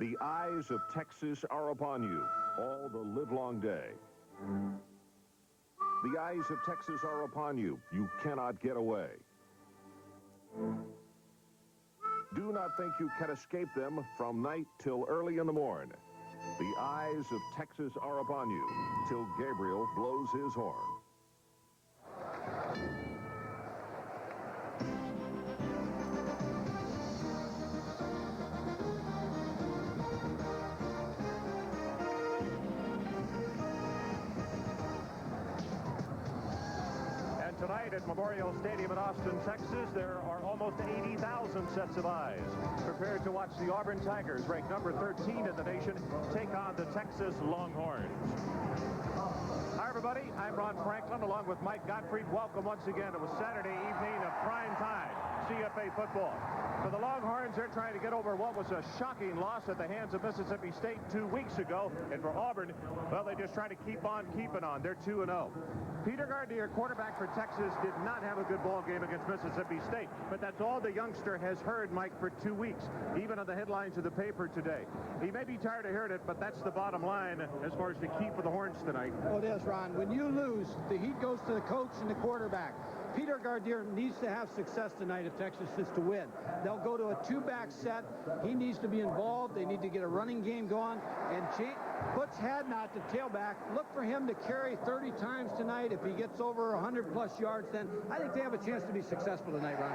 The eyes of Texas are upon you all the livelong day. The eyes of Texas are upon you. You cannot get away. Do not think you can escape them from night till early in the morn. The eyes of Texas are upon you till Gabriel blows his horn. Tonight at Memorial Stadium in Austin, Texas, there are almost 80,000 sets of eyes prepared to watch the Auburn Tigers, ranked number 13 in the nation, take on the Texas Longhorns. Hi, everybody. I'm Ron Franklin, along with Mike Gottfried. Welcome once again. It was Saturday evening of prime time CFA football. For the Longhorns, they're trying to get over what was a shocking loss at the hands of Mississippi State 2 weeks ago. And for Auburn, well, they just try to keep on keeping on. They're 2-0. Peter Gardner, quarterback for Texas, did not have a good ball game against Mississippi State. But that's all the youngster has heard, Mike, for 2 weeks, even on the headlines of the paper today. He may be tired of hearing it, but that's the bottom line as far as the key for the Horns tonight. Oh, it is, Ron. When you lose, the heat goes to the coach and the quarterback. Peter Gardner needs to have success tonight if Texas is to win. They'll go to a two-back set. He needs to be involved. They need to get a running game going. And Butch Hadnot, the tailback, look for him to carry 30 times tonight. If he gets over 100-plus yards, then I think they have a chance to be successful tonight, Ron.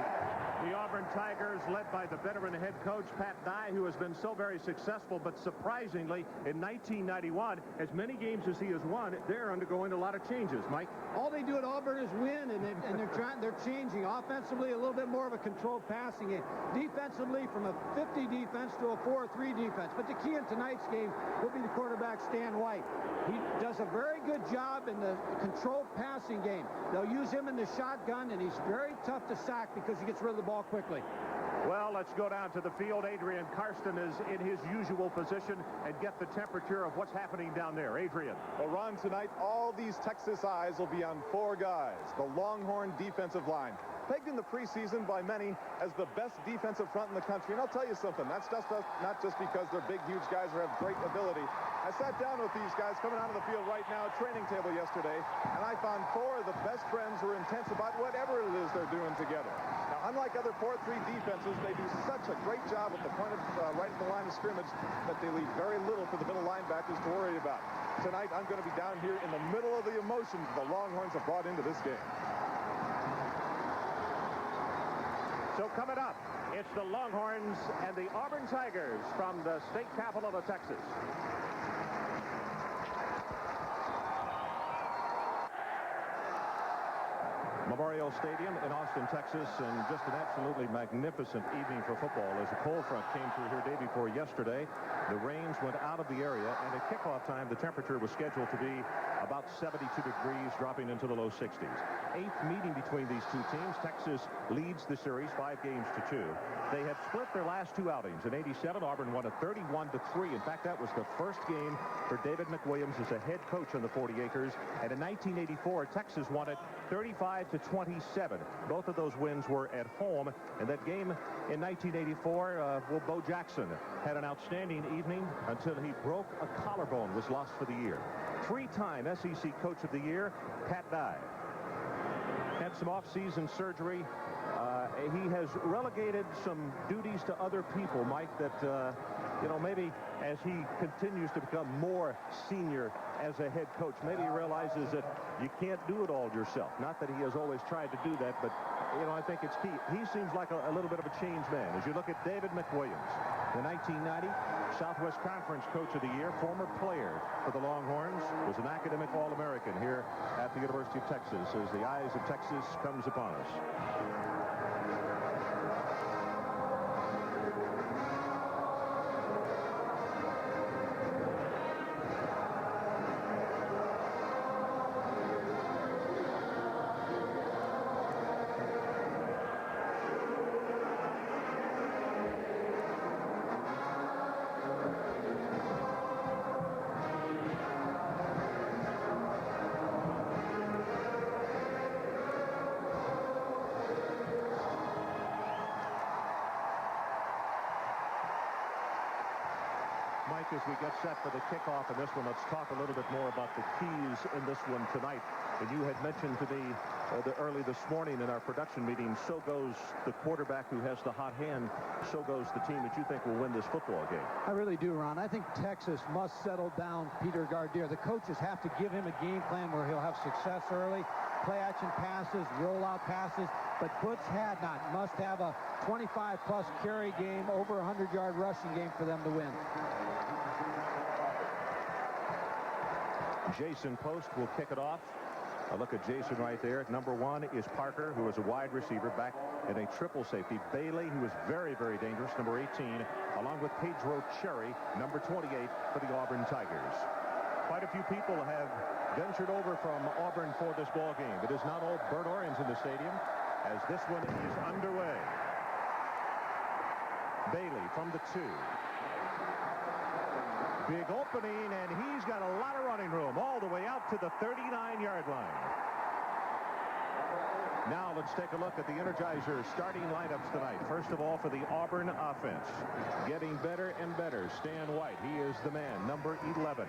The Auburn Tigers, led by the veteran head coach, Pat Dye, who has been so very successful, but surprisingly, in 1991, as many games as he has won, they're undergoing a lot of changes. Mike? All they do at Auburn is win, and they're changing. Offensively, a little bit more of a controlled passing game. Defensively, from a 50 defense to a 4-3 defense. But the key in tonight's game will be the quarterback, Stan White. He does a very good job in the controlled passing game. They'll use him in the shotgun, and he's very tough to sack because he gets rid of the ball quickly. Well, let's go down to the field. Adrian Karsten is in his usual position and get the temperature of what's happening down there. Adrian. Well, Ron, tonight all these Texas eyes will be on 4 guys. The Longhorn defensive line, pegged in the preseason by many as the best defensive front in the country. And I'll tell you something, that's not just because they're big, huge guys who have great ability. I sat down with these guys coming out of the field right now at training table yesterday, and I found 4 of the best friends who are intense about whatever it is they're doing together. Now, unlike other 4-3 defenses, they do such a great job at the point of right at the line of scrimmage that they leave very little for the middle linebackers to worry about. Tonight, I'm going to be down here in the middle of the emotions the Longhorns have brought into this game. So coming up, it's the Longhorns and the Auburn Tigers from the state capital of Texas. Memorial Stadium in Austin, Texas, and just an absolutely magnificent evening for football as a cold front came through here day before yesterday. The rains went out of the area, and at kickoff time, the temperature was scheduled to be about 72 degrees, dropping into the low 60s. 8th meeting between these two teams. Texas leads the series 5 games to 2. They had split their last 2 outings. In '87, Auburn won it 31-3. In fact, that was the first game for David McWilliams as a head coach on the 40 acres. And in 1984, Texas won it 35-27. Both of those wins were at home. And that game in 1984, Bo Jackson had an outstanding evening until he broke a collarbone, was lost for the year. 3-time SEC Coach of the Year, Pat Dye. Had some off-season surgery. He has relegated some duties to other people, Mike, that, maybe as he continues to become more senior as a head coach, maybe he realizes that you can't do it all yourself. Not that he has always tried to do that, but, I think it's key. He seems like a little bit of a changed man. As you look at David McWilliams, the 1990 Southwest Conference Coach of the Year, former player for the Longhorns, was an academic All-American here at the University of Texas as the eyes of Texas comes upon us. as we get set for the kickoff in this one. Let's talk a little bit more about the keys in this one tonight. And you had mentioned to me early this morning in our production meeting, so goes the quarterback who has the hot hand, so goes the team that you think will win this football game. I really do, Ron. I think Texas must settle down Peter Gardier. The coaches have to give him a game plan where he'll have success early, play action passes, rollout passes. But Butch Hadnot must have a 25-plus carry game, over 100-yard rushing game for them to win. Jason Post will kick it off. A look at Jason right there. Number 1 is Parker, who is a wide receiver back in a triple safety. Bailey, who is very, very dangerous, number 18, along with Pedro Cherry, number 28 for the Auburn Tigers. Quite a few people have ventured over from Auburn for this ball game. It is not all burnt orange in the stadium as this one is underway. Bailey from the 2. Big opening, and he's got a lot of running room all the way out to the 39-yard line. Now let's take a look at the Energizer starting lineups tonight. First of all, for the Auburn offense, getting better and better. Stan White, he is the man, number 11.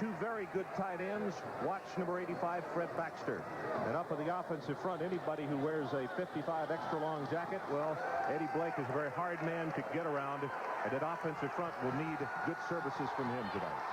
2 very good tight ends. Watch number 85, Fred Baxter. And up in the offensive front, anybody who wears a 55 extra long jacket, well, Eddie Blake is a very hard man to get around, and that offensive front will need good services from him tonight.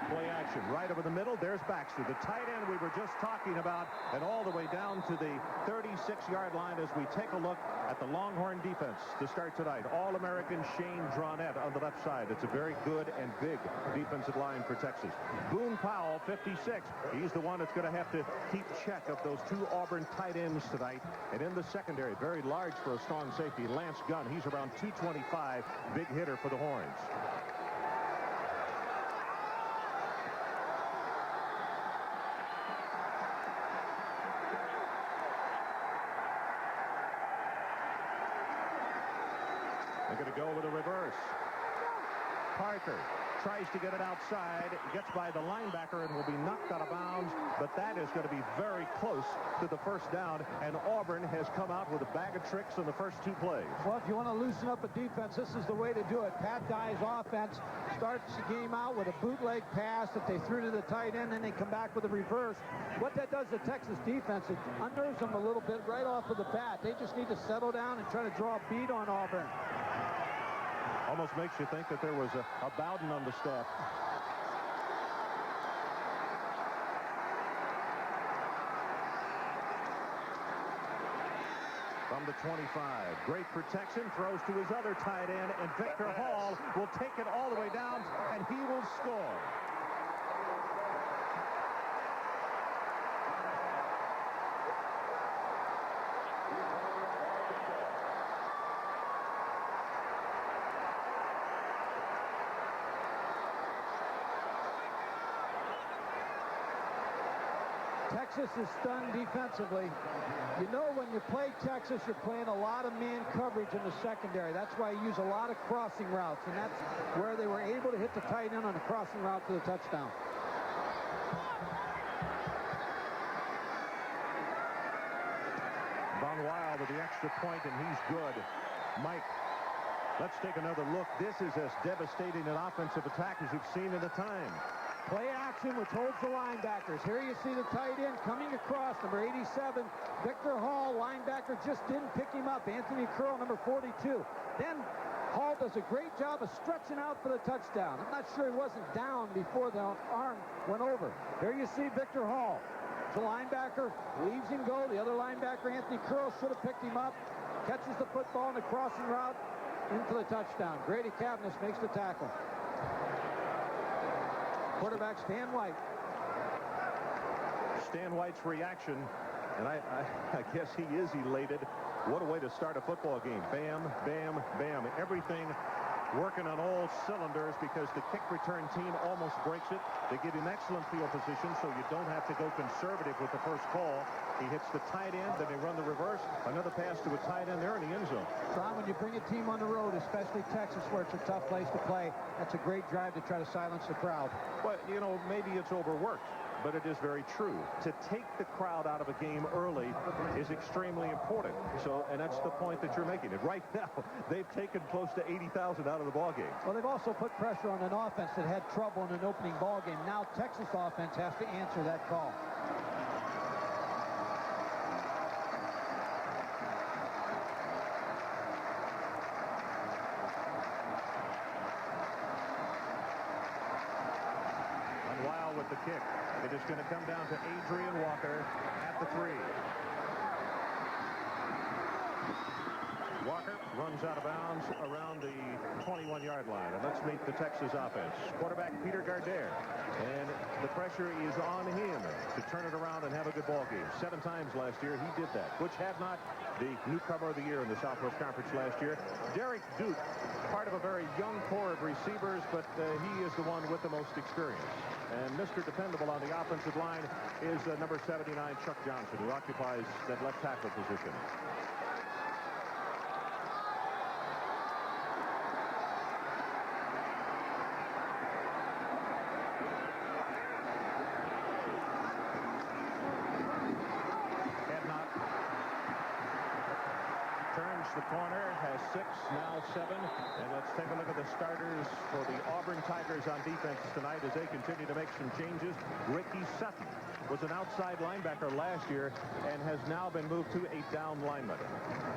Play action right over the middle. There's Baxter, the tight end we were just talking about, and all the way down to the 36-yard line as we take a look at the Longhorn defense to start tonight. All-American Shane Dronette on the left side. It's a very good and big defensive line for Texas. Boone Powell, 56. He's the one that's going to have to keep check of those 2 Auburn tight ends tonight. And in the secondary, very large for a strong safety, Lance Gunn. He's around 225, big hitter for the Horns. They're going to go with a reverse. Parker tries to get it outside, gets by the linebacker and will be knocked out of bounds, but that is going to be very close to the first down, and Auburn has come out with a bag of tricks in the first 2 plays. Well, if you want to loosen up a defense, this is the way to do it. Pat Dye's offense starts the game out with a bootleg pass that they threw to the tight end, and they come back with a reverse. What that does to Texas defense, it unnerves them a little bit right off of the bat. They just need to settle down and try to draw a beat on Auburn. Almost makes you think that there was a Bowden on the staff. From the 25, great protection, throws to his other tight end, and Victor Hall will take it all the way down, and he will score. Texas is stunned defensively. You know, when you play Texas, you're playing a lot of man coverage in the secondary. That's why you use a lot of crossing routes, and that's where they were able to hit the tight end on a crossing route for the touchdown. Von Wild with the extra point, and he's good. Mike, let's take another look. This is as devastating an offensive attack as you've seen in a time. Play action, which holds the linebackers. Here you see the tight end coming across, number 87. Victor Hall, linebacker, just didn't pick him up. Anthony Curl, number 42. Then Hall does a great job of stretching out for the touchdown. I'm not sure he wasn't down before the arm went over. Here you see Victor Hall. The linebacker leaves him go. The other linebacker, Anthony Curl, should have picked him up. Catches the football in the crossing route into the touchdown. Grady Cavness makes the tackle. Quarterback Stan White. Stan White's reaction, and I guess he is elated. What a way to start a football game. Bam, bam, bam. Everything working on all cylinders because the kick return team almost breaks it. They give him excellent field position so you don't have to go conservative with the first call. He hits the tight end, then they run the reverse. Another pass to a tight end there in the end zone. Ron, when you bring a team on the road, especially Texas, where it's a tough place to play, that's a great drive to try to silence the crowd. Well, you know, maybe it's overworked. but it is very true. To take the crowd out of a game early is extremely important. So, and that's the point that you're making. And right now, they've taken close to 80,000 out of the ball game. Well, they've also put pressure on an offense that had trouble in an opening ball game. Now Texas offense has to answer that call. With the kick, it is going to come down to Adrian Walker at the 3. Walker runs out of bounds around the 21-yard line. And let's meet the Texas offense. Quarterback Peter Gardere. And the pressure is on him to turn it around and have a good ball game. 7 times last year he did that. Butch Hadnot, the newcomer of the year in the Southwest Conference last year. Derek Duke, part of a very young core of receivers, but he is the one with the most experience. And Mr. Dependable on the offensive line is number 79, Chuck Johnson, who occupies that left tackle position. The corner has 6, now 7. And let's take a look at the starters for the Auburn Tigers on defense tonight as they continue to make some changes. Ricky Sutton was an outside linebacker last year and has now been moved to a down lineman.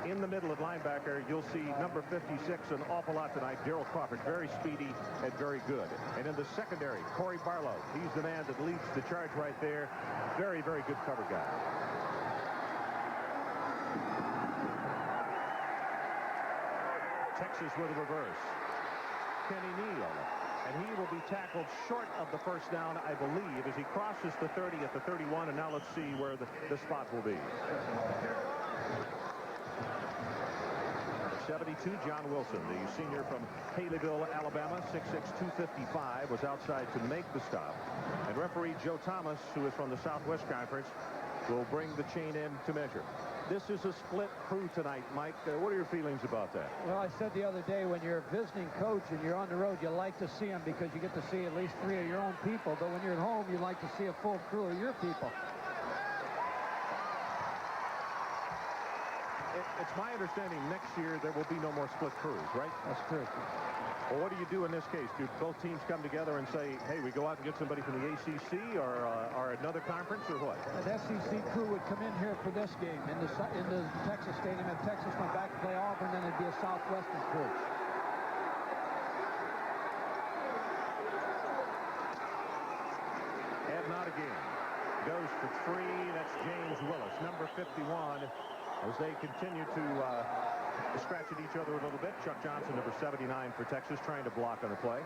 In the middle at linebacker, you'll see number 56 an awful lot tonight. Daryl Crawford, very speedy and very good. And in the secondary, Corey Barlow. He's the man that leads the charge right there. Very, very good cover guy. Texas with a reverse. Kenny Neal. And he will be tackled short of the first down, I believe, as he crosses the 30 at the 31. And now let's see where the spot will be. 72, John Wilson, the senior from Haleyville, Alabama, 6'6", 255, was outside to make the stop. And referee Joe Thomas, who is from the Southwest Conference, will bring the chain in to measure. This is a split crew tonight, Mike. What are your feelings about that? Well, I said the other day, when you're a visiting coach and you're on the road, you like to see them because you get to see at least 3 of your own people. But when you're at home, you like to see a full crew of your people. It's my understanding next year there will be no more split crews, right? That's true. Well, what do you do in this case? Do both teams come together and say, hey, we go out and get somebody from the ACC or another conference, or what? An SEC crew would come in here for this game in the Texas Stadium. If Texas went back to play Auburn, then it'd be a Southwestern crew. And not again. Goes for 3. That's James Willis, number 51, as they continue to scratch at each other a little bit. Chuck Johnson, number 79 for Texas, trying to block on the play.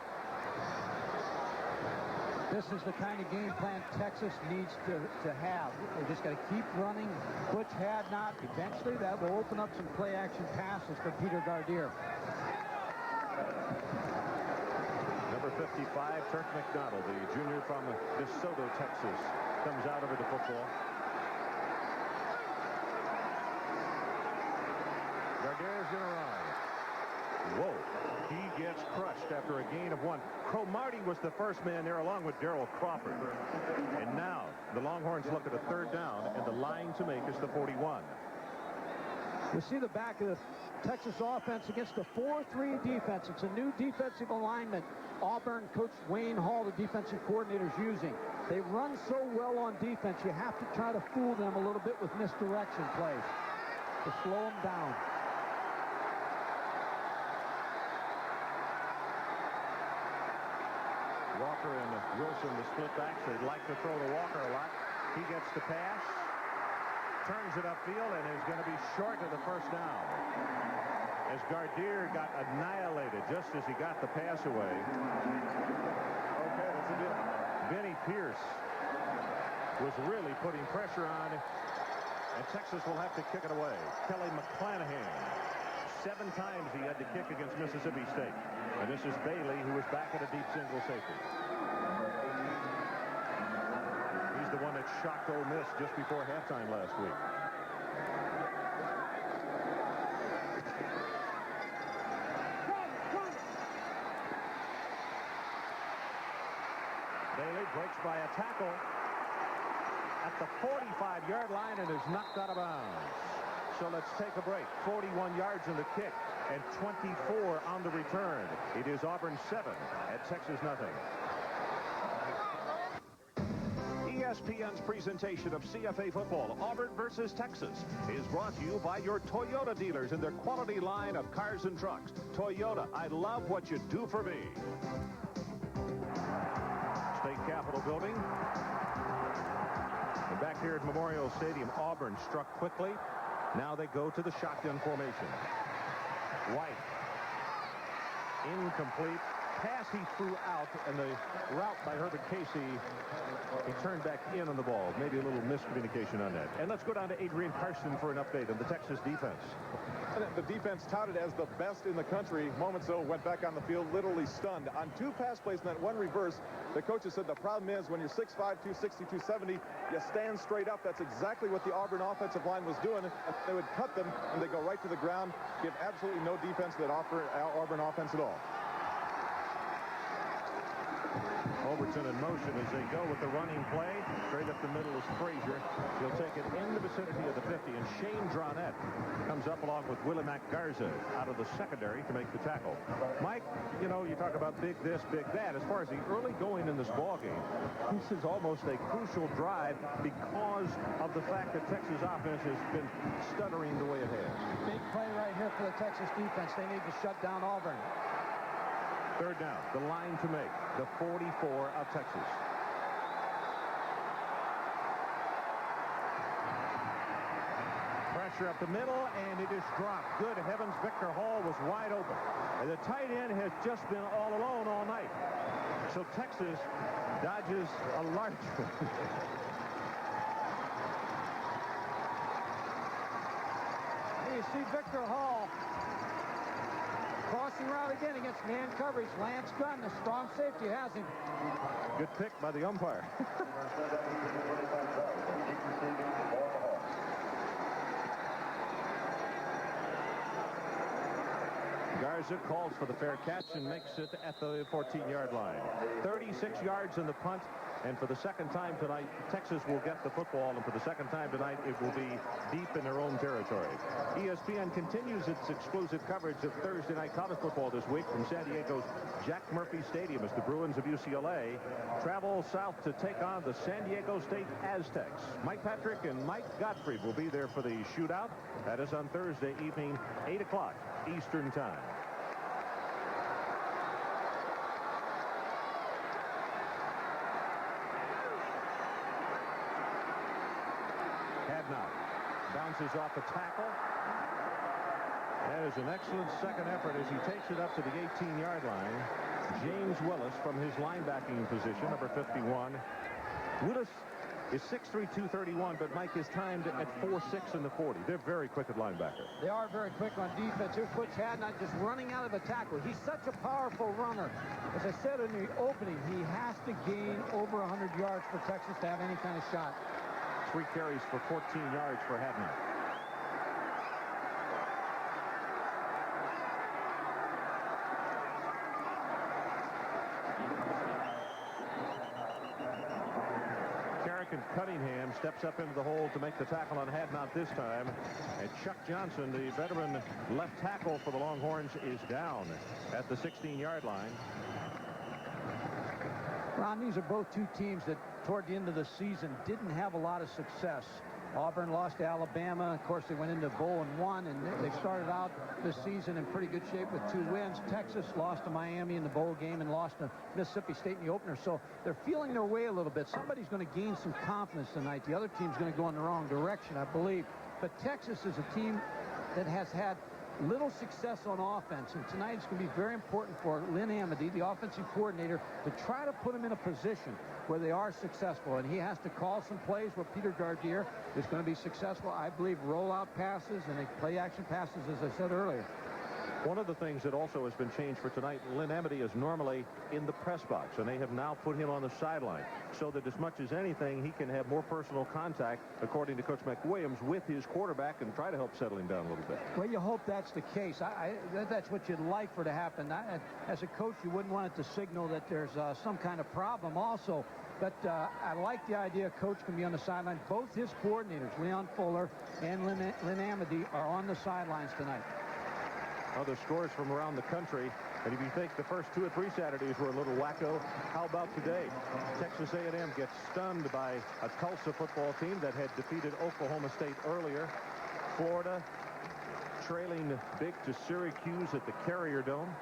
This is the kind of game plan Texas needs to have. They just got to keep running. Butch Hadnot. Eventually, that will open up some play-action passes for Peter Gardere. Number 55, Turk McDonald, the junior from DeSoto, Texas, comes out over the football. Gardere's going to run. Whoa. He gets crushed after a gain of 1. Cromartie was the first man there along with Daryl Crawford. And now the Longhorns look at a 3rd down, and the line to make is the 41. You see the back of the Texas offense against the 4-3 defense. It's a new defensive alignment Auburn coach Wayne Hall, the defensive coordinator, is using. They run so well on defense, you have to try to fool them a little bit with misdirection plays to slow them down. Walker and Wilson, the split backs. They'd like to throw to Walker a lot. He gets the pass, turns it upfield, and is going to be short of the first down. As Gardere got annihilated just as he got the pass away. Okay, that's a deal. Benny Pierce was really putting pressure on, and Texas will have to kick it away. Kelly McClanahan, 7 times he had to kick against Mississippi State. And this is Bailey, who was back at a deep single safety. He's the one that shocked Ole Miss just before halftime last week. Bailey breaks by a tackle at the 45-yard line and is knocked out of bounds. So let's take a break. 41 yards in the kick and 24 on the return. It is Auburn 7 at Texas nothing. ESPN's presentation of CFA football, Auburn versus Texas, is brought to you by your Toyota dealers and their quality line of cars and trucks. Toyota, I love what you do for me. State Capitol building. And back here at Memorial Stadium, Auburn struck quickly. Now they go to the shotgun formation. White. Incomplete. Pass he threw out, and the route by Herbert Casey, he turned back in on the ball. Maybe a little miscommunication on that. And let's go down to Adrian Karsten for an update on the Texas defense. The defense, touted as the best in the country, moments ago went back on the field literally stunned. On 2 pass plays and that 1 reverse, the coaches said the problem is when you're 6'5", 260, 270, you stand straight up. That's exactly what the Auburn offensive line was doing. And they would cut them, and they go right to the ground, give absolutely no defense to that Auburn offense at all. Overton in motion as they go with the running play. Straight up the middle is Frazier. He'll take it in the vicinity of the 50, and Shane Dronette comes up along with Willie Mac Garza out of the secondary to make the tackle. Mike, you know, you talk about big this, big that. As far as the early going in this ball game, this is almost a crucial drive because of the fact that Texas offense has been stuttering the way it has. Big play right here for the Texas defense. They need to shut down Auburn. Third down, the line to make, the 44 of Texas. Pressure up the middle, and it is dropped. Good heavens, Victor Hall was wide open. And the tight end has just been all alone all night. So Texas dodges a large one. You see Victor Hall crossing route again against man coverage. Lance Gunn, the strong safety, has him. Good pick by the umpire. Garza calls for the fair catch and makes it at the 14-yard line. 36 yards in the punt. And for the second time tonight, Texas will get the football, and for the second time tonight, it will be deep in their own territory. ESPN continues its exclusive coverage of Thursday night college football this week from San Diego's Jack Murphy Stadium as the Bruins of UCLA travel south to take on the San Diego State Aztecs. Mike Patrick and Mike Gottfried will be there for the shootout. That is on Thursday evening, 8 o'clock Eastern Time. Bounces off the tackle. That is an excellent second effort as he takes it up to the 18-yard line. James Willis from his linebacking position, number 51. Willis is 6'3", 231, but Mike is timed at 4'6" in the 40. They're very quick at linebacker. They are very quick on defense. Here's Butch Hadnot just running out of a tackle. He's such a powerful runner. As I said in the opening, he has to gain over 100 yards for Texas to have any kind of shot. 3 carries for 14 yards for Hadnot. And Cunningham steps up into the hole to make the tackle on Hadnot this time. And Chuck Johnson, the veteran left tackle for the Longhorns, is down at the 16-yard line. Ron, these are both two teams that toward the end of the season didn't have a lot of success. Auburn lost to Alabama. Of course, they went into bowl and won, and they started out the season in pretty good shape with 2 wins. Texas lost to Miami in the bowl game and lost to Mississippi State in the opener. So they're feeling their way a little bit. Somebody's going to gain some confidence tonight. The other team's going to go in the wrong direction, I believe. But Texas is a team that has had little success on offense, and tonight it's going to be very important for Lynn Amity, the offensive coordinator, to try to put them in a position where they are successful, and he has to call some plays where Peter Gardier is going to be successful. I believe rollout passes and play action passes, as I said earlier. One of the things that also has been changed for tonight, Lynn Amity is normally in the press box, and they have now put him on the sideline so that as much as anything, he can have more personal contact, according to Coach McWilliams, with his quarterback and try to help settle him down a little bit. Well, you hope that's the case. That's what you'd like for to happen. As a coach, you wouldn't want it to signal that there's some kind of problem also. But I like the idea Coach can be on the sideline. Both his coordinators, Leon Fuller and Lynn Amity, are on the sidelines tonight. Other scores from around the country, and if you think the first 2 or 3 Saturdays were a little wacko, how about today? Texas A&M gets stunned by a Tulsa football team that had defeated Oklahoma State earlier. Florida trailing big to Syracuse at the Carrier Dome.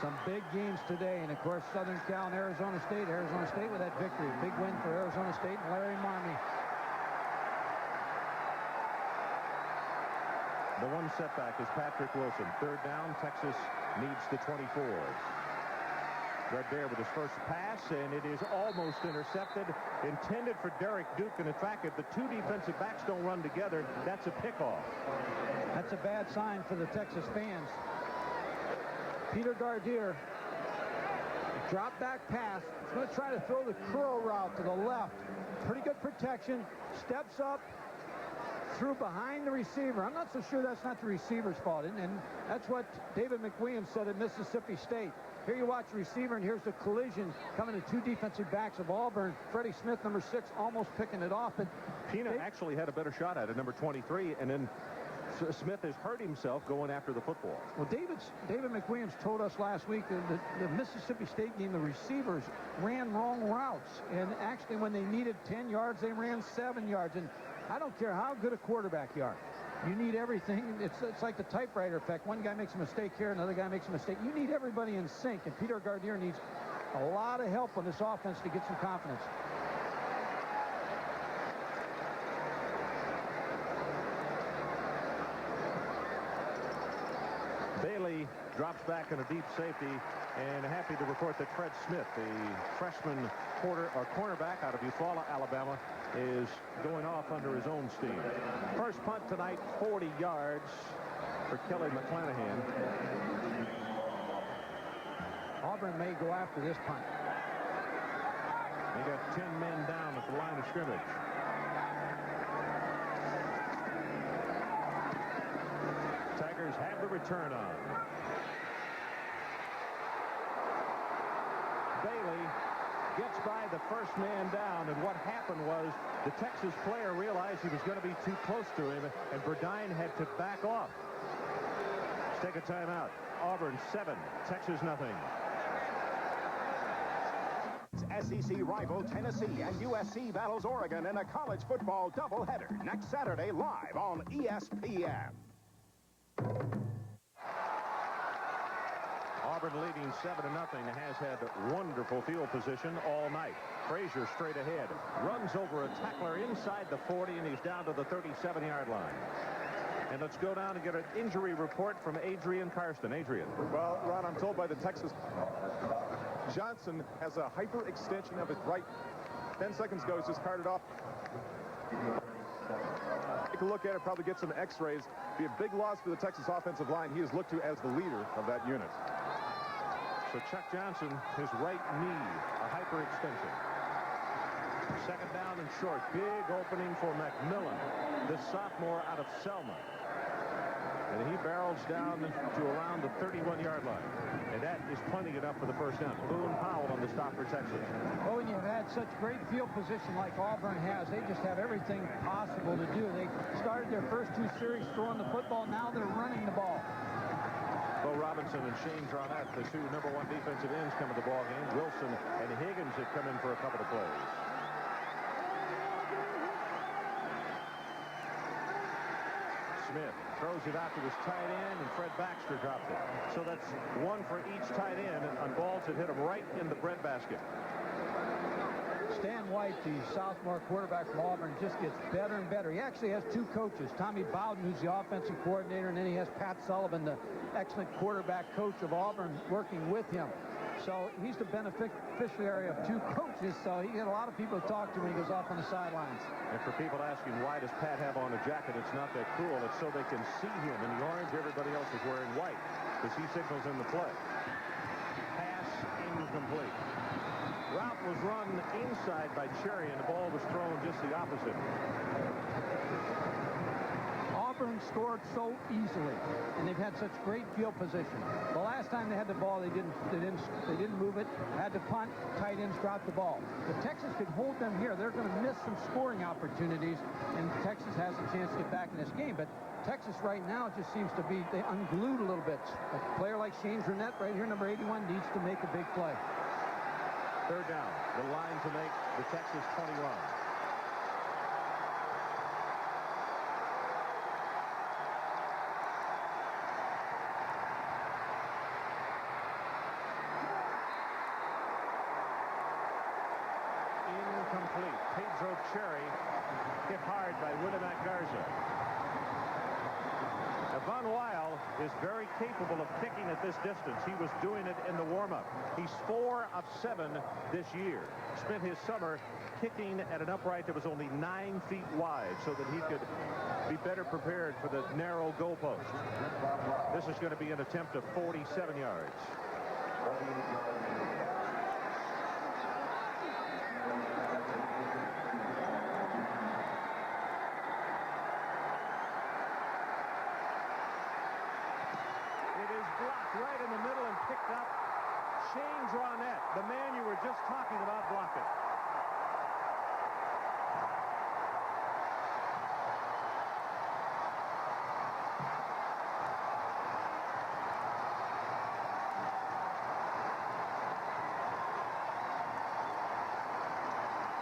Some big games today, and of course Southern Cal and Arizona State. Arizona State with that victory. Big win for Arizona State and Larry Marmee. The one setback is Patrick Wilson. 3rd down, Texas needs the 24. Gardere with his first pass, and it is almost intercepted. Intended for Derek Duke, and in fact, if the 2 defensive backs don't run together, that's a pickoff. That's a bad sign for the Texas fans. Peter Gardere, drop back pass. He's going to try to throw the curl route to the left. Pretty good protection. Steps up. Threw behind the receiver. I'm not so sure that's not the receiver's fault. And that's what David McWilliams said at Mississippi State. Here you watch the receiver, and here's the collision coming to 2 defensive backs of Auburn. Freddie Smith, number 6, almost picking it off. But Pina actually had a better shot at it, number 23, and then Smith has hurt himself going after the football. Well, David McWilliams told us last week that the Mississippi State game, the receivers ran wrong routes. And actually, when they needed 10 yards, they ran 7 yards. And I don't care how good a quarterback you are. You need everything. It's like the typewriter effect. One guy makes a mistake here, another guy makes a mistake. You need everybody in sync, and Peter Gardere needs a lot of help on this offense to get some confidence. Bailey drops back in a deep safety, and happy to report that Fred Smith, the freshman cornerback out of Eufaula, Alabama, is going off under his own steam. First punt tonight, 40 yards for Kelly McClanahan. Auburn may go after this punt. They got 10 men down at the line of scrimmage. Tigers have the return on. Bailey gets by the first man down, and what happened was the Texas player realized he was going to be too close to him, and Burdine had to back off. Let's take a timeout. Auburn 7, Texas nothing. SEC rival Tennessee and USC battles Oregon in a college football doubleheader next Saturday live on ESPN. Auburn leading 7-0, has had wonderful field position all night. Frazier straight ahead, runs over a tackler inside the 40, and he's down to the 37-yard line. And let's go down and get an injury report from Adrian Karsten. Adrian. Well, Ron, I'm told by the Texas Johnson has a hyperextension of his right. 10 seconds ago, he's just carted off. Take a look at it, probably get some x-rays. Be a big loss for the Texas offensive line. He is looked to as the leader of that unit. So Chuck Johnson, his right knee, a hyperextension. 2nd down and short. Big opening for McMillan, the sophomore out of Selma. And he barrels down to around the 31-yard line. And that is plenty enough for the first down. Boone Powell on the stop for Texas. Oh, and you've had such great field position like Auburn has. They just have everything possible to do. They started their first 2 series throwing the football. Now they're running the ball. Bo Robinson and Shane Dronette, the 2 number 1 defensive ends, come to the ball game. Wilson and Higgins have come in for a couple of plays. Smith throws it out to his tight end, and Fred Baxter drops it. So that's 1 for each tight end on balls that hit him right in the breadbasket. Stan White, the sophomore quarterback from Auburn, just gets better and better. He actually has 2 coaches, Tommy Bowden, who's the offensive coordinator, and then he has Pat Sullivan, the excellent quarterback coach of Auburn, working with him. So he's the beneficiary of 2 coaches, so he got a lot of people to talk to when he goes off on the sidelines. And for people asking, why does Pat have on a jacket? It's not that cool. It's so they can see him in the orange. Everybody else is wearing white because he signals in the play. Pass incomplete. Route was run inside by Cherry, and the ball was thrown just the opposite. Auburn scored so easily, and they've had such great field position. The last time they had the ball, they didn't move it. Had to punt. Tight ends dropped the ball. If Texas could hold them here, they're going to miss some scoring opportunities, and Texas has a chance to get back in this game. But Texas right now just seems to be unglued a little bit. A player like Shane Durnett right here, number 81, needs to make a big play. Third down. The line to make the Texas 20 run. Incomplete. Pedro Cherry hit hard by Willimac Garza. Von Weil is very capable of kicking at this distance. He was doing it in the warm-up. He's 4 of 7 this year. Spent his summer kicking at an upright that was only 9 feet wide so that he could be better prepared for the narrow goalpost. This is going to be an attempt of 47 yards. Right in the middle and picked up. Shane Durnett, the man you were just talking about, blocking.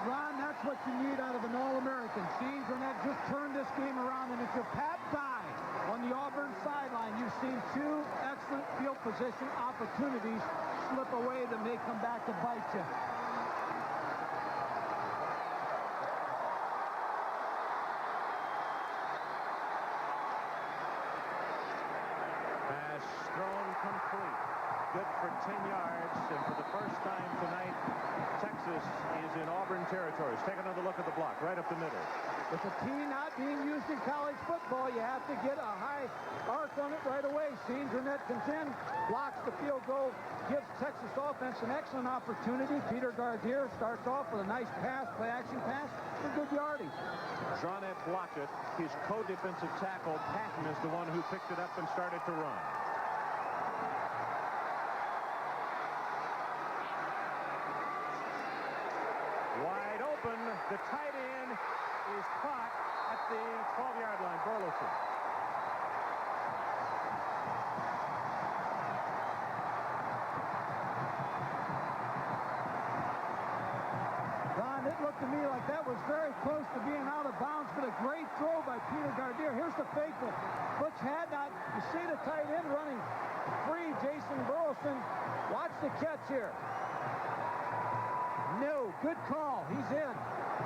Ron, that's what you need out of an All-American. Shane Durnett just turned this game around, and if you're Pat Dye on the Auburn sideline, you've seen 2 excellent field position opportunities slip away that may come back to bite you. Pass thrown complete. Good for 10 yards, and for the first time tonight, Texas is in Auburn territory. Let's take another look at the block, right up the middle. With the tee not being used in college football, you have to get a high arc on it right away. Shane Durnett comes in, blocks the field goal, gives Texas offense an excellent opportunity. Peter Gardier starts off with a nice pass, play-action pass, for good yardage. Durnett blocked it. His co-defensive tackle, Patton, is the one who picked it up and started to run. Wide open. The tight end is caught at the 12-yard line. Burleson. Ron, it looked to me like that was very close to being out of bounds, but a great throw by Peter Gardier. Here's the fake that Butch had not. You see the tight end running free, Jason Burleson. Watch the catch here. No, good call. He's in.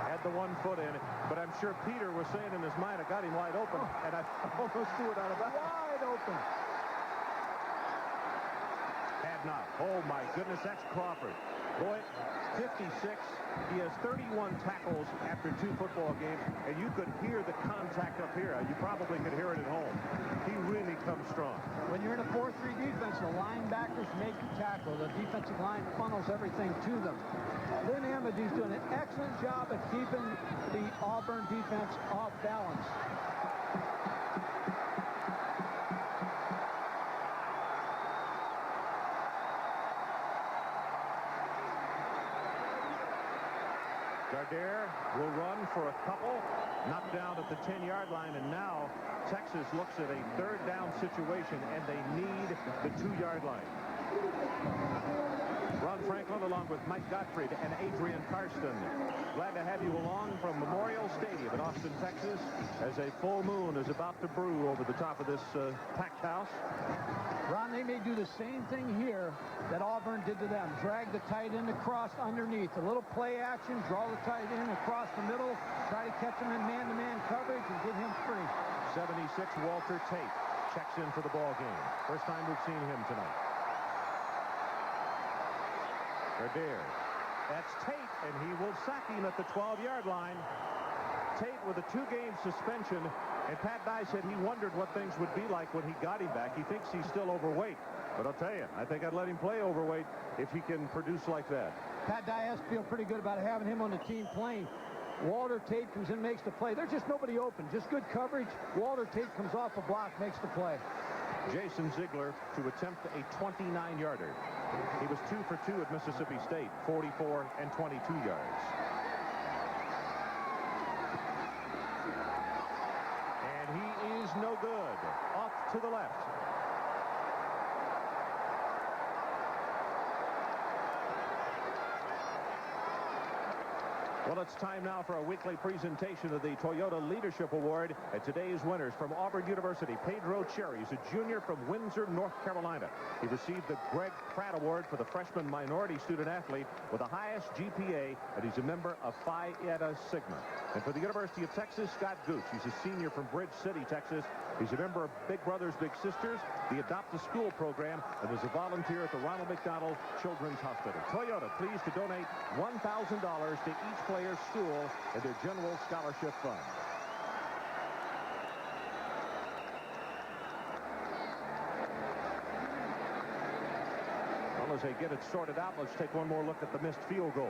Had the 1 foot in, but I'm sure Peter was saying in his mind, I got him wide open, and I almost threw it out of bounds. Wide open. Had not. Oh, my goodness, that's Crawford. Boy, 56. He has 31 tackles after 2 football games, and you could hear the contact up here. You probably could hear it at home. He really comes strong. When you're in a 4-3 defense, the linebackers make the tackle. The defensive line funnels everything to them. Lynn Amity's doing an excellent job at keeping the Auburn defense off balance. Gardier will run for a couple, knocked down at the 10-yard line, and now Texas looks at a 3rd down situation, and they need the 2-yard line. Ron Franklin along with Mike Gottfried and Adrian Karsten. Glad to have you along from Memorial Stadium in Austin, Texas, as a full moon is about to brew over the top of this packed house. Ron, they may do the same thing here that Auburn did to them. Drag the tight end across underneath. A little play action, draw the tight end across the middle, try to catch him in man-to-man coverage and get him free. 76, Walter Tate checks in for the ball game. First time we've seen him tonight. Gardier. That's Tate, and he will sack him at the 12-yard line. Tate with a 2-game suspension, and Pat Dye said he wondered what things would be like when he got him back. He thinks he's still overweight. But I'll tell you, I think I'd let him play overweight if he can produce like that. Pat Dye has to feel pretty good about having him on the team playing. Walter Tate comes in, makes the play. There's just nobody open. Just good coverage. Walter Tate comes off a block, makes the play. Jason Ziegler to attempt a 29-yarder. He was 2 for 2 at Mississippi State, 44 and 22 yards. And he is no good. Off to the left. Well, it's time now for a weekly presentation of the Toyota Leadership Award. And today's winners from Auburn University, Pedro Cherry is a junior from Windsor, North Carolina. He received the Greg Pratt Award for the freshman minority student athlete with the highest GPA, and he's a member of Phi Eta Sigma. And for the University of Texas, Scott Gooch. He's a senior from Bridge City, Texas. He's a member of Big Brothers Big Sisters, the Adopt a School program, and is a volunteer at the Ronald McDonald Children's Hospital. Toyota pleased to donate $1,000 to each player's school and their general scholarship fund. Well, as they get it sorted out, let's take one more look at the missed field goal.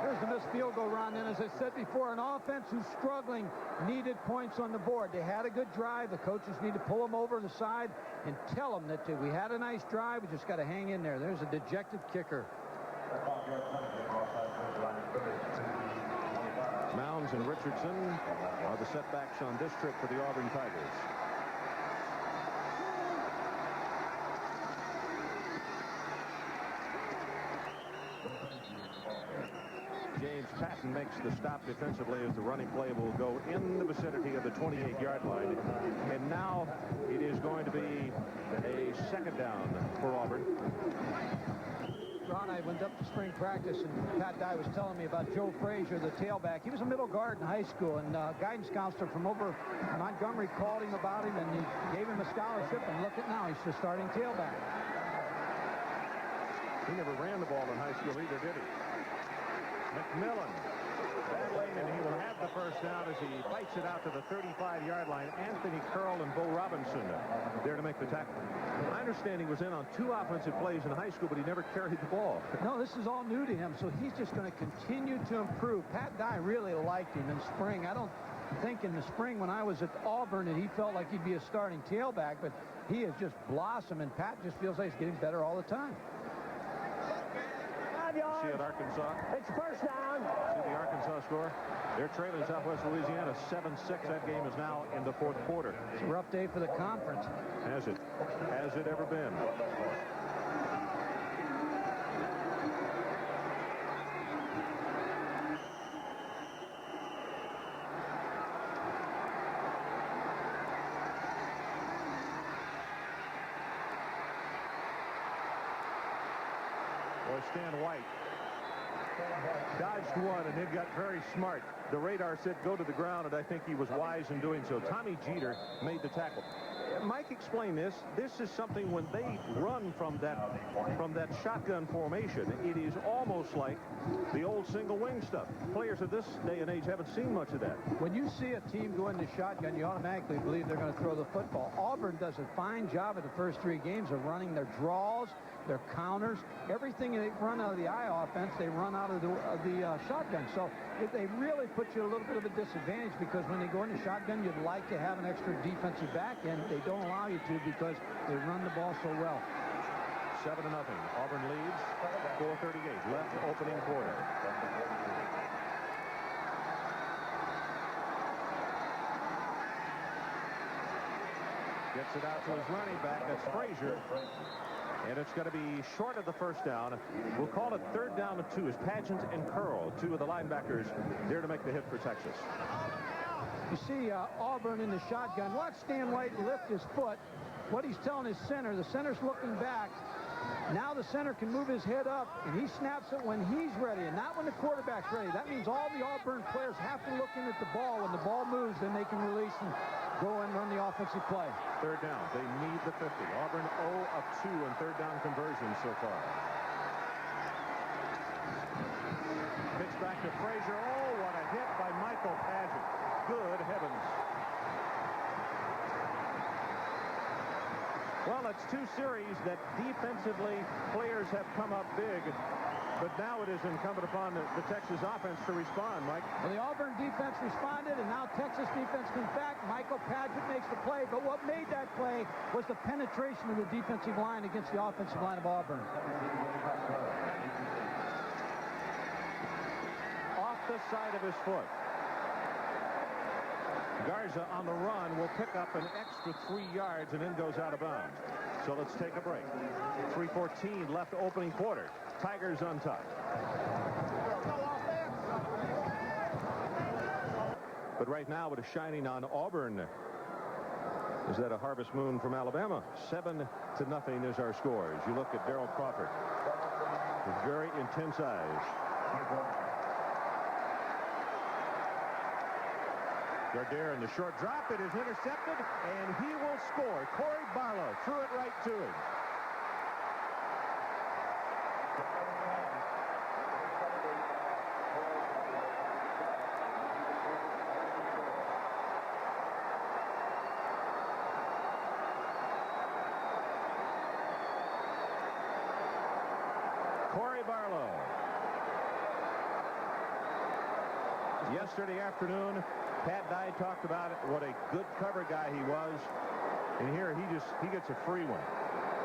There's the missed field goal, Ron. And as I said before, an offense who's struggling needed points on the board. They had a good drive. The coaches need to pull them over to the side and tell them that we had a nice drive. We just got to hang in there. There's a dejected kicker. Mounds and Richardson are the setbacks on this trip for the Auburn Tigers. James Patton makes the stop defensively as the running play will go in the vicinity of the 28-yard line. And now it is going to be a second down for Auburn. Ron, I went up to spring practice, and Pat Dye was telling me about Joe Frazier, the tailback. He was a middle guard in high school, and guidance counselor from over Montgomery called him about him, and he gave him a scholarship, and look at now, he's the starting tailback. He never ran the ball in high school either, did he? McMillan battling, and he will have the first down as he fights it out to the 35-yard line. Anthony Curl and Bo Robinson there to make the tackle. I understand he was in on 2 offensive plays in high school, but he never carried the ball. No, this is all new to him, so he's just going to continue to improve. Pat Dye really liked him in spring. I don't think in the spring when I was at Auburn that he felt like he'd be a starting tailback, but he has just blossomed, and Pat just feels like he's getting better all the time. See at Arkansas. It's first down. See the Arkansas score. They're trailing Southwest Louisiana 7-6. That game is now in the 4th quarter. It's a rough day for the conference. Has it? Has it ever been? Boy, Stan White dodged one and then got very smart. The radar said go to the ground, and I think he was wise in doing so. Tommy Jeter made the tackle. Mike, explain this. This is something when they run from that shotgun formation, it is almost like the old single wing stuff. Players of this day and age haven't seen much of that. When you see a team go into shotgun, you automatically believe they're going to throw the football. Auburn does a fine job at the first 3 games of running their draws, their counters, everything they run out of the I offense, they run out of the shotgun. So they really put you at a little bit of a disadvantage, because when they go into shotgun, you'd like to have an extra defensive back, and they don't allow you to because they run the ball so well. 7-0. Auburn leads. 4:38 left, opening quarter. Gets it out to his running back. That's Frazier. And it's going to be short of the first down. We'll call it 3rd down and 2 as Pageant and Curl, 2 of the linebackers, there to make the hit for Texas. You see Auburn in the shotgun. Watch Stan White lift his foot. What he's telling his center, the center's looking back. Now the center can move his head up, and he snaps it when he's ready and not when the quarterback's ready. That means all the Auburn players have to look in at the ball. When the ball moves, then they can release and go and run the offensive play. Third down. They need the 50. Auburn 0 of 2 in third down conversions so far. Pitch back to Frazier. Oh, what a hit by Michael Paget. Good heavens. Well, it's two series that defensively players have come up big, but now it is incumbent upon the Texas offense to respond, Mike. Well, the Auburn defense responded, and now Texas defense comes back. Michael Paget makes the play, but what made that play was the penetration of the defensive line against the offensive line of Auburn. Off the side of his foot. Garza on the run will pick up an extra 3 yards and then goes out of bounds. So let's take a break. 3:14 left opening quarter. Tigers on top. But right now it is shining on Auburn. Is that a harvest moon from Alabama? 7-0 is our score. As you look at Darryl Crawford. With very intense eyes. Gardere in the short drop. It is intercepted, and he will score. Corey Barlow threw it right to him. Corey Barlow. Yesterday afternoon, Pat Dye talked about it, what a good cover guy he was. And here he gets a free one.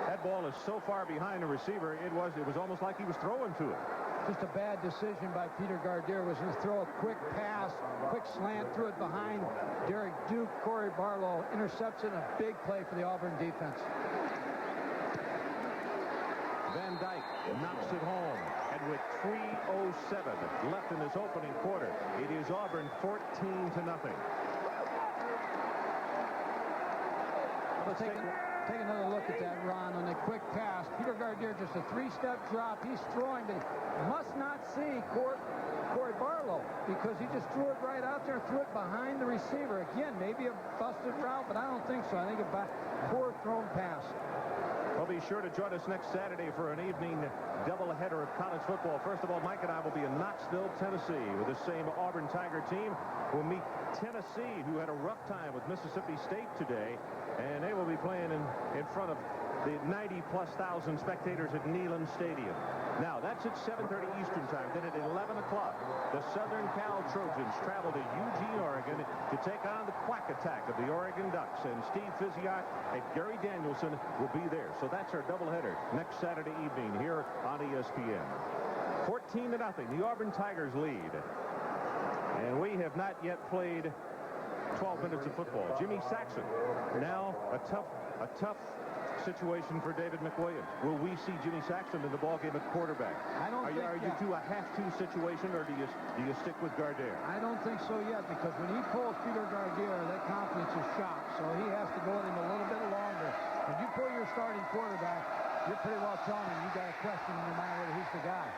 That ball is so far behind the receiver, it was almost like he was throwing to it. Just a bad decision by Peter Gardere was to throw a quick pass, quick slant, threw it behind Derek Duke. Corey Barlow intercepts it, a big play for the Auburn defense. Van Dyke knocks it home, and with 3:07 left in this opening quarter, it is Auburn 14-0. Let's take another look at that, Ron, on the quick pass. Peter Gardere, just a 3-step drop. He's throwing, but must not see Corey Barlow, because he just threw it right out there, threw it behind the receiver. Again, maybe a busted route, but I don't think so. I think a poor thrown pass. Well, be sure to join us next Saturday for an evening doubleheader of college football. First of all, Mike and I will be in Knoxville, Tennessee, with the same Auburn Tiger team. We'll meet Tennessee, who had a rough time with Mississippi State today, and they will be playing in front of the 90,000+ spectators at Neyland Stadium. Now, that's at 7:30 Eastern time. Then at 11 o'clock, the Southern Cal Trojans travel to Eugene, Oregon to take on the Quack Attack of the Oregon Ducks. And Steve Fiziak and Gary Danielson will be there. So that's our doubleheader next Saturday evening here on ESPN. 14-0, the Auburn Tigers lead. And we have not yet played 12 minutes of football. Jimmy Saxon, now a tough situation for David McWilliams. Will we see Jimmy Saxon in the ballgame at quarterback? I don't think Are you to a have-to situation, or do you stick with Gardere? I don't think so yet, because when he pulls Peter Gardere, that confidence is shot. So he has to go with him a little bit longer. When you pull your starting quarterback, you're pretty well telling him you got a question in your mind whether he's the guy.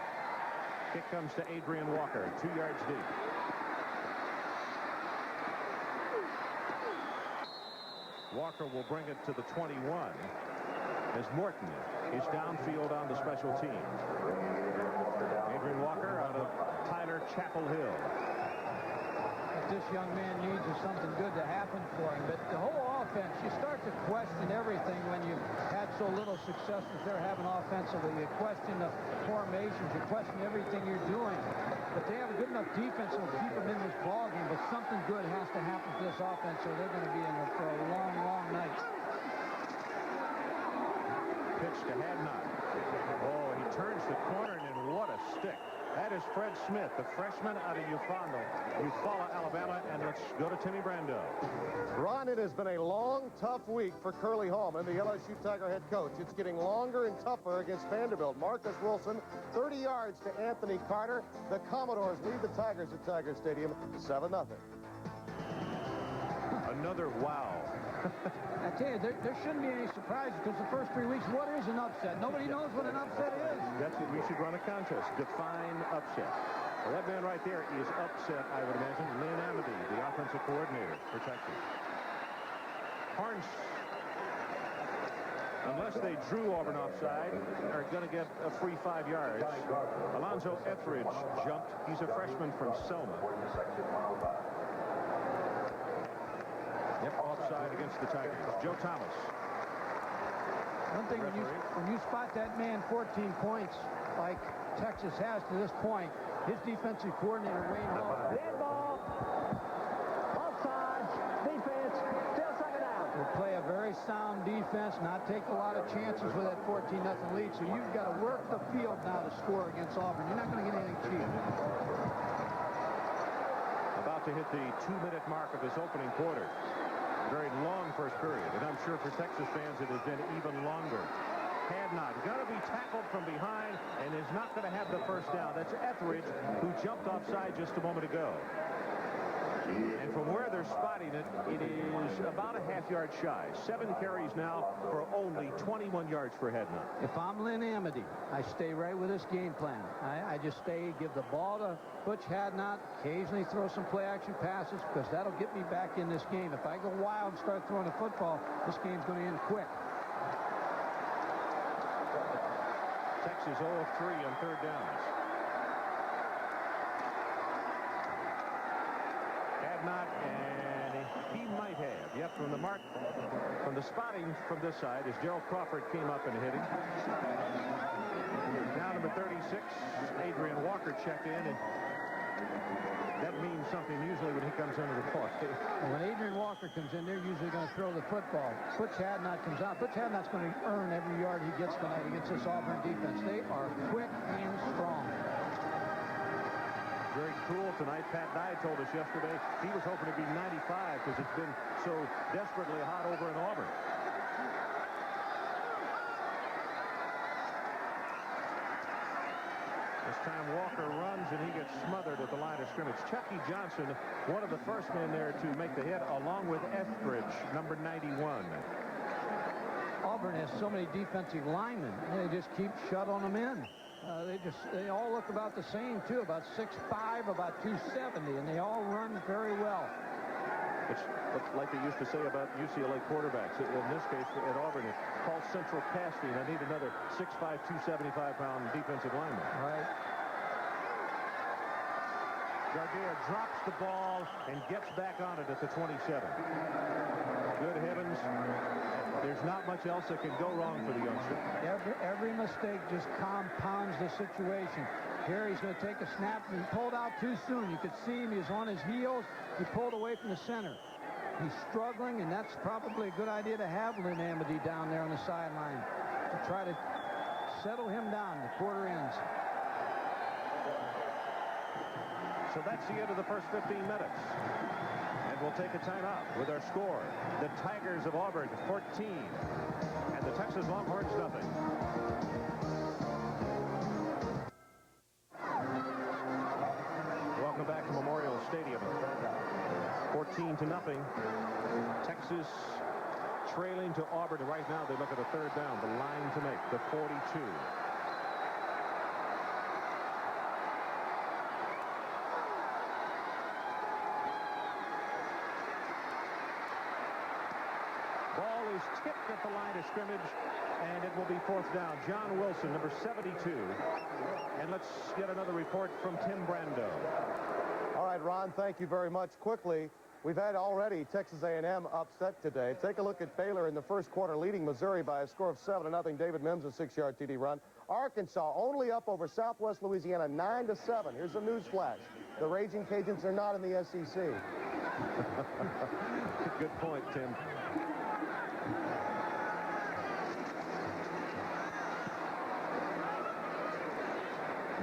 Kick comes to Adrian Walker, 2 yards deep. Walker will bring it to the 21 as Morton is downfield on the special teams. Adrian Walker out of Tyler Chapel Hill. What this young man needs is something good to happen for him. But the whole offense, you start to question everything when you've had so little success that they're having offensively. You question the formations. You question everything you're doing. But they have a good enough defense that will keep them in this ballgame. But something good has to happen to this offense, or they're going to be in there for a long, long night. Pitch to Hadnot. Oh, he turns the corner, and what a stick. That is Fred Smith, the freshman out of Eufaula, Alabama. And let's go to Timmy Brando. Ron, it has been a long, tough week for Curly Hallman, the LSU Tiger head coach. It's getting longer and tougher against Vanderbilt. Marcus Wilson, 30 yards to Anthony Carter. The Commodores lead the Tigers at Tiger Stadium 7-0. Another wow I tell you, there shouldn't be any surprises because the first 3 weeks, what is an upset? Nobody knows what an upset is. That's it. We should run a contest. Define upset. Well, that man right there is upset, I would imagine. Lynn Amity, the offensive coordinator for Texas. Horns, unless they drew Auburn offside, are going to get a free 5 yards. Alonzo Etheridge jumped. He's a freshman from Selma. Yep, offside against the Tigers. Joe Thomas. One thing, when you spot that man 14 points like Texas has to this point, his defensive coordinator, Wayne Hall. Dead ball. Offside. Defense. Still second down. Will play a very sound defense, not take a lot of chances with that 14-0 lead. So you've got to work the field now to score against Auburn. You're not going to get anything cheap. About to hit the 2-minute mark of this opening quarter. Very long first period, and I'm sure for Texas fans it has been even longer. Hadnot got to be tackled from behind and is not going to have the first down. That's Etheridge, who jumped offside just a moment ago. And from where they're spotting it, it is about a half-yard shy. 7 carries now for only 21 yards for Hadnot. If I'm Lynn Amity, I stay right with this game plan. I just stay, give the ball to Butch Hadnot, occasionally throw some play-action passes, because that'll get me back in this game. If I go wild and start throwing the football, this game's going to end quick. Texas 0 of 3 on third downs. Hadnot, and he might have. Yep, from the mark, from the spotting from this side, as Gerald Crawford came up and hit him. Now number 36, Adrian Walker checked in, and that means something usually when he comes into the play. When Adrian Walker comes in, they're usually going to throw the football. Butch Hadnot comes out. Butch Hadnot's going to earn every yard he gets tonight against this Auburn defense. They are quick and strong. Very cool tonight. Pat Dye told us yesterday he was hoping to be 95 because it's been so desperately hot over in Auburn. This time Walker runs and he gets smothered at the line of scrimmage. Chucky Johnson, one of the first men there to make the hit, along with Etheridge, number 91. Auburn has so many defensive linemen. They just keep shutting them in. They all look about the same, too, about 6'5", about 270, and they all run very well. It's like they used to say about UCLA quarterbacks. In this case, at Auburn, it's called central casting. I need another 6'5", 275-pound defensive lineman. Right. Gardere drops the ball and gets back on it at the 27. Good heavens. There's not much else that can go wrong for the youngster. Every mistake just compounds the situation. Here he's going to take a snap, and he pulled out too soon. You could see him. He was on his heels. He pulled away from the center. He's struggling, and that's probably a good idea to have Lynn Amity down there on the sideline to try to settle him down. The quarter ends. So that's the end of the first 15 minutes. And we'll take a timeout with our score. The Tigers of Auburn 14 and the Texas Longhorns nothing. Welcome back to Memorial Stadium. 14-0. Texas trailing to Auburn. Right now they look at a third down. The line to make, the 42. Tipped at the line of scrimmage, and it will be fourth down. John Wilson, number 72. And let's get another report from Tim Brando. All right, Ron, thank you very much. Quickly, we've had already Texas A&M upset today. Take a look at Baylor in the first quarter, leading Missouri by a score of 7-0. David Mims, a 6-yard TD run. Arkansas only up over Southwest Louisiana 9-7. Here's a news flash. The Raging Cajuns are not in the SEC. Good point, Tim.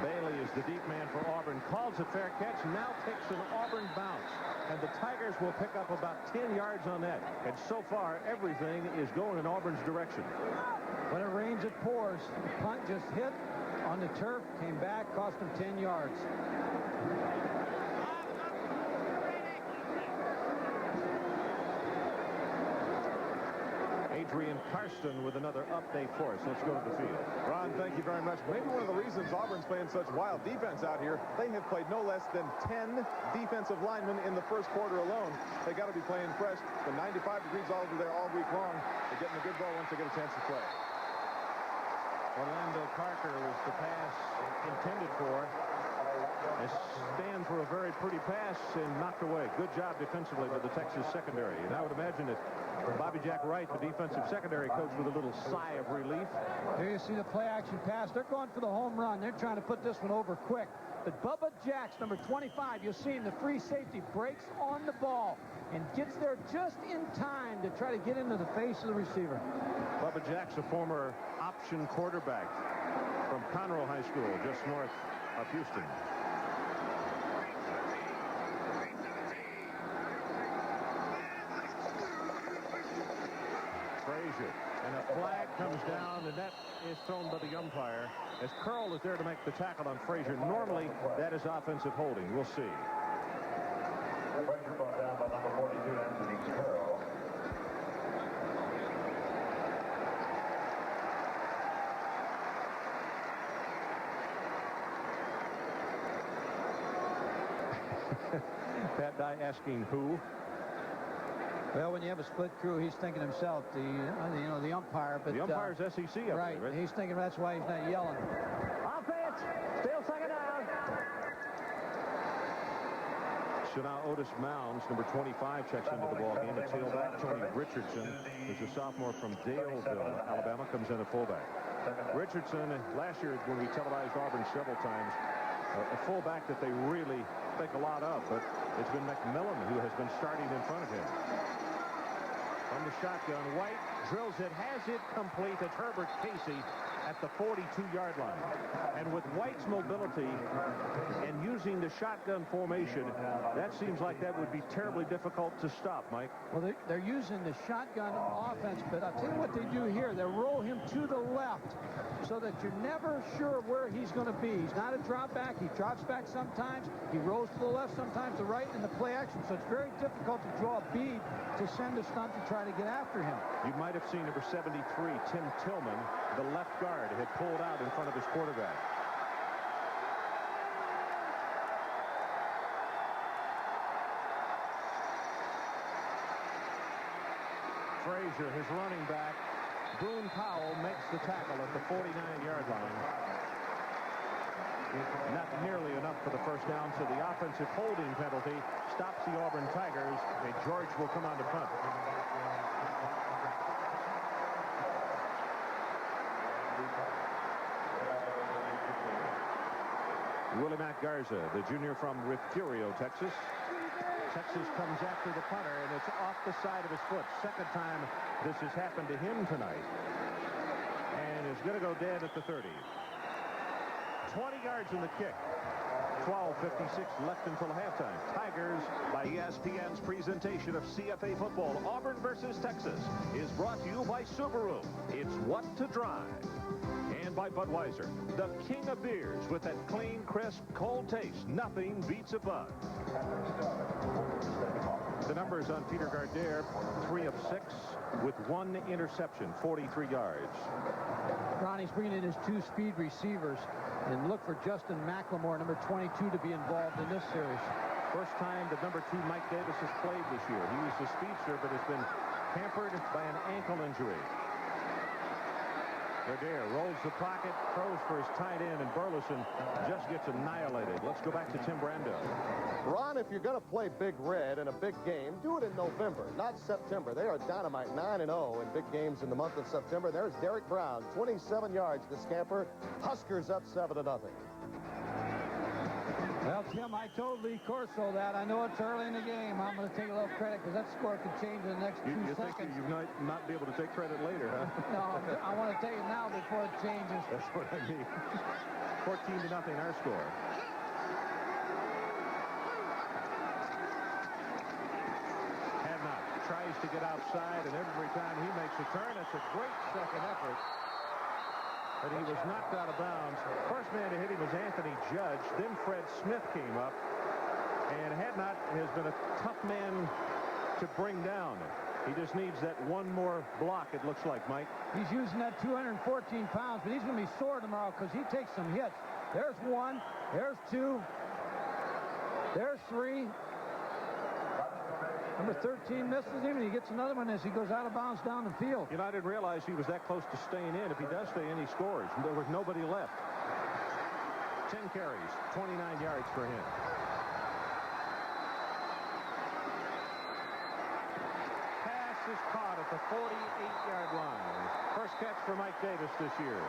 Bailey is the deep man for Auburn. Calls a fair catch, now takes an Auburn bounce. And the Tigers will pick up about 10 yards on that. And so far, everything is going in Auburn's direction. When it rains, it pours. The punt just hit on the turf, came back, cost them 10 yards. Adrian Karsten with another update for us. Let's go to the field. Ron, thank you very much. Maybe one of the reasons Auburn's playing such wild defense out here, they have played no less than 10 defensive linemen in the first quarter alone. They got to be playing fresh. The 95 degrees all over there all week long. They're getting a good ball once they get a chance to play. Orlando Parker was the pass intended for. It stands for a very pretty pass and knocked away. Good job defensively by the Texas secondary. And I would imagine that Bobby Jack Wright, the defensive secondary coach, with a little sigh of relief. Here you see the play-action pass. They're going for the home run. They're trying to put this one over quick. But Bubba Jacks, number 25, you'll see him, the free safety, breaks on the ball and gets there just in time to try to get into the face of the receiver. Bubba Jacks, a former option quarterback from Conroe High School, just north of Houston. Frazier, and a flag comes down, and that is thrown by the umpire as Curl is there to make the tackle on Frazier. Normally, that is offensive holding. We'll see. Frazier brought down by number 42, Anthony Curl. Pat Dye asking who? Well, when you have a split crew, he's thinking himself, the umpire. But The umpire's SEC up right, there, right? He's thinking that's why he's not yelling. Offense, still second down. So now Otis Mounds, number 25, checks into the ball game. A tailback, Tony Richardson, who's a sophomore from Daleville, Alabama, comes in at fullback. Richardson, last year when we televised Auburn several times, a fullback that they really think a lot of, but it's been McMillan who has been starting in front of him. From the shotgun, White drills it, has it complete at Herbert Casey at the 42-yard line. And with White's mobility and using the shotgun formation, that seems like that would be terribly difficult to stop, Mike. Well, they're using the shotgun offense, but I'll tell you what they do here. They roll him to the left so that you're never sure where he's going to be. He's not a drop back. He drops back sometimes. He rolls to the left, sometimes the right in the play action. So it's very difficult to draw a bead to send a stunt to try to get after him. You might have seen number 73, Tim Tillman, the left guard, had pulled out in front of his quarterback. Frazier, his running back, Boone Powell, makes the tackle at the 49-yard line. Not nearly enough for the first down, so the offensive holding penalty stops the Auburn Tigers, and George will come on to punt. Willie Mack Garza, the junior from Refugio, Texas. Texas comes after the punter, and it's off the side of his foot. Second time this has happened to him tonight. And is going to go dead at the 30. 20 yards in the kick. 12:56 left until halftime. Tigers, by ESPN's presentation of CFA football, Auburn versus Texas, is brought to you by Subaru. It's what to drive. And by Budweiser, the king of beers with that clean, crisp, cold taste. Nothing beats a Bud. The numbers on Peter Gardere, 3 of 6 with 1 interception, 43 yards. Ronnie's bringing in his 2 speed receivers, and look for Justin McLemore, number 22, to be involved in this series. First time that number 2 Mike Davis has played this year. He was the speedster, but has been hampered by an ankle injury. Gardere rolls the pocket, throws for his tight end, and Burleson just gets annihilated. Let's go back to Tim Brando. Ron, if you're going to play Big Red in a big game, do it in November, not September. They are dynamite, 9-0 in big games in the month of September. There's Derek Brown, 27 yards to scamper. Huskers up 7-0. Well, Tim, I told Lee Corso that. I know it's early in the game. I'm going to take a little credit because that score could change in the next 2 seconds. Think you might not be able to take credit later, huh? No, I want to take it now before it changes. That's what I mean. 14-0 our score. Hadnot tries to get outside, and every time he makes a turn, it's a great second effort. But he was knocked out of bounds. First man to hit him was Anthony Judge. Then Fred Smith came up. And Hadnot has been a tough man to bring down. He just needs that one more block, it looks like, Mike. He's using that 214 pounds, but he's going to be sore tomorrow because he takes some hits. There's one. There's two. There's three. Number 13 misses him, and he gets another one as he goes out of bounds down the field. You know, I didn't realize he was that close to staying in. If he does stay in, he scores. There was nobody left. 10 carries, 29 yards for him. Pass is caught at the 48-yard line. First catch for Mike Davis this year.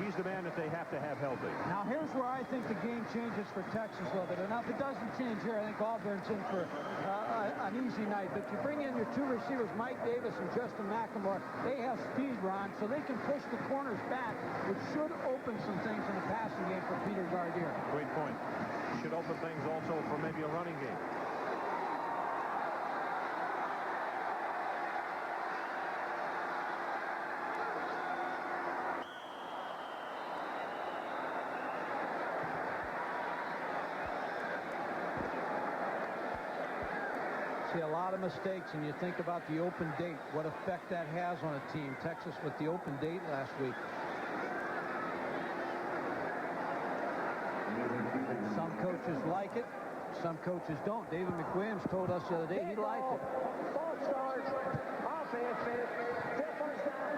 He's the man that they have to have healthy. Now, here's where I think the game changes for Texas a little bit. Now, if it doesn't change here, I think Auburn's in for an easy night. But you bring in your two receivers, Mike Davis and Justin McLemore. They have speed, Ron, so they can push the corners back, which should open some things in the passing game for Peter Gardier. Great point. Should open things also for maybe a running game. See a lot of mistakes, and you think about the open date, what effect that has on a team. Texas with the open date last week. Some coaches like it, some coaches don't. David McWilliams told us the other day he liked it. Ball starts. Offense, fifth first down.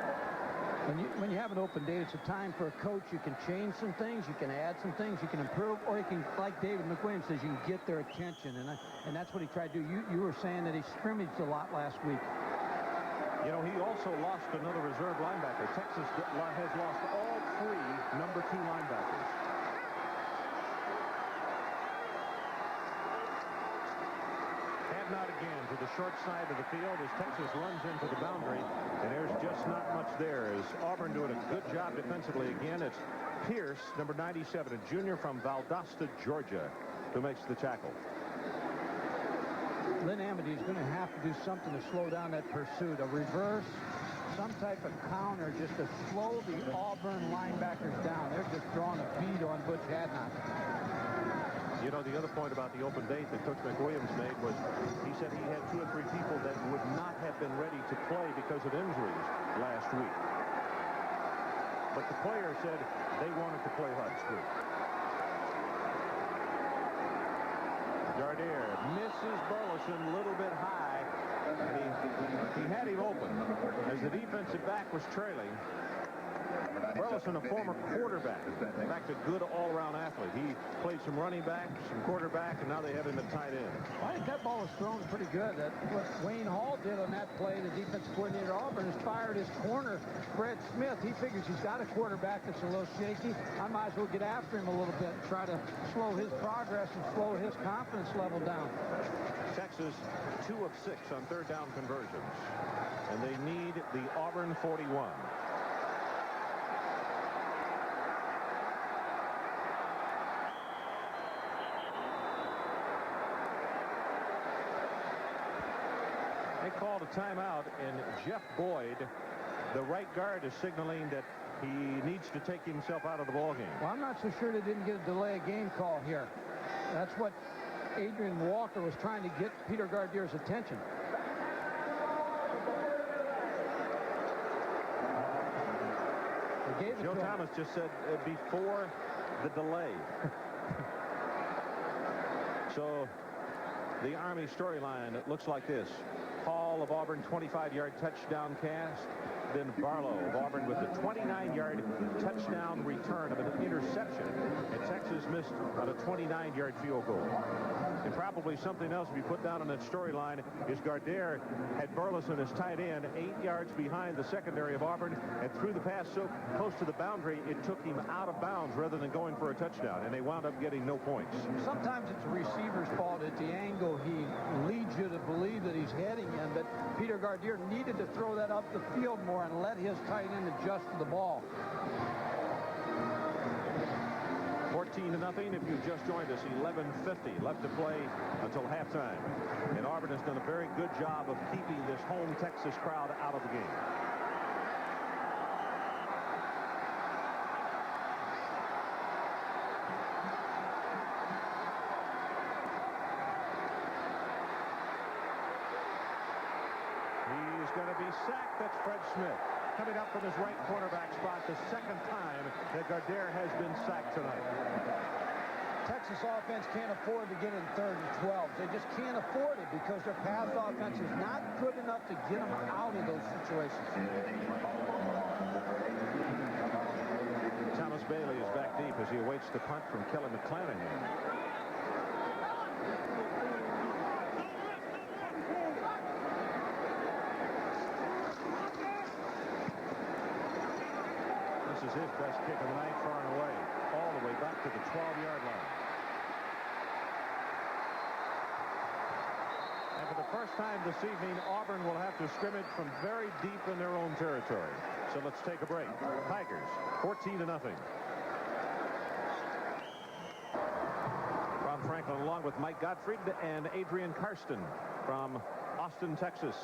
When you have an open date, it's a time for a coach. You can change some things, you can add some things, you can improve, or you can, like David McWilliams says, you can get their attention, and that's what he tried to do. You were saying that he scrimmaged a lot last week. You know, he also lost another reserve linebacker. Texas has lost all three number 2 linebackers. Not again to the short side of the field as Texas runs into the boundary, and there's just not much there as Auburn doing a good job defensively again. It's Pierce, number 97, a junior from Valdosta, Georgia, who makes the tackle. Lynn Amity is going to have to do something to slow down that pursuit, a reverse, some type of counter just to slow the Auburn linebackers down. They're just drawing a bead on Butch Hadnot. You know, the other point about the open date that Coach McWilliams made was he said he had 2 or 3 people that would not have been ready to play because of injuries last week. But the player said they wanted to play Hutch week. Gardier misses Burleson a little bit high, and he had him open as the defensive back was trailing. Burleson, a former quarterback, in fact, a good all-around athlete. He played some running back, some quarterback, and now they have him at tight end. I think that ball was thrown pretty good. What Wayne Hall did on that play, the defensive coordinator Auburn, has fired his corner, Fred Smith. He figures he's got a quarterback that's a little shaky. I might as well get after him a little bit and try to slow his progress and slow his confidence level down. Texas 2 of 6 on 3rd down conversions, and they need the Auburn 41. They called a timeout, and Jeff Boyd, the right guard, is signaling that he needs to take himself out of the ballgame. Well, I'm not so sure they didn't get a delay of game call here. That's what Adrian Walker was trying to get Peter Gardier's attention. Joe Thomas just said before the delay. So the Army storyline looks like this. Hall of Auburn 25-yard touchdown cast. Then Barlow of Auburn with the 29-yard touchdown return of an interception. And Texas missed on a 29-yard field goal. And probably something else to be put down on that storyline is Gardier had Burleson as tight end 8 yards behind the secondary of Auburn, and threw the pass so close to the boundary it took him out of bounds rather than going for a touchdown, and they wound up getting no points. Sometimes it's a receiver's fault at the angle he leads you to believe that he's heading in, but Peter Gardier needed to throw that up the field more and let his tight end adjust to the ball. 14-0 if you've just joined us. 11:50 left to play until halftime. And Auburn has done a very good job of keeping this home Texas crowd out of the game. going to be sacked. That's Fred Smith. Coming up from his right cornerback spot, the second time that Gardere has been sacked tonight. Texas offense can't afford to get in 3rd and 12. They just can't afford it because their pass offense is not good enough to get them out of those situations. Thomas Bailey is back deep as he awaits the punt from Kelly McClanahan. This is his best kick of the night, far and away, all the way back to the 12-yard line. And for the first time this evening, Auburn will have to scrimmage from very deep in their own territory. So let's take a break. Tigers, 14-0. Ron Franklin along with Mike Gottfried and Adrian Karsten from Austin, Texas.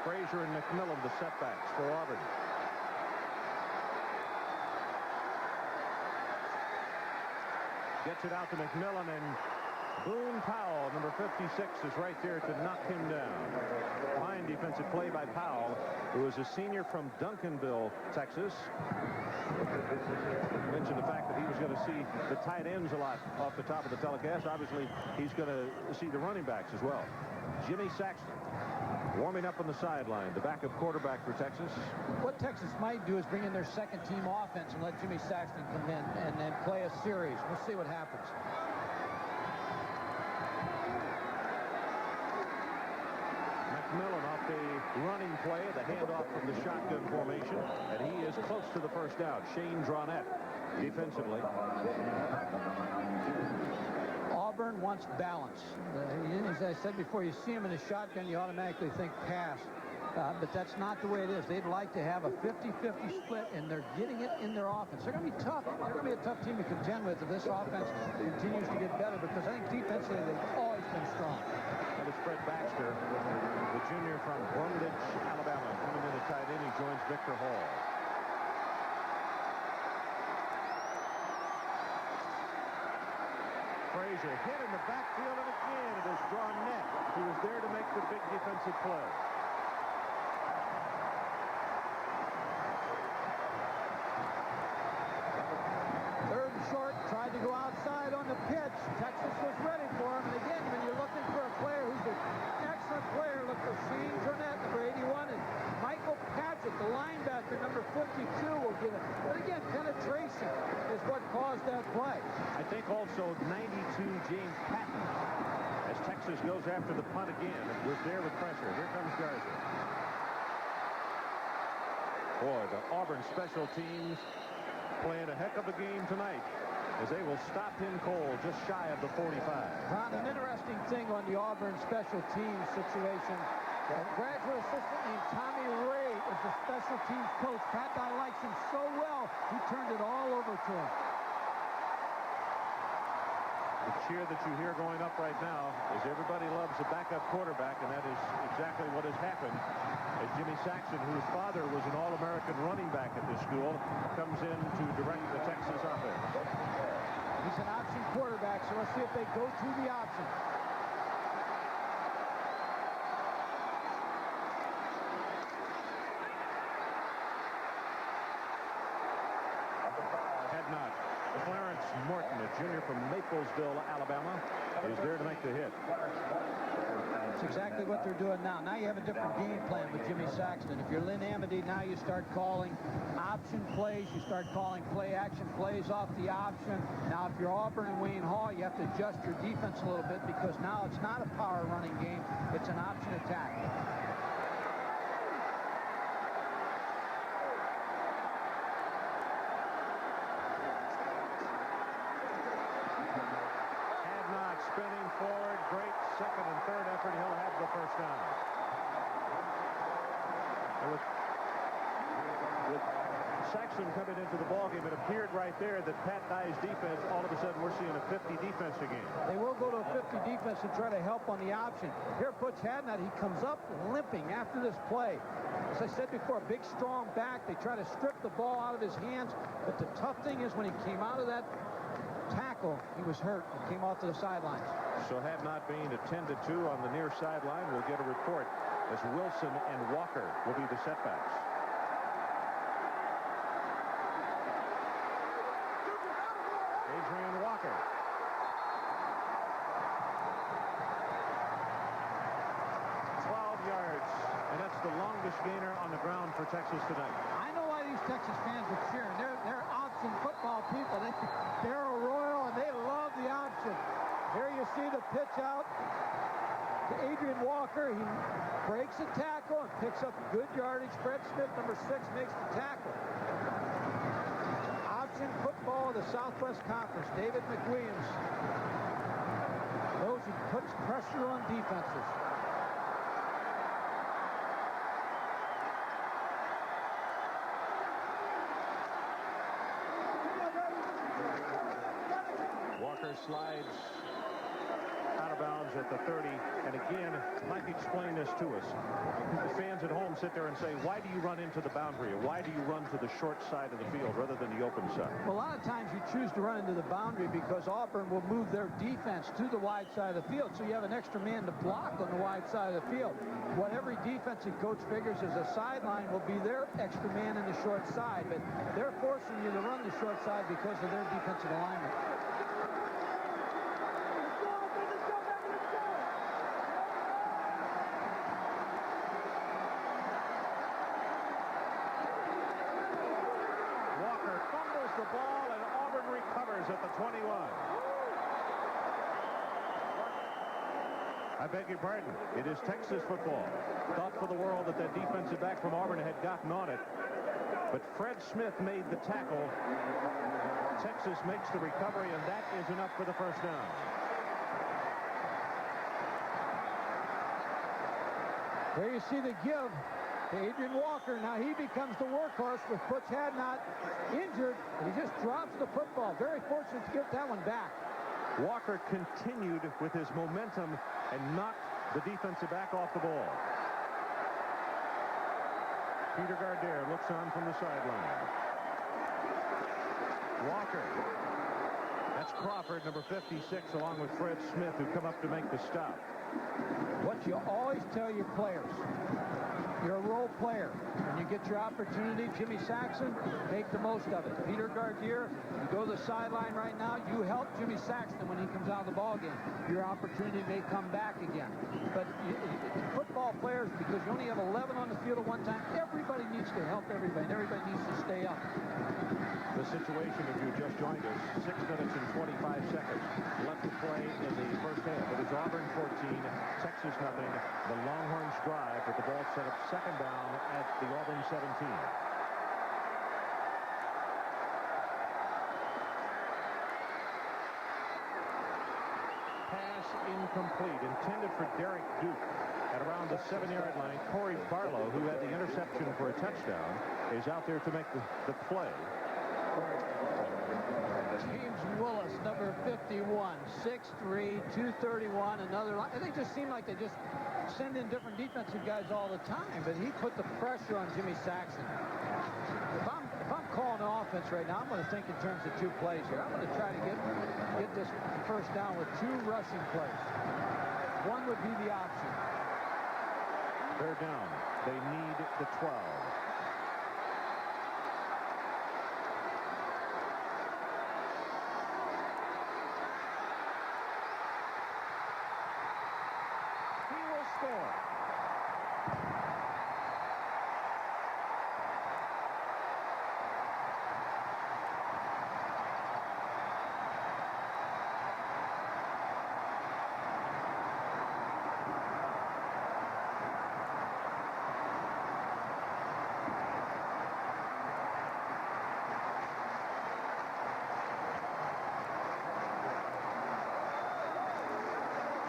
Frazier and McMillan, the setbacks for Auburn. Gets it out to McMillan, and Boone Powell, number 56, is right there to knock him down. Fine defensive play by Powell, who is a senior from Duncanville, Texas. Mentioned the fact that he was going to see the tight ends a lot off the top of the telecast. Obviously, he's going to see the running backs as well. Jimmy Saxton warming up on the sideline, the backup quarterback for Texas. What Texas might do is bring in their second-team offense and let Jimmy Saxton come in and then play a series. We'll see what happens. McMillan off the running play, the handoff from the shotgun formation, and he is close to the first down. Shane Dronette defensively. Auburn wants balance. As I said before, you see him in a shotgun, you automatically think pass. But that's not the way it is. They'd like to have a 50-50 split, and they're getting it in their offense. They're going to be tough. They're going to be a tough team to contend with if this offense continues to get better, because I think defensively they've always been strong. That is Fred Baxter, the junior from Brundage, Alabama, coming in at tight end. He joins Victor Hall. Frazier hit in the backfield, and again it is Dronette who was there to make the big defensive play. Third and short, tried to go outside on the pitch. Texas was ready for him, and again, when you're looking for a player who's an excellent player, look for Shane Dronette, number 81, and Michael Padgett, the linebacker, number 52, will get it. But again, penetration is what caused that play. I think also 92 James Patton, as Texas goes after the punt again, was there with pressure. Here comes Garza. Boy, the Auburn special teams playing a heck of a game tonight, as they will stop him cold just shy of the 45. Ron, an interesting thing on the Auburn special teams situation. A graduate assistant named Tommy Ray is the special teams coach. Pat Dye likes him so well, he turned it all over to him. The cheer that you hear going up right now is everybody loves a backup quarterback, and that is exactly what has happened as Jimmy Saxton, whose father was an All-American running back at this school, comes in to direct the Texas offense. He's an option quarterback, so let's see if they go to the option. Clarence Morton, a junior from Maplesville, Alabama, is there to make the hit. That's exactly what they're doing now. Now you have a different game plan with Jimmy Saxton. If you're Lynn Amity, now you start calling option plays. You start calling play-action plays off the option. Now, if you're Auburn and Wayne Hall, you have to adjust your defense a little bit, because now it's not a power running game. It's an option attack. Spinning forward, great second and third effort. He'll have the first down. And with Saxton coming into the ballgame, it appeared right there that Pat Dye's defense, all of a sudden we're seeing a 50 defense again. They will go to a 50 defense and try to help on the option. Here, Butch Hadnot, he comes up limping after this play. As I said before, a big, strong back. They try to strip the ball out of his hands. But the tough thing is when he came out of that tackle, he was hurt and came off to the sidelines. So had not been attended to on the near sideline. We'll get a report as Wilson and Walker will be the setbacks. Adrian Walker. Yards, and that's the longest gainer on the ground for Texas tonight. I know why these Texas fans are cheering. They're option football people. They're royal, and they love the option. Here you see the pitch out to Adrian Walker. He breaks a tackle and picks up good yardage. Fred Smith, number 6, makes the tackle. Option football of the Southwest Conference. David McWilliams. Those who puts pressure on defenses. Slides out of bounds at the 30. And again, Mike explained this to us. The fans at home sit there and say, why do you run into the boundary? Or why do you run to the short side of the field rather than the open side? Well, a lot of times you choose to run into the boundary because Auburn will move their defense to the wide side of the field. So you have an extra man to block on the wide side of the field. What every defensive coach figures is a sideline will be their extra man in the short side. But they're forcing you to run the short side because of their defensive alignment. The ball, and Auburn recovers at the 21. I beg your pardon. It is Texas football. Thought for the world that that defensive back from Auburn had gotten on it. But Fred Smith made the tackle. Texas makes the recovery, and that is enough for the first down. There you see the give to Adrian Walker. Now he becomes the workhorse with Butch Hadnot injured, and he just drops the football. Very fortunate to get that one back. Walker continued with his momentum and knocked the defensive back off the ball. Peter Gardere looks on from the sideline. Walker. That's Crawford, number 56, along with Fred Smith, who come up to make the stop. What you always tell your players, you're a role player. When you get your opportunity, Jimmy Saxon, make the most of it. Peter Gardere, you go to the sideline right now, you help Jimmy Saxon when he comes out of the ball game. Your opportunity may come back again. But football players, because you only have 11 on the field at one time, everybody needs to help everybody. Everybody needs to stay up. The situation, if you just joined us, 6 minutes and 25 seconds left to play in the first half. It is Auburn 14, Texas nothing. The Longhorns drive with the ball set up second down at the Auburn 17. Pass incomplete, intended for Derek Duke. At around the 7-yard line, Corey Barlow, who had the interception for a touchdown, is out there to make the play. James Willis, number 51, 6'3", 231, another line. And they just seem like they just send in different defensive guys all the time, but he put the pressure on Jimmy Saxon. If I'm calling an offense right now, I'm going to think in terms of 2 plays here. I'm going to try to get this first down with 2 rushing plays. One would be the option. They're down. They need the 12.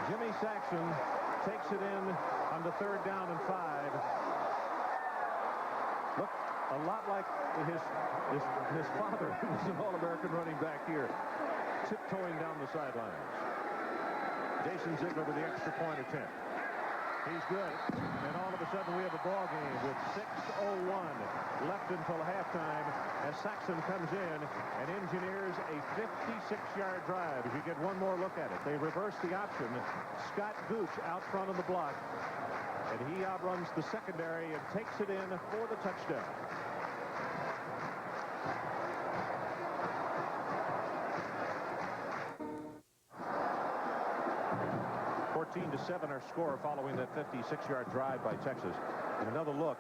Jimmy Saxon takes it in on the 3rd down and 5. Look, a lot like his father, who was an All-American running back here, tiptoeing down the sidelines. Jason Ziegler with the extra point attempt. He's good. And all of a sudden we have a ball game with 6:01 left until halftime as Saxon comes in and engineers a 56-yard drive. If you get one more look at it, they reverse the option. Scott Gooch out front of the block, and he outruns the secondary and takes it in for the touchdown. 14-7 our score following that 56-yard drive by Texas. And another look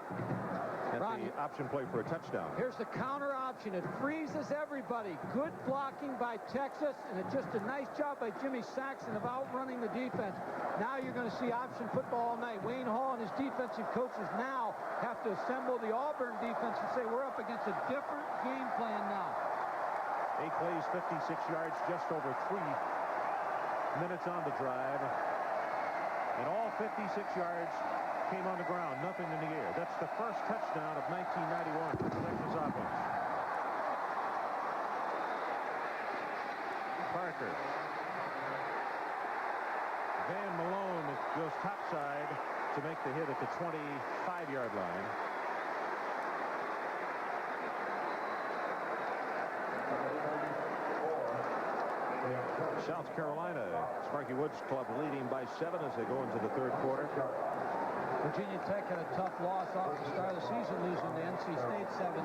at the option play for a touchdown. Here's the counter option. It freezes everybody. Good blocking by Texas, and it's just a nice job by Jimmy Saxon of outrunning the defense. Now you're going to see option football all night. Wayne Hall and his defensive coaches now have to assemble the Auburn defense and say we're up against a different game plan now. 8 plays, 56 yards, just over 3 minutes on the drive. And all 56 yards came on the ground, nothing in the air. That's the first touchdown of 1991 for the Texas offense. Parker. Van Malone goes topside to make the hit at the 25-yard line. South Carolina, Sparky Woods Club leading by 7 as they go into the third quarter. Virginia Tech had a tough loss off the start of the season, losing to NC State 7-0,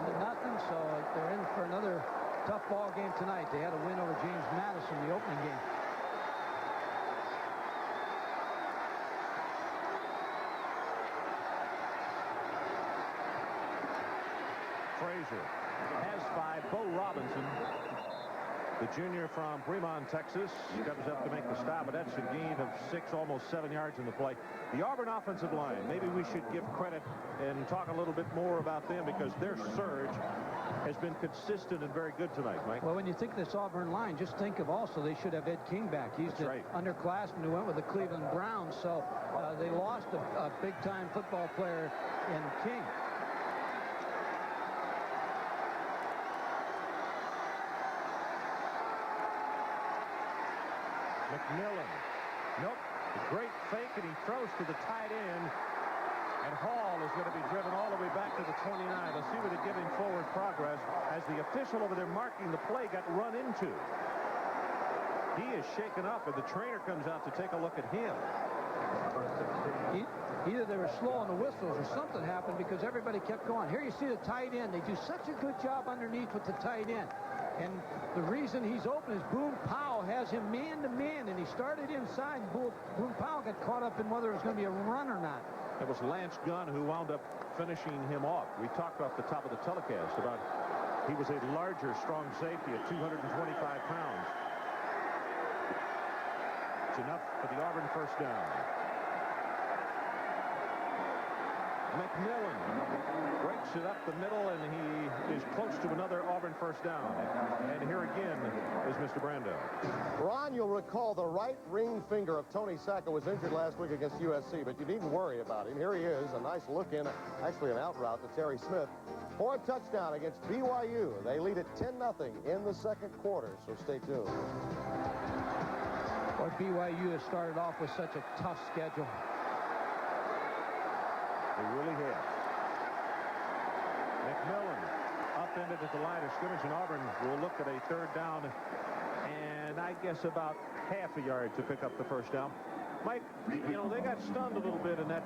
so they're in for another tough ball game tonight. They had a win over James Madison the opening game. Frazier has 5. Bo Robinson, the junior from Fremont, Texas, comes up to make the stop, but that's a gain of 6, almost 7 yards in the play. The Auburn offensive line, maybe we should give credit and talk a little bit more about them because their surge has been consistent and very good tonight, Mike. Well, when you think of this Auburn line, just think of also they should have Ed King back. He's the underclassman who went with the Cleveland Browns, so they lost a big-time football player in King. McMillan. Nope. A great fake, and he throws to the tight end. And Hall is going to be driven all the way back to the 29. Let's see where they're giving forward progress as the official over there marking the play got run into. He is shaken up, and the trainer comes out to take a look at him. Either they were slow on the whistles or something happened because everybody kept going. Here you see the tight end. They do such a good job underneath with the tight end. And the reason he's open is Boone Powell has him man-to-man, and he started inside. Boone Powell got caught up in whether it was going to be a run or not. It was Lance Gunn who wound up finishing him off. We talked off the top of the telecast about he was a larger, strong safety at 225 pounds. It's enough for the Auburn first down. McMillan breaks it up the middle, and he is close to another Auburn first down. And here again is Mr. Brando. Ron, you'll recall the right ring finger of Tony Sacco was injured last week against USC, but you needn't worry about him. Here he is, a nice look in, actually an out route to Terry Smith for a touchdown against BYU. They lead it 10-0 in the second quarter, so stay tuned. Boy, BYU has started off with such a tough schedule. They really have. McMillan upended at the line of scrimmage, and Auburn will look at a third down and I guess about half a yard to pick up the first down. Mike, you know, they got stunned a little bit in that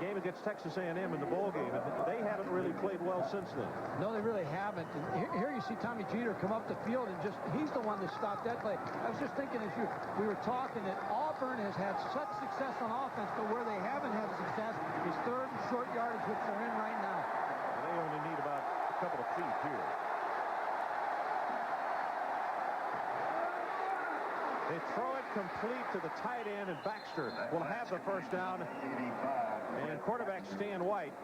game against Texas A&M in the bowl game, and they haven't really played well since then. No, they really haven't. And here you see Tommy Jeter come up the field, and he's the one that stopped that play. I was just thinking as we were talking that Auburn has had such success on offense, but where they haven't had success is third and short yardage, which they're in right now. And they only need about a couple of feet here. They throw it complete to the tight end, and Baxter will have the first down. And quarterback Stan White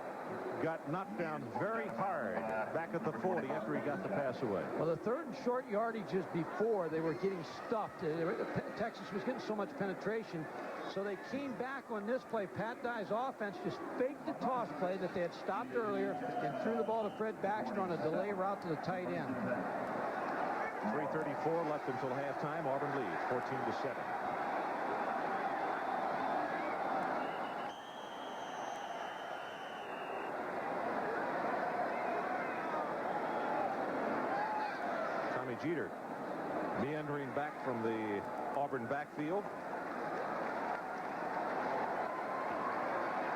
got knocked down very hard back at the 40 after he got the pass away. Well, the third and short yardages before, they were getting stuffed. Texas was getting so much penetration, so they came back on this play. Pat Dye's offense just faked the toss play that they had stopped earlier and threw the ball to Fred Baxter on a delay route to the tight end. 3:34 left until halftime. Auburn leads 14-7. Tommy Jeter Meandering back from the Auburn backfield.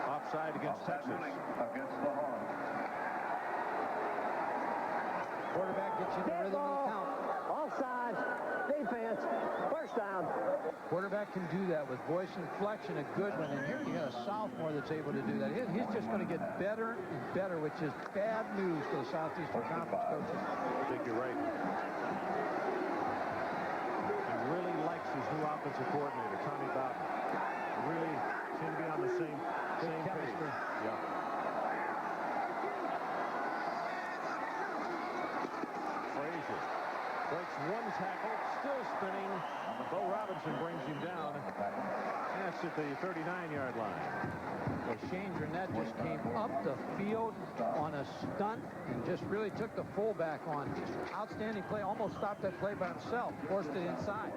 Offside against Texas. Against the Horn. Quarterback gets you in the rhythm of the count. Offside. Defense. First down. Quarterback can do that with voice inflection, a good one. And here you got a sophomore that's able to do that. He's just going to get better and better, which is bad news for the Southeastern Conference coaches. I think you're right. He really likes his new offensive coordinator, Tommy Bowden. Really seem to be on the same page. Yeah. Frazier breaks one tackle, still spinning. Bo Robinson brings him down. That's at the 39-yard line. Well, Shane Durnett just came up the field on a stunt and just really took the fullback on. Just outstanding play. Almost stopped that play by himself. Forced it inside.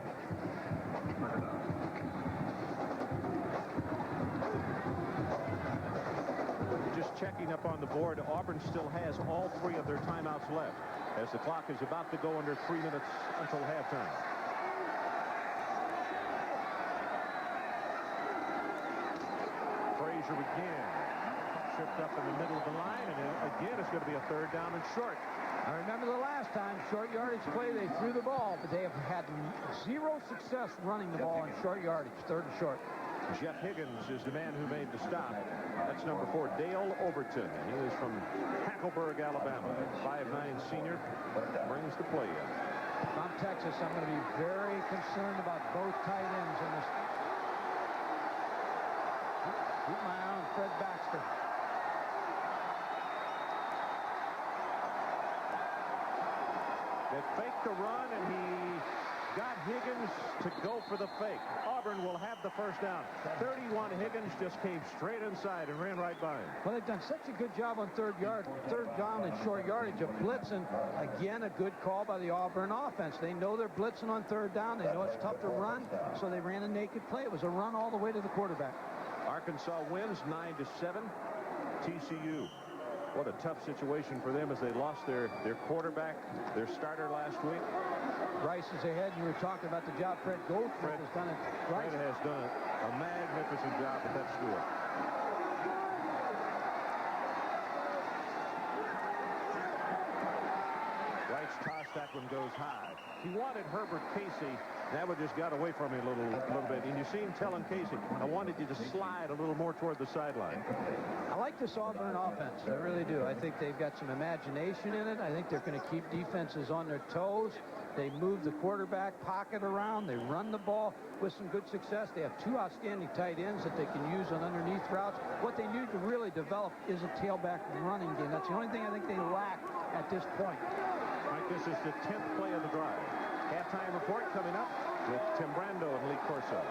Just checking up on the board, Auburn still has all 3 of their timeouts left as the clock is about to go under 3 minutes until halftime. Frazier again tripped up in the middle of the line, and again it's going to be a 3rd down and short. I remember the last time, short yardage play, they threw the ball, but they have had 0 success running the ball in short yardage, 3rd and short. Jeff Higgins is the man who made the stop. That's number 4, Dale Overton. He is from Hackleburg, Alabama. 5'9" senior, brings the play in. If I'm Texas, I'm going to be very concerned about both tight ends in this. Keep my eye on Fred Baxter. They faked the run, and he got Higgins to go for the fake. Auburn will have the 1st down. 31 Higgins just came straight inside and ran right by him. Well, they've done such a good job on 3rd down and short yardage of blitzing. Again, a good call by the Auburn offense. They know they're blitzing on 3rd down. They know it's tough to run, so they ran a naked play. It was a run all the way to the quarterback. Arkansas wins 9-7. TCU. What a tough situation for them as they lost their quarterback, their starter last week. Rice is ahead. You were talking about the job Fred Goldfred has done. Fred has done a magnificent job at that school. Rice toss, that one goes high. He wanted Herbert Casey. That one just got away from him a little bit. And you see him telling Casey, I wanted you to slide a little more toward the sideline. I like this Auburn offense. I really do. I think they've got some imagination in it. I think they're going to keep defenses on their toes. They move the quarterback pocket around. They run the ball with some good success. They have 2 outstanding tight ends that they can use on underneath routes. What they need to really develop is a tailback running game. That's the only thing I think they lack at this point. Mike, this is the 10th play of the drive. Halftime report coming up with Tim Brando and Lee Corso.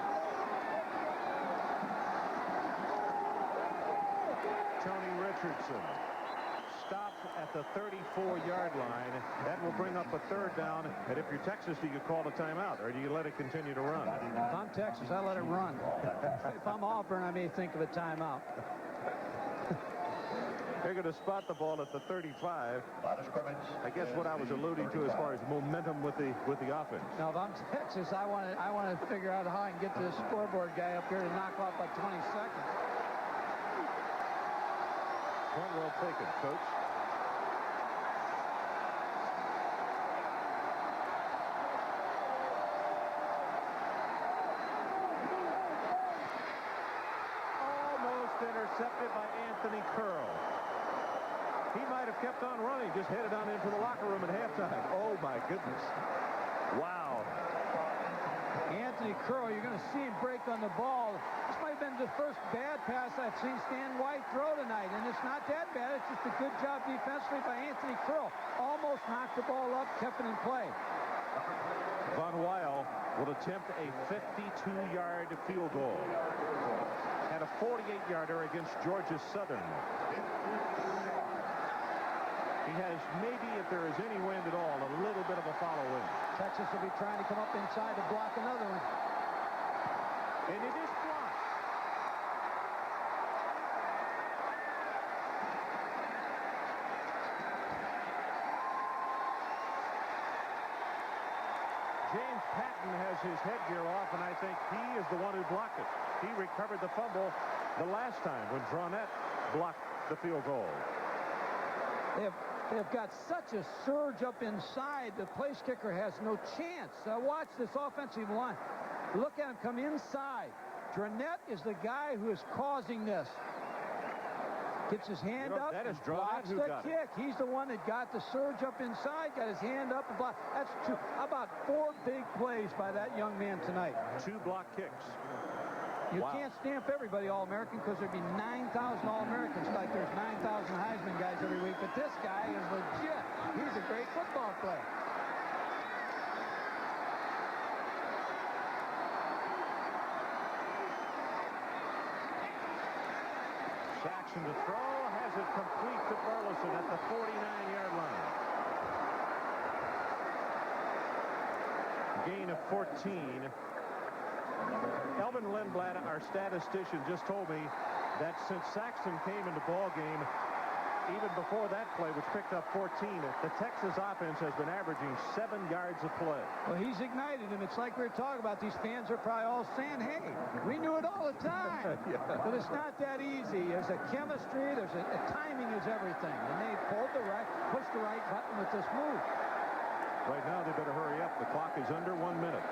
Tony Richardson stopped at the 34-yard line. That will bring up a 3rd down. And if you're Texas, do you call a timeout or do you let it continue to run? If I'm Texas, I let it run. If I'm Auburn, I may think of a timeout. They're going to spot the ball at the 35. I guess what I was alluding to as far as momentum with the offense. Now, if I'm Texas, I want to figure out how I can get this scoreboard guy up here to knock off by 20 seconds. Point well taken, Coach. Almost intercepted by Anthony Curl. He might have kept on running, just headed on into the locker room at halftime. Oh, my goodness. Wow. Anthony Curl, you're going to see him break on the ball. This might have been the first bad pass I've seen Stan White throw tonight, and it's not that bad. It's just a good job defensively by Anthony Curl. Almost knocked the ball up, kept it in play. Von Weil will attempt a 52-yard field goal. Had a 48-yarder against Georgia Southern. He has maybe, if there is any wind at all, a little bit of a follow wind. Texas will be trying to come up inside to block another one. And it is blocked. James Patton has his headgear off, and I think he is the one who blocked it. He recovered the fumble the last time when Dronette blocked the field goal. They've got such a surge up inside, the place kicker has no chance. Watch this offensive line. Look at him come inside. Dronette is the guy who is causing this. Gets his hand up, that is and blocks who the got kick. He's the one that got the surge up inside, got his hand up and blocked. That's two. How about 4 big plays by that young man tonight? 2 block kicks. You can't stamp everybody All-American because there'd be 9,000 All-Americans like there's 9,000 Heisman guys every week. But this guy is legit. He's a great football player. Saxon to throw, has it complete to Burleson at the 49-yard line. Gain of 14. Elvin Lindblad, our statistician, just told me that since Saxon came into ball game, even before that play, which picked up 14, the Texas offense has been averaging 7 yards a play. Well, he's ignited him. It's like we were talking about. These fans are probably all saying, hey, we knew it all the time. Yeah. But it's not that easy. There's a chemistry. There's a timing is everything. And they pushed the right button with this move. Right now, they better hurry up. The clock is under 1 minute.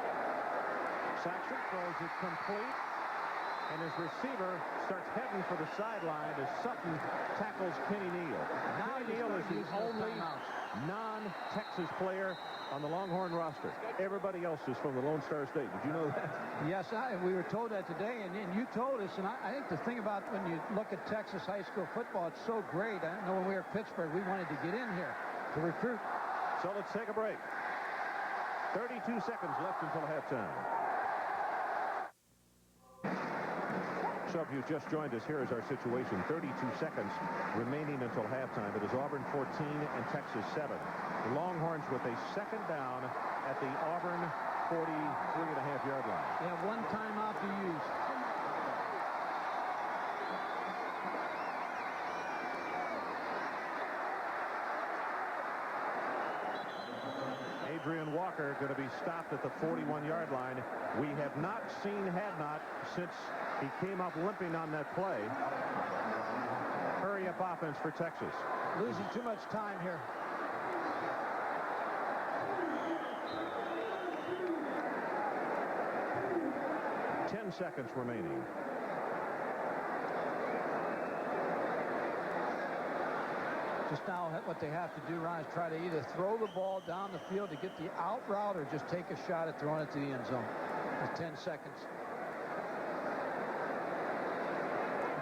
Saxon throws it complete. And his receiver starts heading for the sideline as Sutton tackles Kenny Neal. Kenny Neal is the only non-Texas player on the Longhorn roster. Everybody else is from the Lone Star State. Did you know that? Yes, we were told that today, and you told us. And I think the thing about when you look at Texas high school football, it's so great. I know when we were at Pittsburgh, we wanted to get in here to recruit. So let's take a break. 32 seconds left until halftime. So if you just joined us, here is our situation. 32 seconds remaining until halftime. It is Auburn 14 and Texas 7. The Longhorns with a second down at the Auburn 43.5-yard line. They have 1 timeout to use. Adrian Walker going to be stopped at the 41-yard line. We have not seen Hadnot since he came up limping on that play. Hurry up offense for Texas. Losing too much time here. Ten seconds remaining. Just now what they have to do, Ron, is try to either throw the ball down the field to get the out route or just take a shot at throwing it to the end zone. With 10 seconds.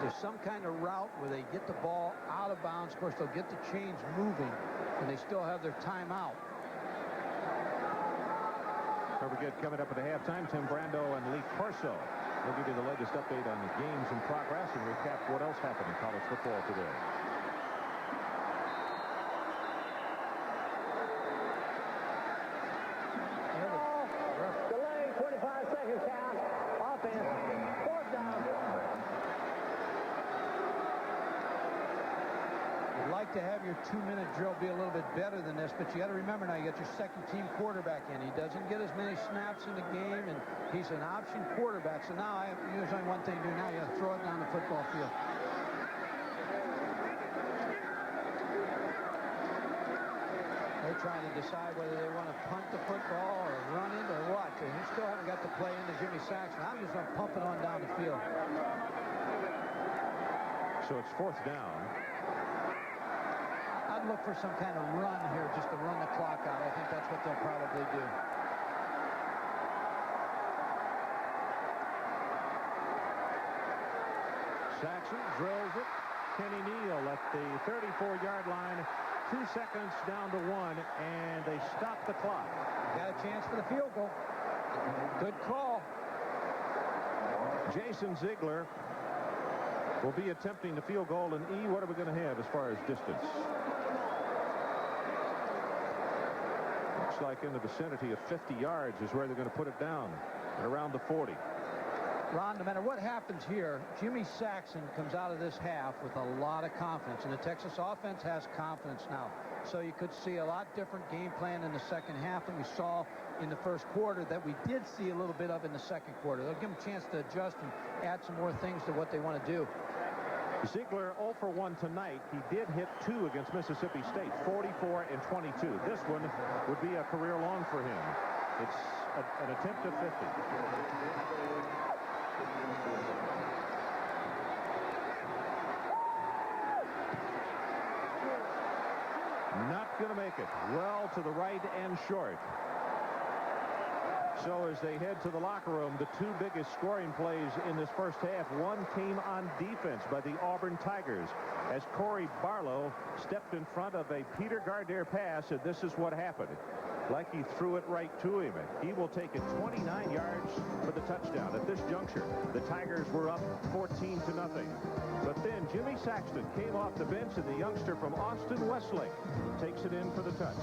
There's some kind of route where they get the ball out of bounds. Of course, they'll get the chains moving, and they still have their timeout. Don't forget, coming up at the halftime, Tim Brando and Lee Corso will give you the latest update on the games in progress and recap what else happened in college football today. Delay, 25-second count. Offense, 4th down. You'd like to have your 2-minute drill be a little bit better than this, but you got to remember now you got your second-team quarterback in. He doesn't get as many snaps in the game, and he's an option quarterback. So now there's only one thing to do now. You have to throw it down the football field. They're trying to decide whether they want to punt the football or run it or what. They still haven't got the play into Jimmy Saxon. I'm just going to pump it on down the field. So it's 4th down. I'd look for some kind of run here just to run the clock out. I think that's what they'll probably do. Saxon drills it. Kenny Neal at the 34-yard line. 2 seconds down to 1, and they stop the clock. Got a chance for the field goal. Good call. Jason Ziegler will be attempting the field goal. And E, what are we going to have as far as distance? Looks like in the vicinity of 50 yards is where they're going to put it down, at around the 40. Ron, no matter what happens here, Jimmy Saxton comes out of this half with a lot of confidence, and the Texas offense has confidence now. So you could see a lot different game plan in the second half than we saw in the first quarter that we did see a little bit of in the second quarter. They'll give them a chance to adjust and add some more things to what they want to do. Ziegler 0 for 1 tonight. He did hit 2 against Mississippi State, 44 and 22. This one would be a career long for him. It's an attempt at 50. Not going to make it. Well to the right and short. So as they head to the locker room, the two biggest scoring plays in this first half, one came on defense by the Auburn Tigers as Corey Barlow stepped in front of a Peter Gardere pass, and this is what happened. Like he threw it right to him. He will take it 29 yards for the touchdown. At this juncture, the Tigers were up 14-0. But then Jimmy Saxton came off the bench, and the youngster from Austin Westlake takes it in for the touch.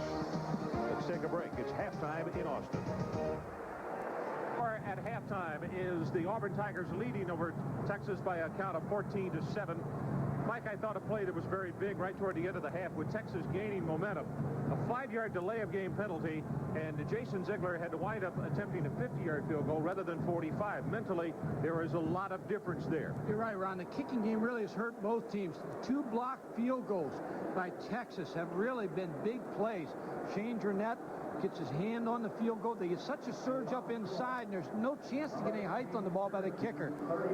Let's take a break. It's halftime in Austin. At halftime is the Auburn Tigers leading over Texas by a count of 14-7. Mike, I thought a play that was very big right toward the end of the half with Texas gaining momentum. A 5-yard delay of game penalty, and Jason Ziegler had to wind up attempting a 50-yard field goal rather than 45. Mentally, there is a lot of difference there. You're right, Ron. The kicking game really has hurt both teams. 2 blocked field goals by Texas have really been big plays. Shane Durnett gets his hand on the field goal. They get such a surge up inside, and there's no chance to get any height on the ball by the kicker.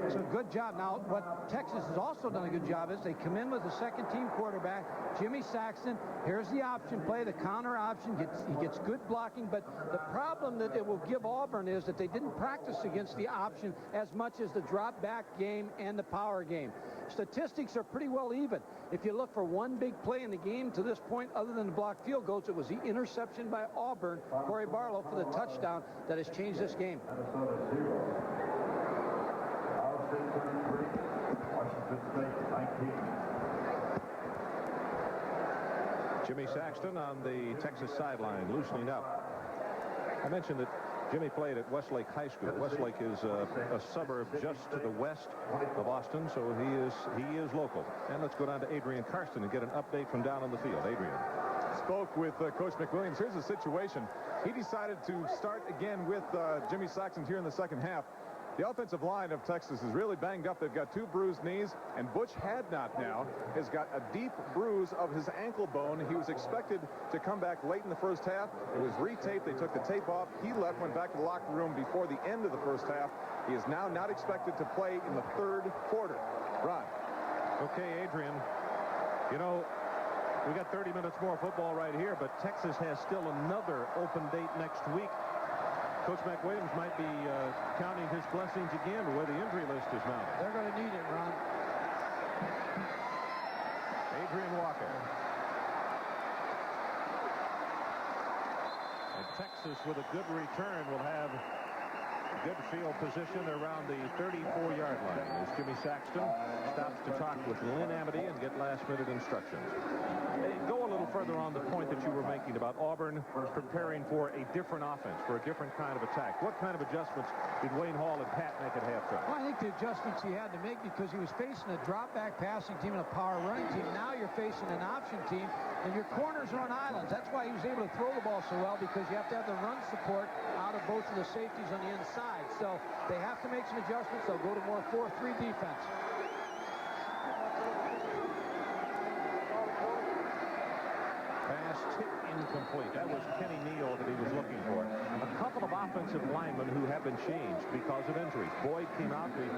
So good job. Now, what Texas has also done a good job is they come in with the second-team quarterback, Jimmy Saxton. Here's the option play, the counter option. He gets good blocking, but the problem that it will give Auburn is that they didn't practice against the option as much as the drop-back game and the power game. Statistics are pretty well even. If you look for one big play in the game to this point, other than the blocked field goals, it was the interception by Auburn, Corey Barlow, for the touchdown that has changed this game. Jimmy Saxton on the Texas sideline, loosening up. I mentioned that Jimmy played at Westlake High School. Westlake is a suburb just to the west of Austin, so he is local. And let's go down to Adrian Karsten and get an update from down on the field. Adrian. Spoke with Coach McWilliams. Here's the situation. He decided to start again with Jimmy Saxton here in the second half. The offensive line of Texas is really banged up. They've got 2 bruised knees, and Butch Hadnot now has got a deep bruise of his ankle bone. He was expected to come back late in the first half. It was retaped. They took the tape off. He left, went back to the locker room before the end of the first half. He is now not expected to play in the third quarter. Ron. Okay, Adrian. You know, we got 30 minutes more football right here, but Texas has still another open date next week. Coach McWilliams might be counting his blessings again the way the injury list is mounted. They're going to need it, Ron. Adrian Walker. And Texas, with a good return, will have good field position around the 34-yard line as Jimmy Saxton stops to talk with Lynn Amity and get last-minute instructions. Go a little further on the point that you were making about Auburn preparing for a different offense, for a different kind of attack. What kind of adjustments did Wayne Hall and Pat make at halftime? Well, I think the adjustments he had to make because he was facing a drop-back passing team and a power running team. Now you're facing an option team, and your corners are on islands. That's why he was able to throw the ball so well, because you have to have the run support out of both of the safeties on the inside. So they have to make some adjustments. They'll go to more 4-3 defense. Pass tip incomplete. That was Kenny Neal that he was looking for. A couple of offensive linemen who have been changed because of injuries. Boyd came out. We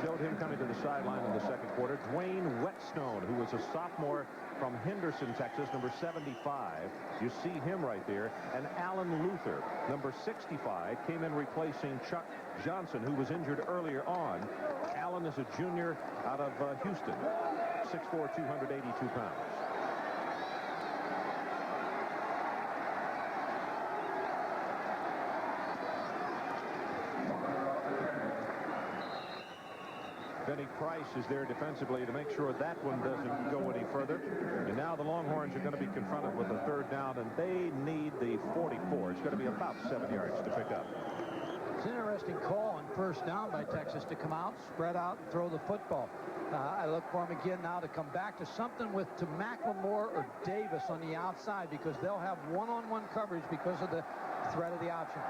showed him coming to the sideline in the second quarter. Dwayne Whetstone, who was a sophomore from Henderson, Texas, number 75. You see him right there. And Alan Luther, number 65, came in replacing Chuck Johnson, who was injured earlier on. Alan is a junior out of Houston, 6'4", 282 pounds. Benny Price is there defensively to make sure that one doesn't go any further. And now the Longhorns are going to be confronted with a third down, and they need the 44. It's going to be about 7 yards to pick up. It's interesting. interesting call on first down by Texas to come out, spread out, and throw the football. I look for him again now to come back to something with to McLemore or Davis on the outside, because they'll have one-on-one coverage because of the threat of the option.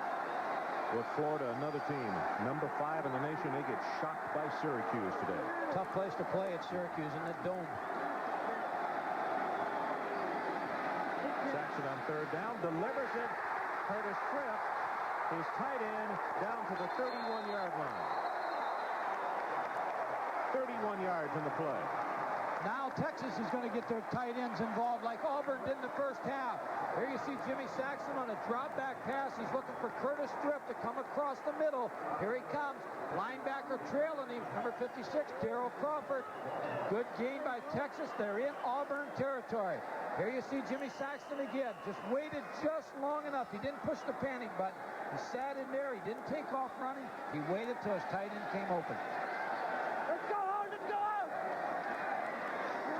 With Florida, another team, number 5 in the nation, they get shocked by Syracuse today. Tough place to play at Syracuse in the dome. Saxon on third down, delivers it. Curtis Fripp, his tight end, down to the 31-yard line. 31 yards in the play. Now Texas is going to get their tight ends involved like Auburn did in the first half. Here you see Jimmy Saxon on a drop back pass. He's looking for Curtis Fripp to come across the middle. Here he comes. Linebacker trailing him. Number 56, Darrell Crawford. Good gain by Texas. They're in Auburn territory. Here you see Jimmy Saxon again. Just waited just long enough. He didn't push the panic button. He sat in there. He didn't take off running. He waited till his tight end came open. Let's go, let's go!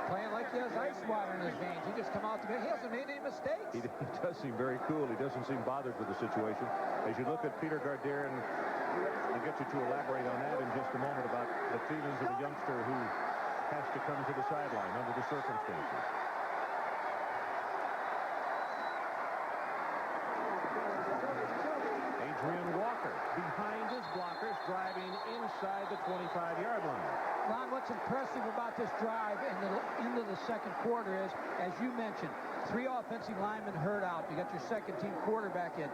Playing like he has ice water in his veins. He just come out to me. He hasn't made any mistakes. He does seem very cool. He doesn't seem bothered with the situation. As you look at Peter Gardere, and I'll get you to elaborate on that in just a moment about the feelings of a youngster who has to come to the sideline under the circumstances. Adrian Walker behind his blockers, driving inside the 25-yard line. Ron, what's impressive about this drive into the second quarter is, as you mentioned, 3 offensive linemen hurt out. You got your second-team quarterback in.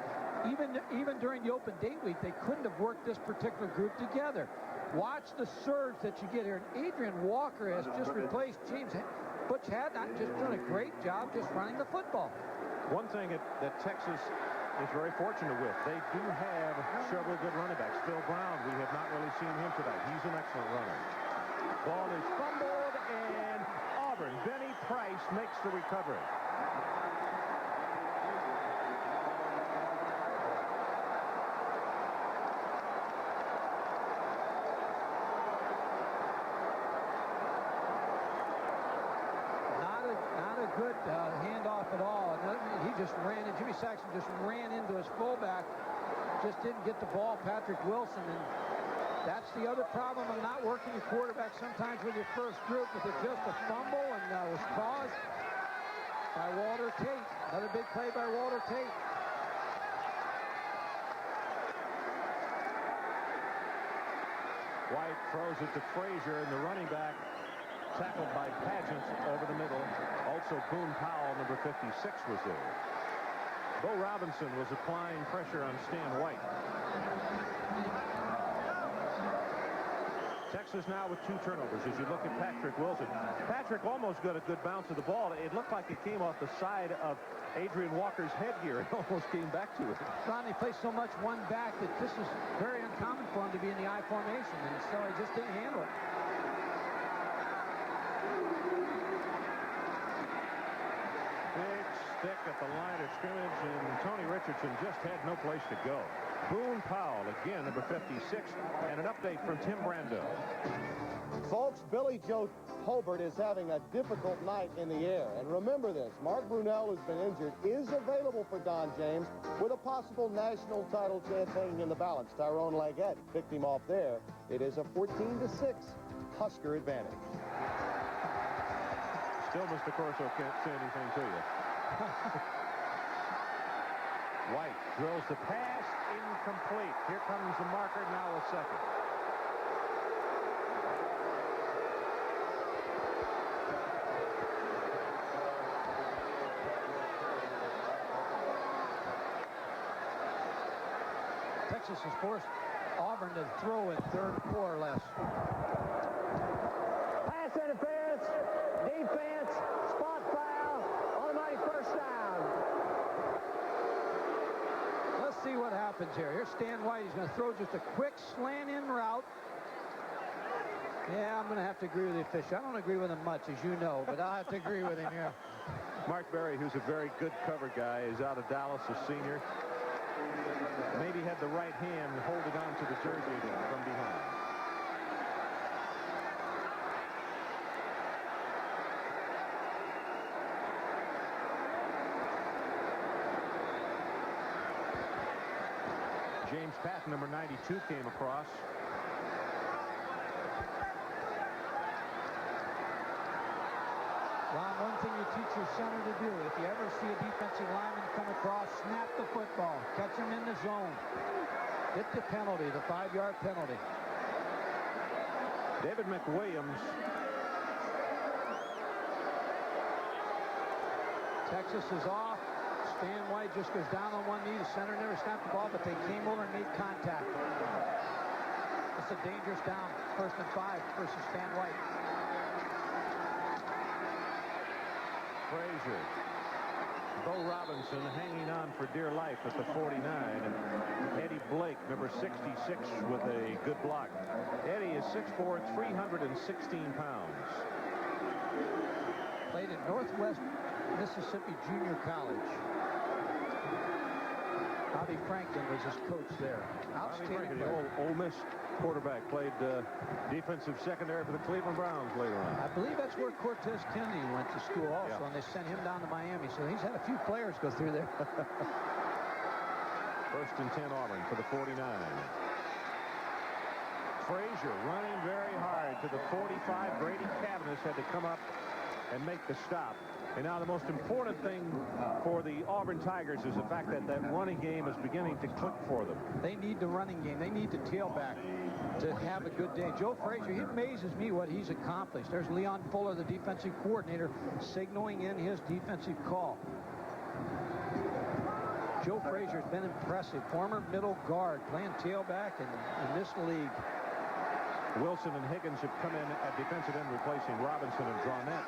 Even during the open date week, they couldn't have worked this particular group together. Watch the surge that you get here. And Adrian Walker has just replaced James Butch Hadnot, just done a great job just running the football. One thing that Texas is very fortunate with, they do have several good running backs. Phil Brown, we have not really seen him tonight. He's an excellent runner. Ball is fumbled, and Auburn, Benny Price makes the recovery. Not a good handoff at all. He just ran, and Jimmy Saxon just ran into his fullback. Just didn't get the ball, Patrick Wilson, and that's the other problem of not working your quarterback sometimes with your first group. With just a fumble, and was caused by Walter Tate. Another big play by Walter Tate. White throws it to Frazier, and the running back tackled by Pageant over the middle. Also Boone Powell, number 56, was there. Bo Robinson was applying pressure on Stan White. Texas now with 2 turnovers. As you look at Patrick Wilson, Patrick almost got a good bounce of the ball. It looked like it came off the side of Adrian Walker's headgear. It almost came back to it. Ron, they play so much one back that this is very uncommon for him to be in the I formation, and so he just didn't handle it. Big stick at the line of scrimmage, and Tony Richardson just had no place to go. Boone Powell, again, number 56, and an update from Tim Brando. Folks, Billy Joe Hobart is having a difficult night in the air. And remember this, Mark Brunell, who's been injured, is available for Don James with a possible national title chance hanging in the balance. Tyrone Leggett picked him off there. It is a 14-6 Husker advantage. Still, Mr. Corso can't say anything to you. White drills the pass, incomplete. Here comes the marker, now a second. Texas has forced Auburn to throw it third and 4 or less. Pass interference, defense, spot foul, automatic first down. Let's see what happens here. Here's Stan White. He's going to throw just a quick slant-in route. Yeah, I'm going to have to agree with the official. I don't agree with him much, as you know, but I'll have to agree with him here. Mark Berry, who's a very good cover guy, is out of Dallas, a senior. Maybe had the right hand holding on to the jersey from behind. James Patton, number 92, came across. Ron, one thing you teach your center to do, if you ever see a defensive lineman come across, snap the football, catch him in the zone. Get the penalty, the 5-yard penalty. David McWilliams. Texas is off. Stan White just goes down on one knee. The center never snapped the ball, but they came over and made contact. It's a dangerous down. 1st and 5 versus Stan White. Frazier. Bo Robinson hanging on for dear life at the 49. And Eddie Blake, number 66, with a good block. Eddie is 6'4", 316 pounds. Played at Northwest Mississippi Junior College. Bobby Franklin was his coach there. Outstanding. The old Ole Miss quarterback, played defensive secondary for the Cleveland Browns later on. I believe that's where Cortez Kennedy went to school also, Yeah. and they sent him down to Miami. So he's had a few players go through there. 1st and 10 Auburn for the 49. Frazier running very hard to the 45. Grady Cavanis had to come up and make the stop. And now the most important thing for the Auburn Tigers is the fact that that running game is beginning to click for them. They need the running game. They need the tailback to have a good day. Joe Frazier, he amazes me what he's accomplished. There's Leon Fuller, the defensive coordinator, signaling in his defensive call. Joe Frazier's been impressive. Former middle guard, playing tailback in this league. Wilson and Higgins have come in at defensive end, replacing Robinson and Dronette.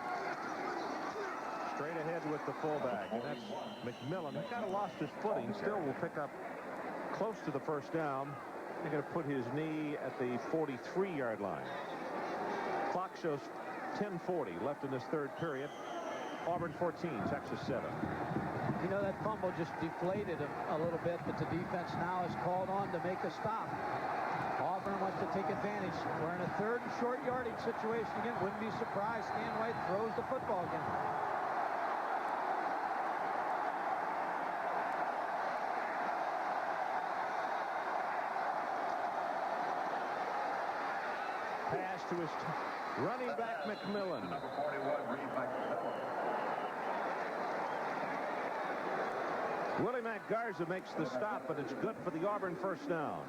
Straight ahead with the fullback, and that's McMillan. He kind of lost his footing. Still will pick up close to the 1st down. They're going to put his knee at the 43-yard line. Clock shows 10:40 left in this 3rd period. Auburn 14, Texas 7. You know, that fumble just deflated him a little bit, but the defense now is called on to make a stop. Auburn wants to take advantage. We're in a 3rd and short yardage situation again. Wouldn't be surprised Stan White throws the football again. Pass to his running back, McMillan. Number 41, Reed McMillan. Willie Mack Garza makes the stop, but it's good for the Auburn 1st down.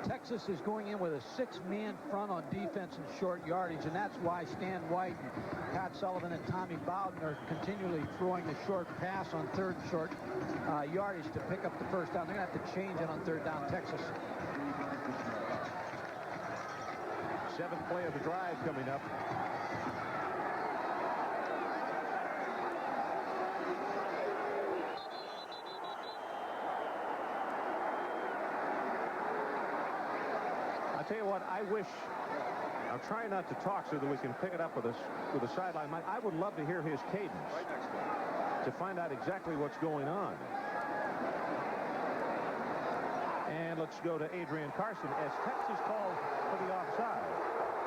Texas is going in with a 6-man front on defense in short yardage, and that's why Stan White and Pat Sullivan and Tommy Bowden are continually throwing the short pass on 3rd short yardage to pick up the 1st down. They're going to have to change it on 3rd down, Texas. 7th play of the drive coming up. I'll tell you what, I wish, I'm trying not to talk so that we can pick it up with a sideline. I would love to hear his cadence to find out exactly what's going on. And let's go to Adrian Carson as Texas calls for the offside.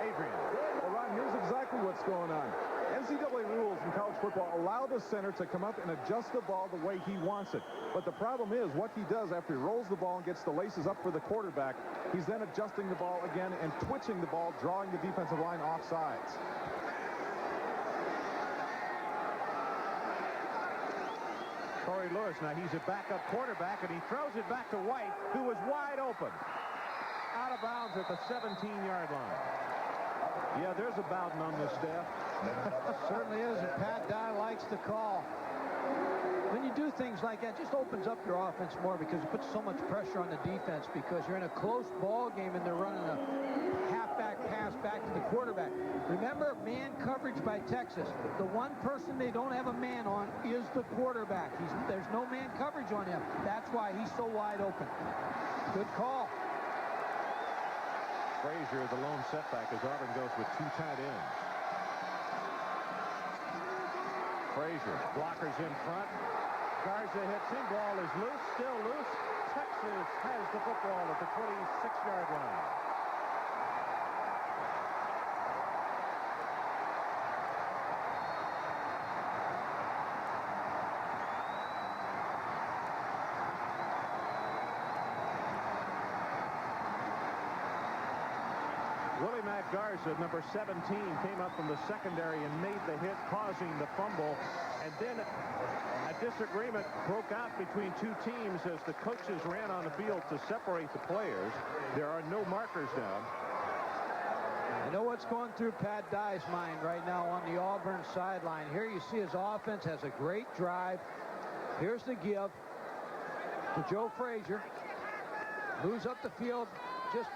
Adrian. Well, Ron, here's exactly what's going on. NCAA rules in college football allow the center to come up and adjust the ball the way he wants it. But the problem is what he does after he rolls the ball and gets the laces up for the quarterback, he's then adjusting the ball again and twitching the ball, drawing the defensive line off sides. Corey Lewis, now he's a backup quarterback, and he throws it back to White, who was wide open. Out of bounds at the 17-yard line. Yeah, there's a Bowden on this staff. Certainly is, and Pat Dye likes the call. When you do things like that, it just opens up your offense more because it puts so much pressure on the defense because you're in a close ball game and they're running a halfback pass back to the quarterback. Remember, man coverage by Texas. The one person they don't have a man on is the quarterback. There's no man coverage on him. That's why he's so wide open. Good call. Frazier, the lone setback as Auburn goes with 2 tight ends. Frazier, blockers in front. Garza hits him. Ball is loose, still loose. Texas has the football at the 26-yard line. Willie Mack Garza, number 17, came up from the secondary and made the hit, causing the fumble. And then a disagreement broke out between two teams as the coaches ran on the field to separate the players. There are no markers now. I know what's going through Pat Dye's mind right now on the Auburn sideline. Here you see his offense has a great drive. Here's the give to Joe Frazier. Moves up the field, just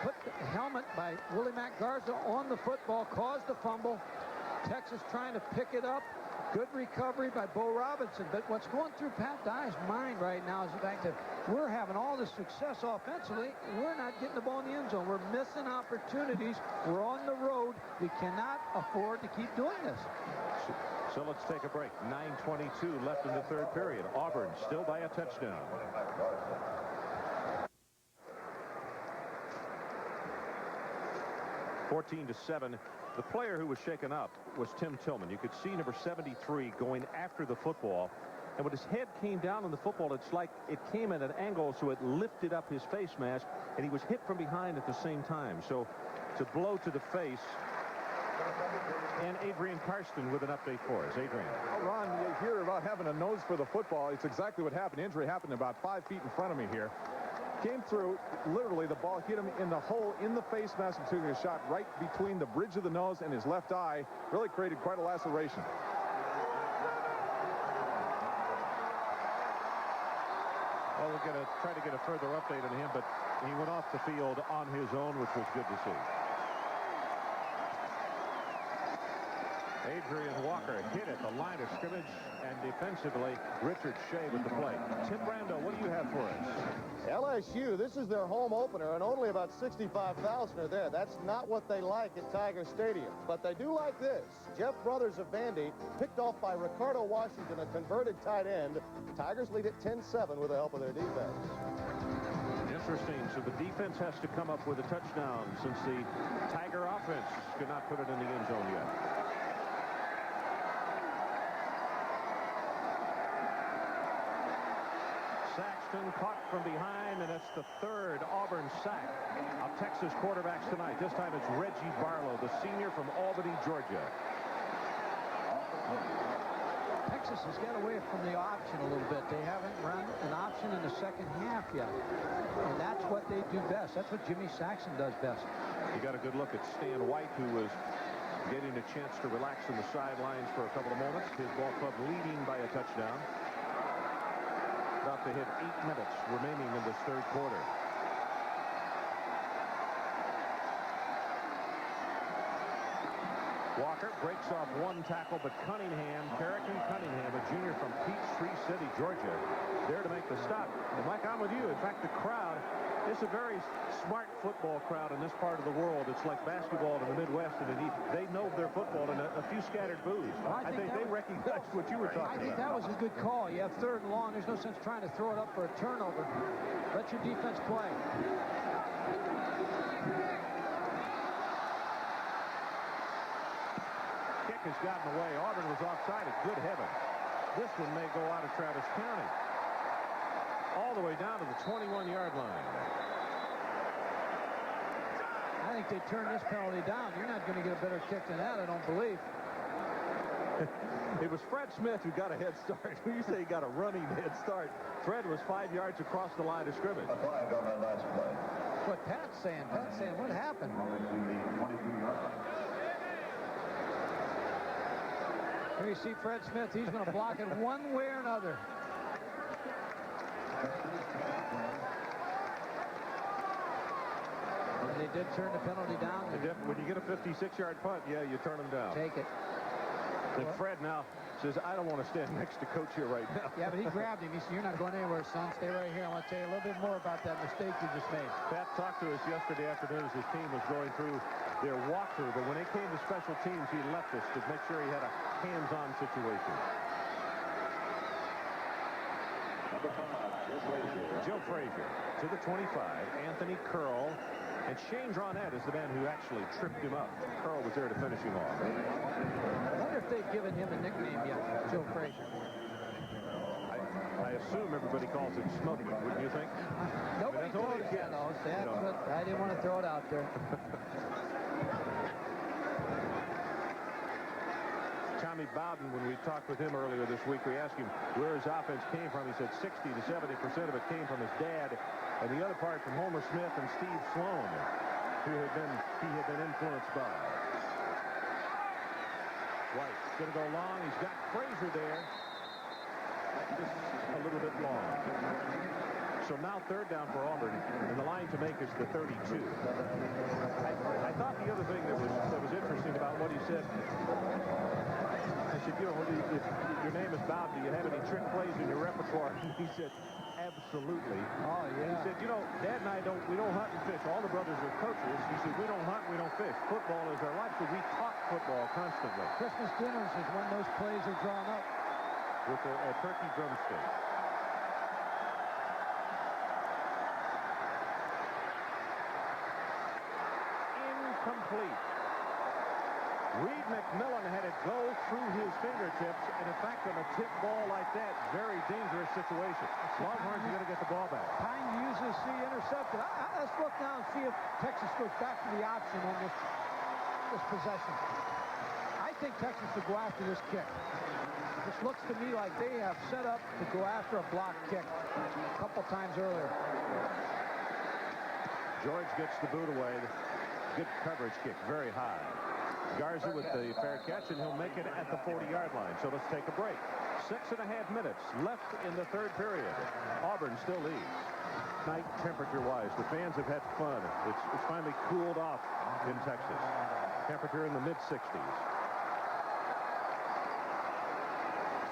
put the helmet by Willie Mack Garza on the football, caused the fumble. Texas trying to pick it up. Good recovery by Bo Robinson. But what's going through Pat Dye's mind right now is the fact that we're having all this success offensively. We're not getting the ball in the end zone. We're missing opportunities. We're on the road. We cannot afford to keep doing this. So let's take a break. 9:22 left in the third period. Auburn still by a touchdown. 14-7. The player who was shaken up was Tim Tillman. You could see number 73 going after the football. And when his head came down on the football, it's like it came at an angle, so it lifted up his face mask, and he was hit from behind at the same time. So it's a blow to the face. And Adrian Karsten with an update for us. Adrian. Well, Ron, you hear about having a nose for the football. It's exactly what happened. Injury happened about 5 feet in front of me here. Came through, literally the ball hit him in the hole in the face mask and took a shot right between the bridge of the nose and his left eye. Really created quite a laceration. Well, we're going to try to get a further update on him, but he went off the field on his own, which was good to see. Adrian Walker hit at the line of scrimmage, and defensively, Richard Shea with the play. Tim Brando, what do you have for us? LSU, this is their home opener, and only about 65,000 are there. That's not what they like at Tiger Stadium. But they do like this. Jeff Brothers of Vandy, picked off by Ricardo Washington, a converted tight end. Tigers lead at 10-7 with the help of their defense. Interesting. So the defense has to come up with a touchdown since the Tiger offense could not put it in the end zone yet. Saxton caught from behind, and it's the third Auburn sack of Texas quarterbacks tonight. This time it's Reggie Barlow, the senior from Albany, Georgia. Texas has got away from the option a little bit. They haven't run an option in the second half yet. And that's what they do best. That's what Jimmy Saxton does best. You got a good look at Stan White, who was getting a chance to relax in the sidelines for a couple of moments. His ball club leading by a touchdown. About to hit 8 minutes remaining in this third quarter. Walker breaks off one tackle, but Cunningham, Carrigan Cunningham, a junior from Peachtree City, Georgia, there to make the stop. And Mike, I'm with you. In fact, the crowd, it's a very smart football crowd in this part of the world. It's like basketball in the Midwest, and they know their football, and a few scattered boos. Well, I think they recognize what you were talking about. I think that was a good call. You have third and long. There's no sense trying to throw it up for a turnover. Let your defense play. Kick has gotten away. Auburn was offside. Good heavens. This one may go out of Travis County. All the way down to the 21-yard line. I think they turn this penalty down. You're not going to get a better kick than that, I don't believe. It was Fred Smith who got a head start. You say he got a running head start. Fred was 5 yards across the line of scrimmage. A flag on that last play. What Pat's saying, what happened? Here you see Fred Smith. He's going to block it one way or another. And they did turn the penalty down. When you get a 56-yard punt, yeah, you turn them down. Take it. And Fred now says, I don't want to stand next to Coach here right now. Yeah, but he grabbed him. He said, you're not going anywhere, son. Stay right here. I want to tell you a little bit more about that mistake you just made. Pat talked to us yesterday afternoon as his team was going through their walkthrough, but when it came to special teams, he left us to make sure he had a hands-on situation. Joe Frazier to the 25. Anthony Curl. And Shane Dronette is the man who actually tripped him up. Curl was there to finish him off. I wonder if they've given him a nickname yet, Joe Frazier. I assume everybody calls him Smokey, wouldn't you think? Nobody knows. I didn't want to throw it out there. Tommy Bowden, when we talked with him earlier this week, we asked him where his offense came from. He said 60 to 70% of it came from his dad, and the other part from Homer Smith and Steve Sloan, who he had been influenced by. White's going to go long. He's got Frazier there. Just a little bit long. So now third down for Auburn, and the line to make is the 32. I thought the other thing that was interesting about what he said, I said, you know, if your name is Bob, do you have any trick plays in your repertoire? He said, absolutely. Oh, yeah. He said, you know, Dad and I we don't hunt and fish. All the brothers are coaches. He said, we don't hunt, we don't fish. Football is our life, so we talk football constantly. Christmas dinners is when those plays are drawn up. With a turkey drumstick. Incomplete. Reed McMillan had it go through his fingertips, and in fact, on a tip ball like that, very dangerous situation. Longhorns are going to get the ball back. Time to use this intercepted. Let's look now and see if Texas goes back to the option on this possession. I think Texas will go after this kick. This looks to me like they have set up to go after a block kick a couple times earlier. George gets the boot away. Good coverage kick, very high. Garza with the fair catch, and he'll make it at the 40-yard line. So let's take a break. 6.5 minutes left in the third period. Auburn still leads. Night temperature-wise, the fans have had fun. It's finally cooled off in Texas. Temperature in the mid-60s.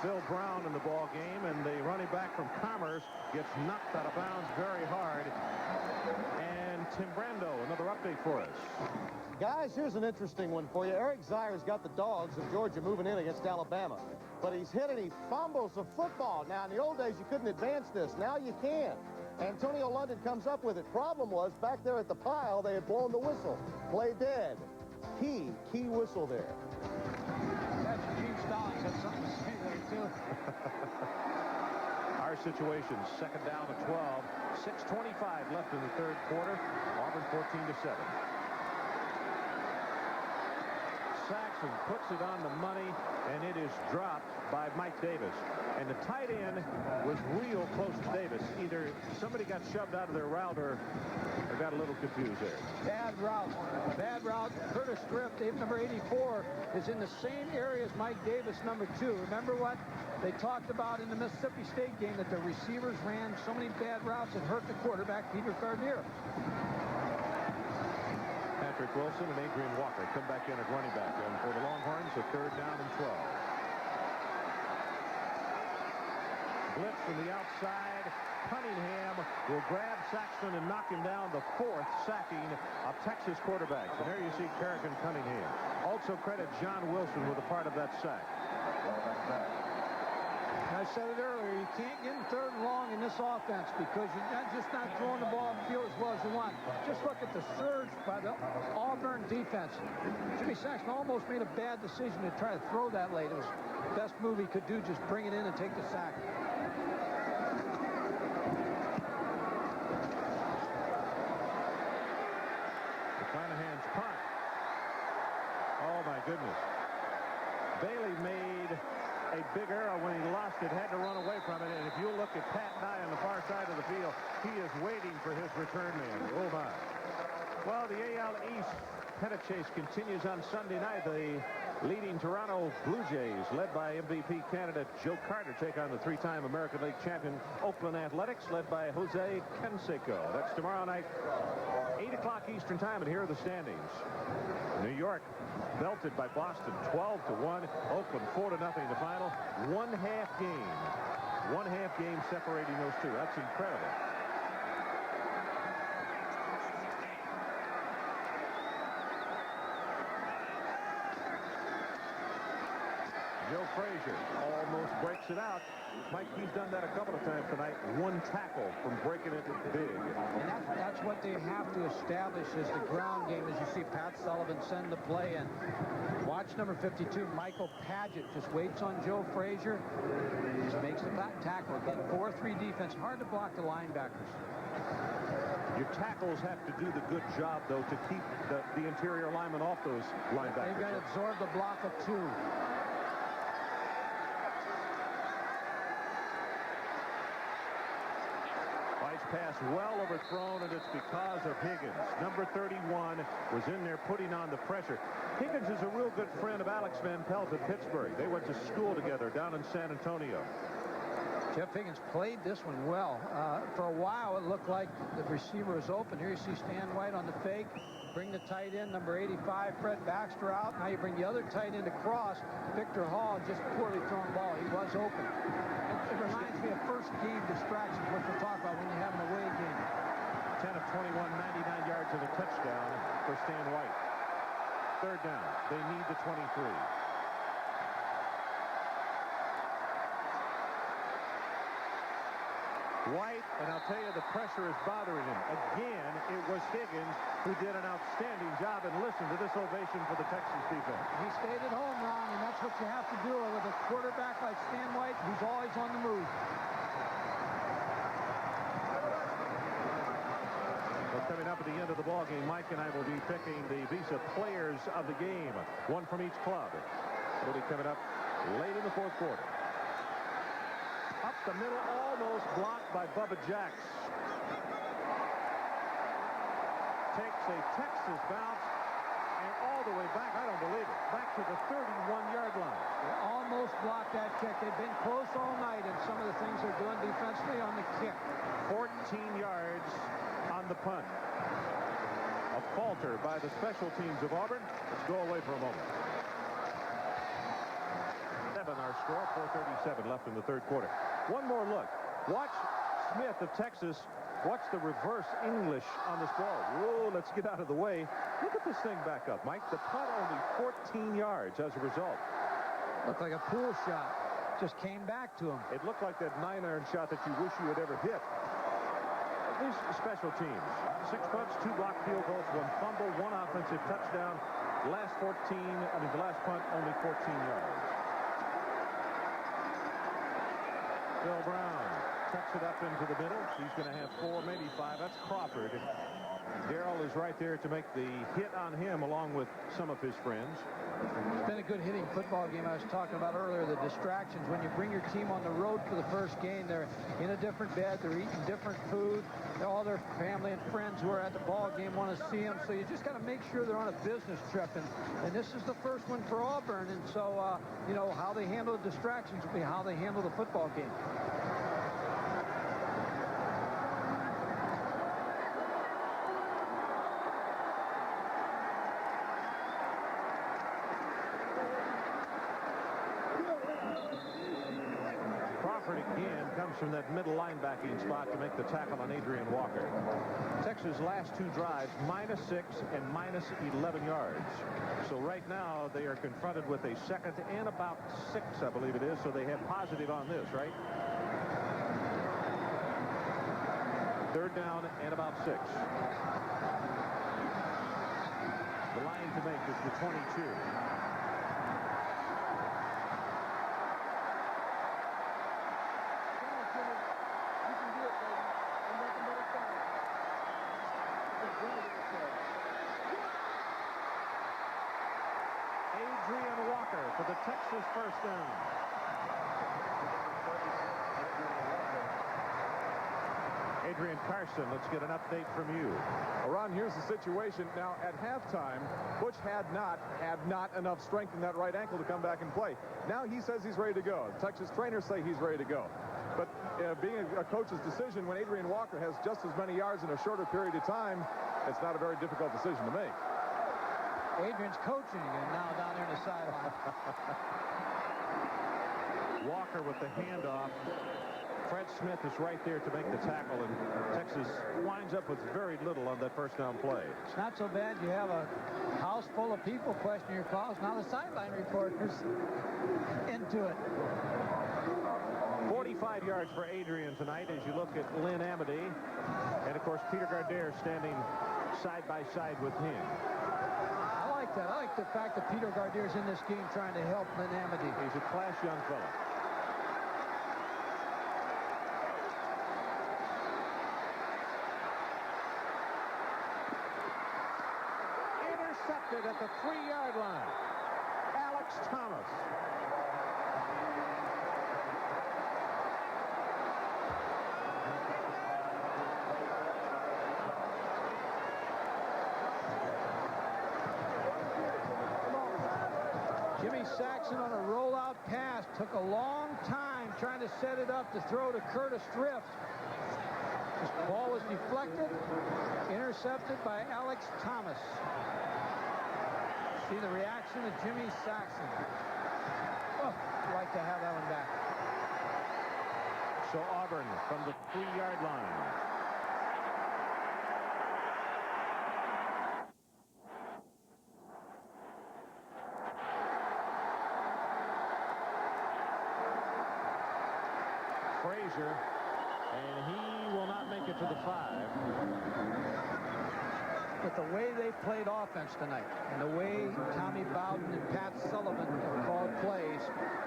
Phil Brown in the ball game, and the running back from Commerce gets knocked out of bounds very hard. And Tim Brando, another update for us. Guys, here's an interesting one for you. Eric Zier's got the Dogs of Georgia moving in against Alabama. But he's hit and he fumbles the football. Now, in the old days, you couldn't advance this. Now you can. Antonio London comes up with it. Problem was, back there at the pile, they had blown the whistle. Play dead. Key whistle there. That's Gene Stallings had something to say there, too. Our situation, second down to 12. 6:25 left in the third quarter. Auburn 14-7. Saxon puts it on the money, and it is dropped by Mike Davis. And the tight end was real close to Davis. Either somebody got shoved out of their route or got a little confused there. Bad route. Bad route. Curtis Thrift, number 84, is in the same area as Mike Davis, number 2. Remember what they talked about in the Mississippi State game, that the receivers ran so many bad routes that hurt the quarterback, Peter Gardner. Patrick Wilson and Adrian Walker come back in at running back. And for the Longhorns, a third down and 12. Blitz from the outside. Cunningham will grab Saxton and knock him down, the 4th sacking of Texas quarterbacks. And there you see Kerrigan Cunningham. Also credit John Wilson with a part of that sack. I said it earlier, you can't get in third and long in this offense because you're just not throwing the ball in the field as well as you want. Just look at the surge by the Auburn defense. Jimmy Saxton almost made a bad decision to try to throw that late. It was the best move he could do, just bring it in and take the sack. McClanahan's punt. Oh, my goodness. Bailey made a big error when he lost it, had to run away from it. And if you look at Pat Nye on the far side of the field, he is waiting for his return man. Oh, my. Well, the AL East pennant chase continues on Sunday night. The leading Toronto Blue Jays, led by MVP candidate Joe Carter, take on the 3-time American League champion Oakland Athletics, led by Jose Canseco. That's tomorrow night, 8 o'clock Eastern time, and here are the standings. New York belted by Boston 12-1. Oakland 4-0 the final. 1/2 game. 1/2 game separating those two. That's incredible. Joe Frazier almost breaks it out. Mike, he's done that a couple of times tonight. 1 tackle from breaking it big. And that's what they have to establish is the ground game, as you see Pat Sullivan send the play in. Watch number 52, Michael Padgett, just waits on Joe Frazier. Just makes the back tackle. Again, 4-3 defense. Hard to block the linebackers. Your tackles have to do the good job, though, to keep the interior linemen off those linebackers. They've got to absorb the block of 2. Nice pass, well overthrown, and it's because of Higgins. Number 31 was in there putting on the pressure. Higgins is a real good friend of Alex Van Pelt at Pittsburgh. They went to school together down in San Antonio. Jeff Higgins played this one well. For a while, it looked like the receiver was open. Here you see Stan White on the fake. Bring the tight end, number 85, Fred Baxter, out. Now you bring the other tight end across. Victor Hall, just poorly thrown ball. He was open. It reminds me of first game distractions, which we'll talk about when you have an away game. 10 of 21, 99 yards and a touchdown for Stan White. Third down. They need the 23. White, and I'll tell you, the pressure is bothering him. Again, it was Higgins who did an outstanding job, and listen to this ovation for the Texas defense. He stayed at home, Ron, and that's what you have to do with a quarterback like Stan White, who's always on the move. Well, coming up at the end of the ball game, Mike and I will be picking the Visa players of the game, one from each club. It'll be coming up late in the fourth quarter. Up the middle, almost blocked by Bubba Jacks. Takes a Texas bounce and all the way back, I don't believe it, back to the 31-yard line. They almost blocked that kick. They've been close all night, and some of the things they're doing defensively on the kick. 14 yards on the punt. A falter by the special teams of Auburn. Let's go away for a moment. Our score, 4:37 left in the third quarter. One more look. Watch Smith of Texas. Watch the reverse English on this ball. Whoa, let's get out of the way. Look at this thing back up, Mike. The punt only 14 yards as a result. Looked like a pool shot. Just came back to him. It looked like that 9-iron shot that you wish you had ever hit. These special teams. 6 punts, 2 blocked field goals, 1 fumble, 1 offensive touchdown. The last punt, only 14 yards. Bill Brown tucks it up into the middle. He's going to have 4, maybe 5. That's Crawford. Darrell is right there to make the hit on him along with some of his friends. It's been a good hitting football game. I was talking about earlier, the distractions. When you bring your team on the road for the first game, they're in a different bed. They're eating different food. All their family and friends who are at the ball game want to see them. So you just got to make sure they're on a business trip. And this is the first one for Auburn. And so, you know, how they handle the distractions will be how they handle the football game. Again comes from that middle linebacking spot to make the tackle on Adrian Walker. Texas' last 2 drives, -6 and -11 yards. So right now they are confronted with a second and about 6, I believe it is. So they have positive on this, right? Third down and about 6. The line to make is the 22. Adrian Walker for the Texas first down. Adrian Carson, let's get an update from you. Ron, here's the situation. Now, at halftime, Butch had not enough strength in that right ankle to come back and play. Now he says he's ready to go. Texas trainers say he's ready to go. But being a coach's decision, when Adrian Walker has just as many yards in a shorter period of time, it's not a very difficult decision to make. Adrian's coaching and now down there in the sideline. Walker with the handoff. Fred Smith is right there to make the tackle, and Texas winds up with very little on that first down play. It's not so bad. You have a house full of people questioning your calls. Now the sideline reporters into it. 45 yards for Adrian tonight as you look at Lynn Amity. And, of course, Peter Gardere standing side by side with him. I like that. I like the fact that Peter Gardere's in this game trying to help Lynn Amity. He's a class young fella. deflected at the 3-yard line. Alex Thomas. Jimmy Saxon on a rollout pass. Took a long time trying to set it up to throw to Curtis Drift. This ball was deflected, intercepted by Alex Thomas. See the reaction of Jimmy Saxon. Oh, I'd like to have that one back. So Auburn from the 3-yard line. Frazier, and he will not make it to the 5. But the way they played offense tonight, and the way Tommy Bowden and Pat Sullivan have called plays,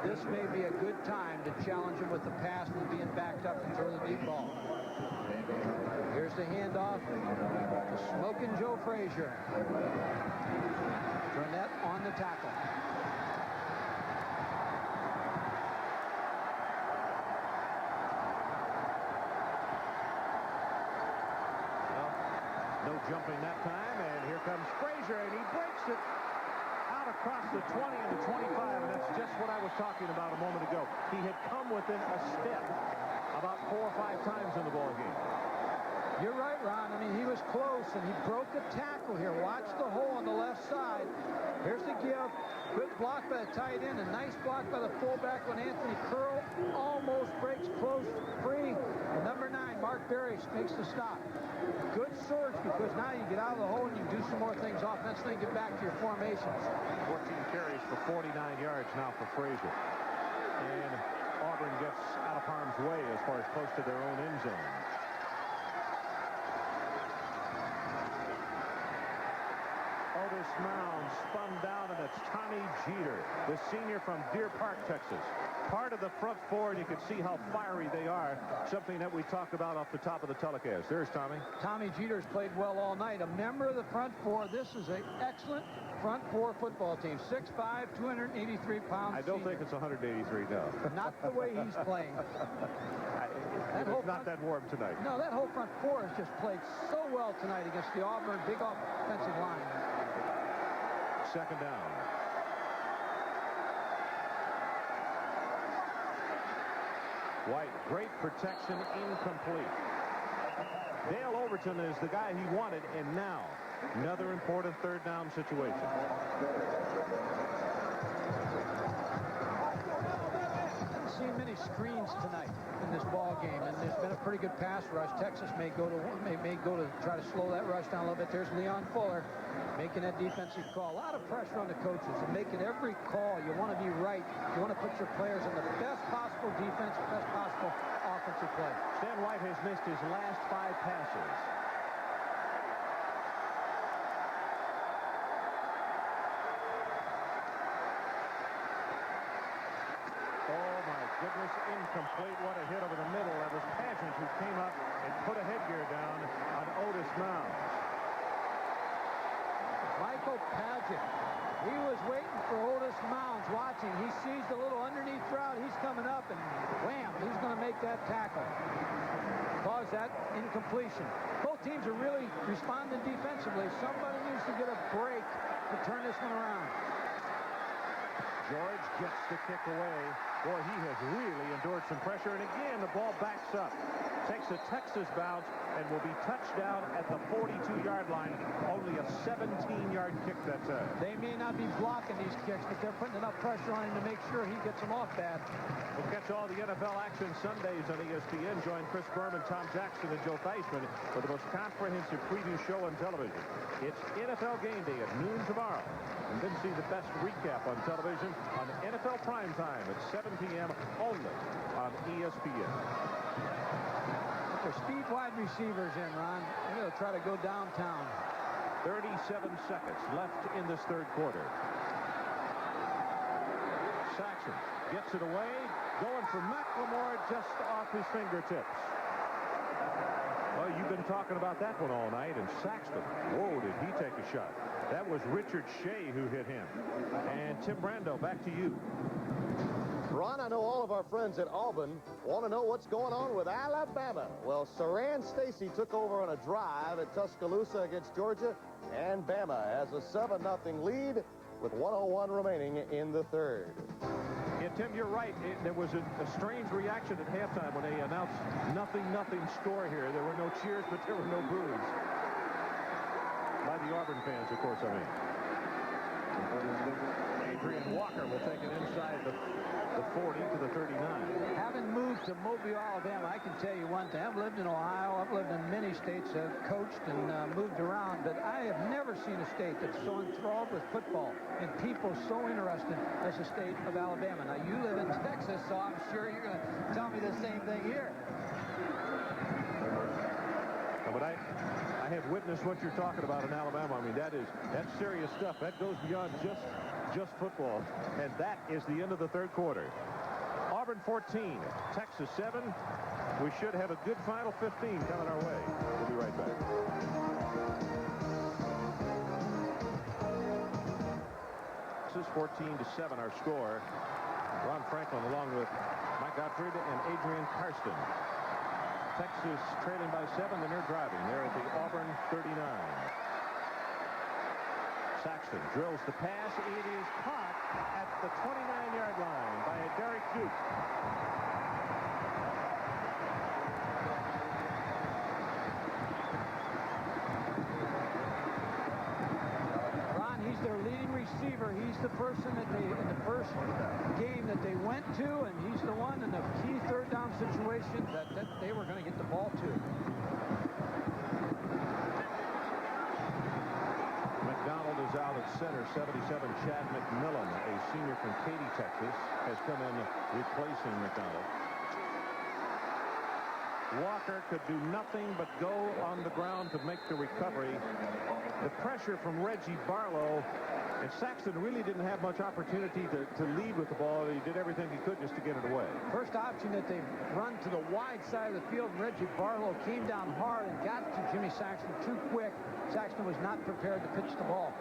this may be a good time to challenge him with the pass and being backed up and throw the deep ball. Here's the handoff to Smoking Joe Frazier. Burnett on the tackle. No jumping that time, and here comes Frazier, and he breaks it out across the 20 and the 25, and that's just what I was talking about a moment ago. He had come within a step about 4 or 5 times in the ball game. You're right, Ron. I mean, he was close, and he broke a tackle here. Watch the hole on the left side. Here's the give. Good block by the tight end. A nice block by the fullback when Anthony Curl almost breaks close free. And number 9, Mark Berry, makes the stop. Good surge, because now you get out of the hole and you do some more things offensively and get back to your formations. 14 carries for 49 yards now for Frazier. And Auburn gets out of harm's way as far as close to their own end zone. Otis Mound spun down, and it's Tommy Jeter, the senior from Deer Park, Texas. Part of the front 4, and you can see how fiery they are, something that we talked about off the top of the telecast. There's Tommy. Tommy Jeter's played well all night. A member of the front 4. This is an excellent front 4 football team. 6'5", 283 pounds. I don't think it's 183, no. Not the way he's playing. It's not that warm tonight. No, that whole front 4 has just played so well tonight against the Auburn big offensive line. Second down. White, great protection, incomplete. Dale Overton is the guy he wanted, and now another important third down situation. Haven't seen many screens tonight in this ball game, and there's been a pretty good pass rush. Texas may go to try to slow that rush down a little bit. There's Leon Fuller making that defensive call. A lot of pressure on the coaches and making every call. You want to be right. You want to put your players in the best possible defense, best possible offensive play. Stan White has missed his last 5 passes. Oh, my goodness, incomplete. What a hit over the middle. That was Pageant who came up and put a headgear down on Otis Mound. Michael Pageant. He was waiting for Otis Mounds, watching. He sees the little underneath route. He's coming up, and wham, he's going to make that tackle. Cause that incompletion. Both teams are really responding defensively. Somebody needs to get a break to turn this one around. George gets the kick away. Boy, he has really endured some pressure, and again, the ball backs up. Takes a Texas bounce and will be touched down at the 42-yard line. Only a 17-yard kick that time. They may not be blocking these kicks, but they're putting enough pressure on him to make sure he gets them off bad. We'll catch all the NFL action Sundays on ESPN. Join Chris Berman, Tom Jackson, and Joe Theismann for the most comprehensive preview show on television. It's NFL Game Day at noon tomorrow. And then see the best recap on television on NFL Primetime at 7 p.m. only on ESPN. Their speed wide receivers in, Ron. They're going to try to go downtown. 37 seconds left in this third quarter. Saxon gets it away. Going for McLemore just off his fingertips. Well, you've been talking about that one all night, and Saxton, whoa, did he take a shot. That was Richard Shea who hit him. And Tim Brando, back to you. Ron, I know all of our friends at Auburn want to know what's going on with Alabama. Well, Saran Stacy took over on a drive at Tuscaloosa against Georgia, and Bama has a 7-0 lead with 1:01 remaining in the third. Yeah, Tim, you're right. There was a strange reaction at halftime when they announced 0-0 score here. There were no cheers, but there were no boos. By the Auburn fans, of course, I mean. Adrian Walker will take it inside the 40 to the 39. Having moved to Mobile, Alabama, I can tell you one thing. I've lived in Ohio. I've lived in many states. I've coached and moved around. But I have never seen a state that's so enthralled with football and people so interested as the state of Alabama. Now, you live in Texas, so I'm sure you're going to tell me the same thing here. No, but I have witnessed what you're talking about in Alabama. I mean, that's serious stuff. That goes beyond just football. And that is the end of the third quarter. Auburn 14, Texas 7. We should have a good final 15 coming our way. We'll be right back. Texas 14-7 our score. Ron Franklin along with Mike Gottfried and Adrian Karsten. Texas trailing by 7, and they're driving. They're at the Auburn 39. Saxton drills the pass. It is caught at the 29-yard line by Derek Duke. Ron, he's their leading receiver. He's the person that they, in the first game that they went to, and he's the one in the key third down situation that they were going to get the ball to. McDonald is out at center. 77, Chad McMillan, a senior from Katy, Texas, has come in replacing McDonald. Walker could do nothing but go on the ground to make the recovery. The pressure from Reggie Barlow, and Saxton really didn't have much opportunity to lead with the ball. He did everything he could just to get it away. First option that they run to the wide side of the field, Reggie Barlow came down hard and got to Jimmy Saxton too quick. Saxton was not prepared to pitch the ball.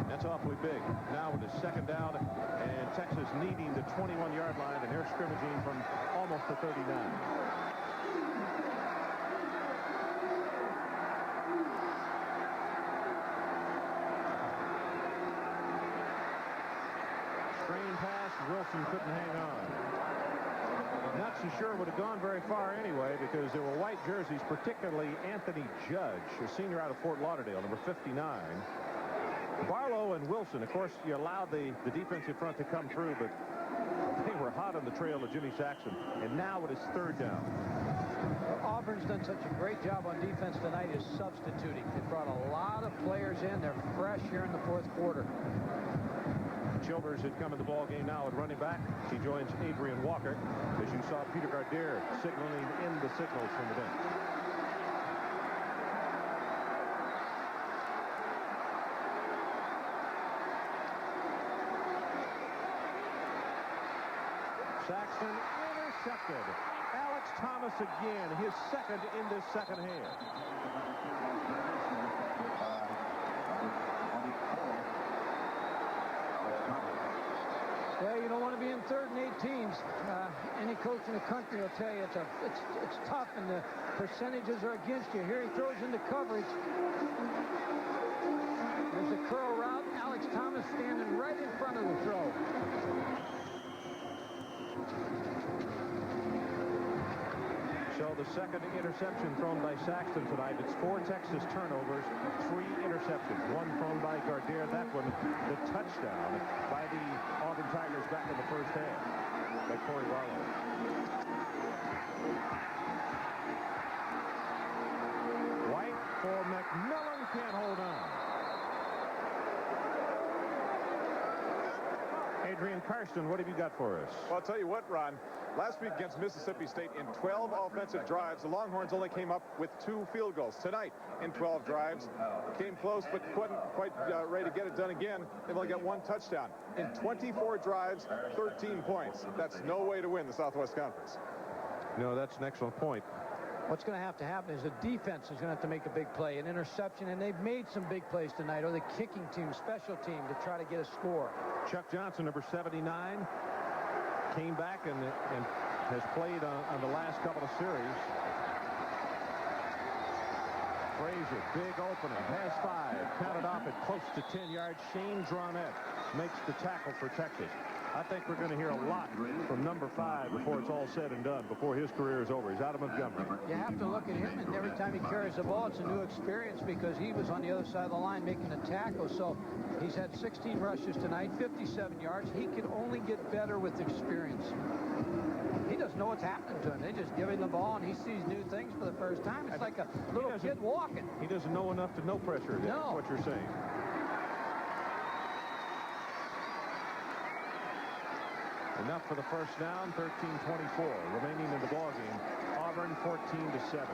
That's awfully big. Now with the second down, and Texas needing the 21-yard line, and they're scrimmaging from almost the 39. Screen pass, Wilson couldn't hang on. Not so sure would have gone very far anyway, because there were white jerseys, particularly Anthony Judge, a senior out of Fort Lauderdale, number 59. Barlow and Wilson, of course, you allowed the defensive front to come through, but they were hot on the trail of Jimmy Saxton. And now it is third down. Auburn's done such a great job on defense tonight is substituting. They brought a lot of players in. They're fresh here in the fourth quarter. Childers had come in the ball game now at running back. He joins Adrian Walker, as you saw Peter Gardere signaling in the signals from the bench. Saxton intercepted. Alex Thomas again, his second in this second half. Well, you don't want to be in 3rd and 18s. Any coach in the country will tell you it's tough, and the percentages are against you. Here he throws into coverage. There's a curl route. Alex Thomas standing right in front of the throw. So the second interception thrown by Saxton tonight. It's 4 Texas turnovers, 3 interceptions. One thrown by Gardere. That one, the touchdown by the Auburn Tigers back in the first half by Corey Barlow. White for McMillan, can't hold on. Adrian Karsten, what have you got for us? Well, I'll tell you what, Ron. Last week against Mississippi State, in 12 offensive drives, the Longhorns only came up with 2 field goals. Tonight, in 12 drives, came close, but wasn't quite ready to get it done again. They've only got 1 touchdown. In 24 drives, 13 points. That's no way to win the Southwest Conference. No, that's an excellent point. What's going to happen is the defense is going to have to make a big play, an interception, and they've made some big plays tonight, or the kicking team, special team, to try to get a score. Chuck Johnson, number 79, came back and has played on the last couple of series. Frazier, big opening, has 5, counted off at close to 10 yards. Shane Dronette makes the tackle for Texas. I think we're going to hear a lot from number 5 before it's all said and done, before his career is over. He's out of Montgomery. You have to look at him, and every time he carries the ball, it's a new experience because he was on the other side of the line making a tackle. So he's had 16 rushes tonight, 57 yards. He can only get better with experience. He doesn't know what's happening to him. They just give him the ball, and he sees new things for the first time. It's like a little kid walking. He doesn't know enough to know pressure. No. That's what you're saying. Enough for the first down, 13:24 remaining in the ballgame. Auburn 14-7.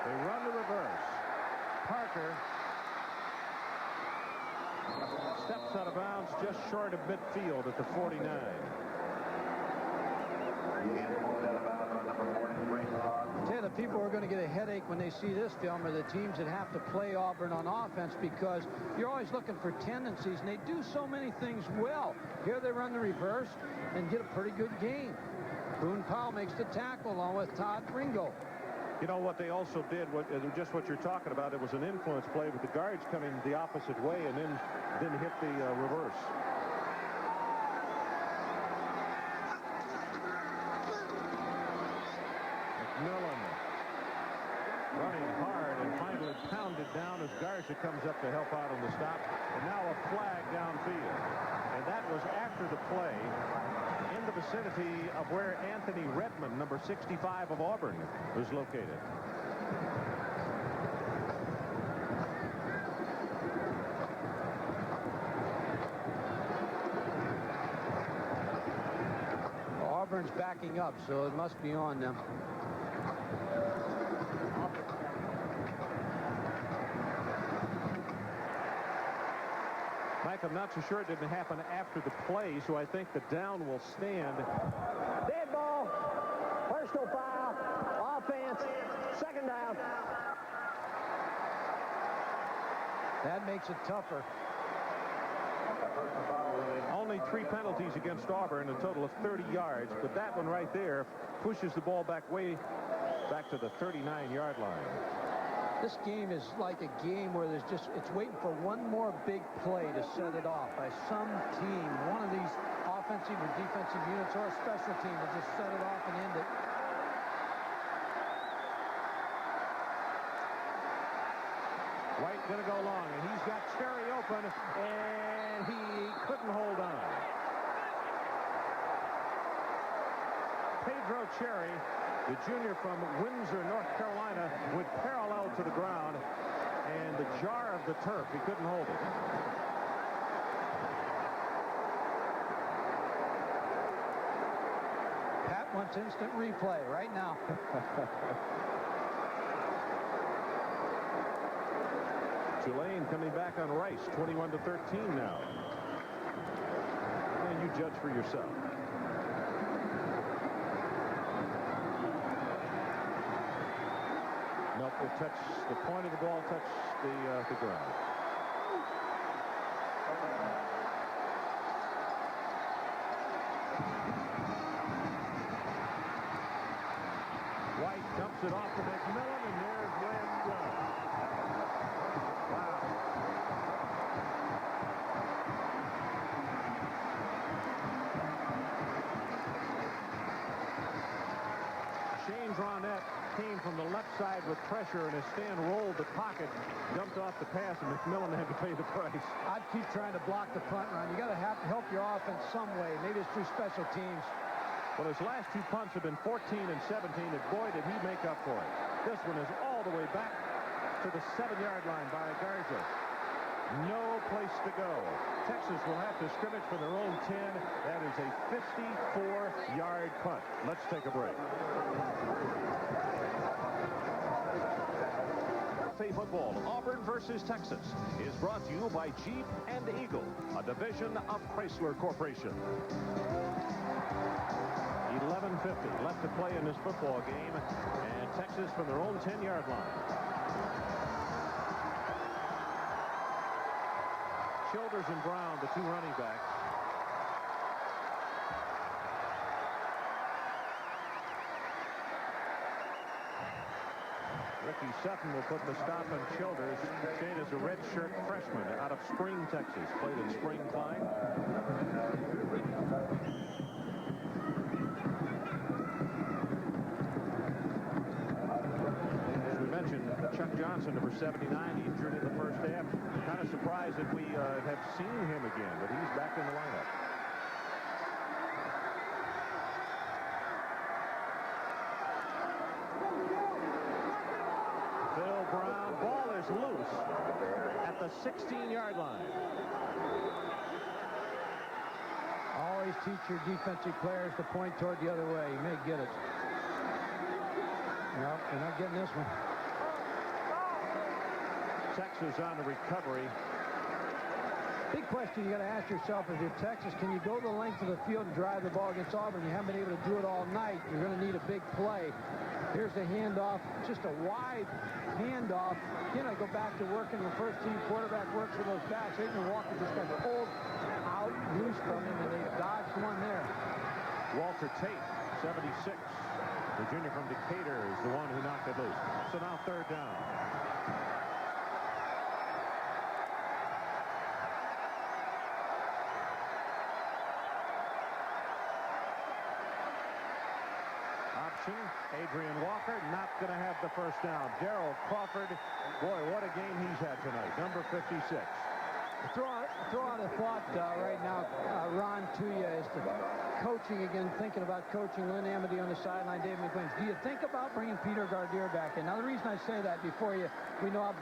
They run the reverse. Parker steps out of bounds just short of midfield at the 49. Tell you, the people who are going to get a headache when they see this film are the teams that have to play Auburn on offense, because you're always looking for tendencies, and they do so many things well. Here they run the reverse and get a pretty good game. Boone Powell makes the tackle along with Todd Ringo. You know what they also did, just what you're talking about, it was an influence play with the guards coming the opposite way and then hit the reverse. McMillan running hard and finally pounded down as Garza comes up to help out on the stop. And now a flag downfield. And that was after the play in the vicinity of where Anthony Redmond, number 65 of Auburn, was located. Auburn's backing up, so it must be on them. Mike, I'm not so sure it didn't happen after the play, so I think the down will stand. Dead ball. Personal foul. Offense. Second down. That makes it tougher. Only 3 penalties against Auburn, a total of 30 yards, but that one right there pushes the ball way back to the 39-yard line. This game is like a game where it's waiting for one more big play to set it off by some team, one of these offensive or defensive units or a special team to just set it off and end it. White going to go long, and he's got Cherry open, and he couldn't hold on. Pedro Cherry, the junior from Windsor, North Carolina, went parallel to the ground, and the jar of the turf, he couldn't hold it. Pat wants instant replay right now. Tulane coming back on Rice, 21-13 now. And you judge for yourself. Nope, the point of the ball touched the ground. White dumps it off to McMillan, and there's where it's done. Wow. Shane Dronette came from the left side with pressure, and his stand rolled the pocket, dumped off the pass, and McMillan had to pay the price. I'd keep trying to block the punt run. You got to help your offense some way. Maybe it's through special teams. Well, his last 2 punts have been 14 and 17, and boy, did he make up for it. This one is all the way back to the 7-yard line by Garza. No place to go. Texas will have to scrimmage for their own 10. That is a 54-yard punt. Let's take a break. Football, Auburn versus Texas, is brought to you by Jeep and Eagle, a division of Chrysler Corporation. 11:50 left to play in this football game, and Texas from their own 10-yard line. Childers and Brown, the two running backs. Ricky Sutton will put the stop on Childers. Shane is a redshirt freshman out of Spring, Texas. Played at Spring Klein. As we mentioned, Chuck Johnson, number 79, injured in the first half. Kind of surprised if we have seen him again, but he's back in the lineup. Brown, ball is loose at the 16-yard line. Always teach your defensive players to point toward the other way. You may get it. Nope, you're not getting this one. Texas on the recovery. Big question you got to ask yourself is, if Texas, can you go the length of the field and drive the ball against Auburn? You haven't been able to do it all night. You're going to need a big play. Here's the handoff, just a wide handoff. Again, I go back to working the first team quarterback works with those backs. Adrian Walker just got pulled out loose from him, and they dodged one there. Walter Tate, 76. The junior from Decatur is the one who knocked it loose. So now third down. Adrian Walker not going to have the first down. Darrell Crawford, boy, what a game he's had tonight. Number 56. Throw out a thought right now, Ron, to you, as to coaching again, thinking about coaching Lynn Amity on the sideline, David McWilliams. Do you think about bringing Peter Gardier back in? Now, the reason I say that, before you, we know how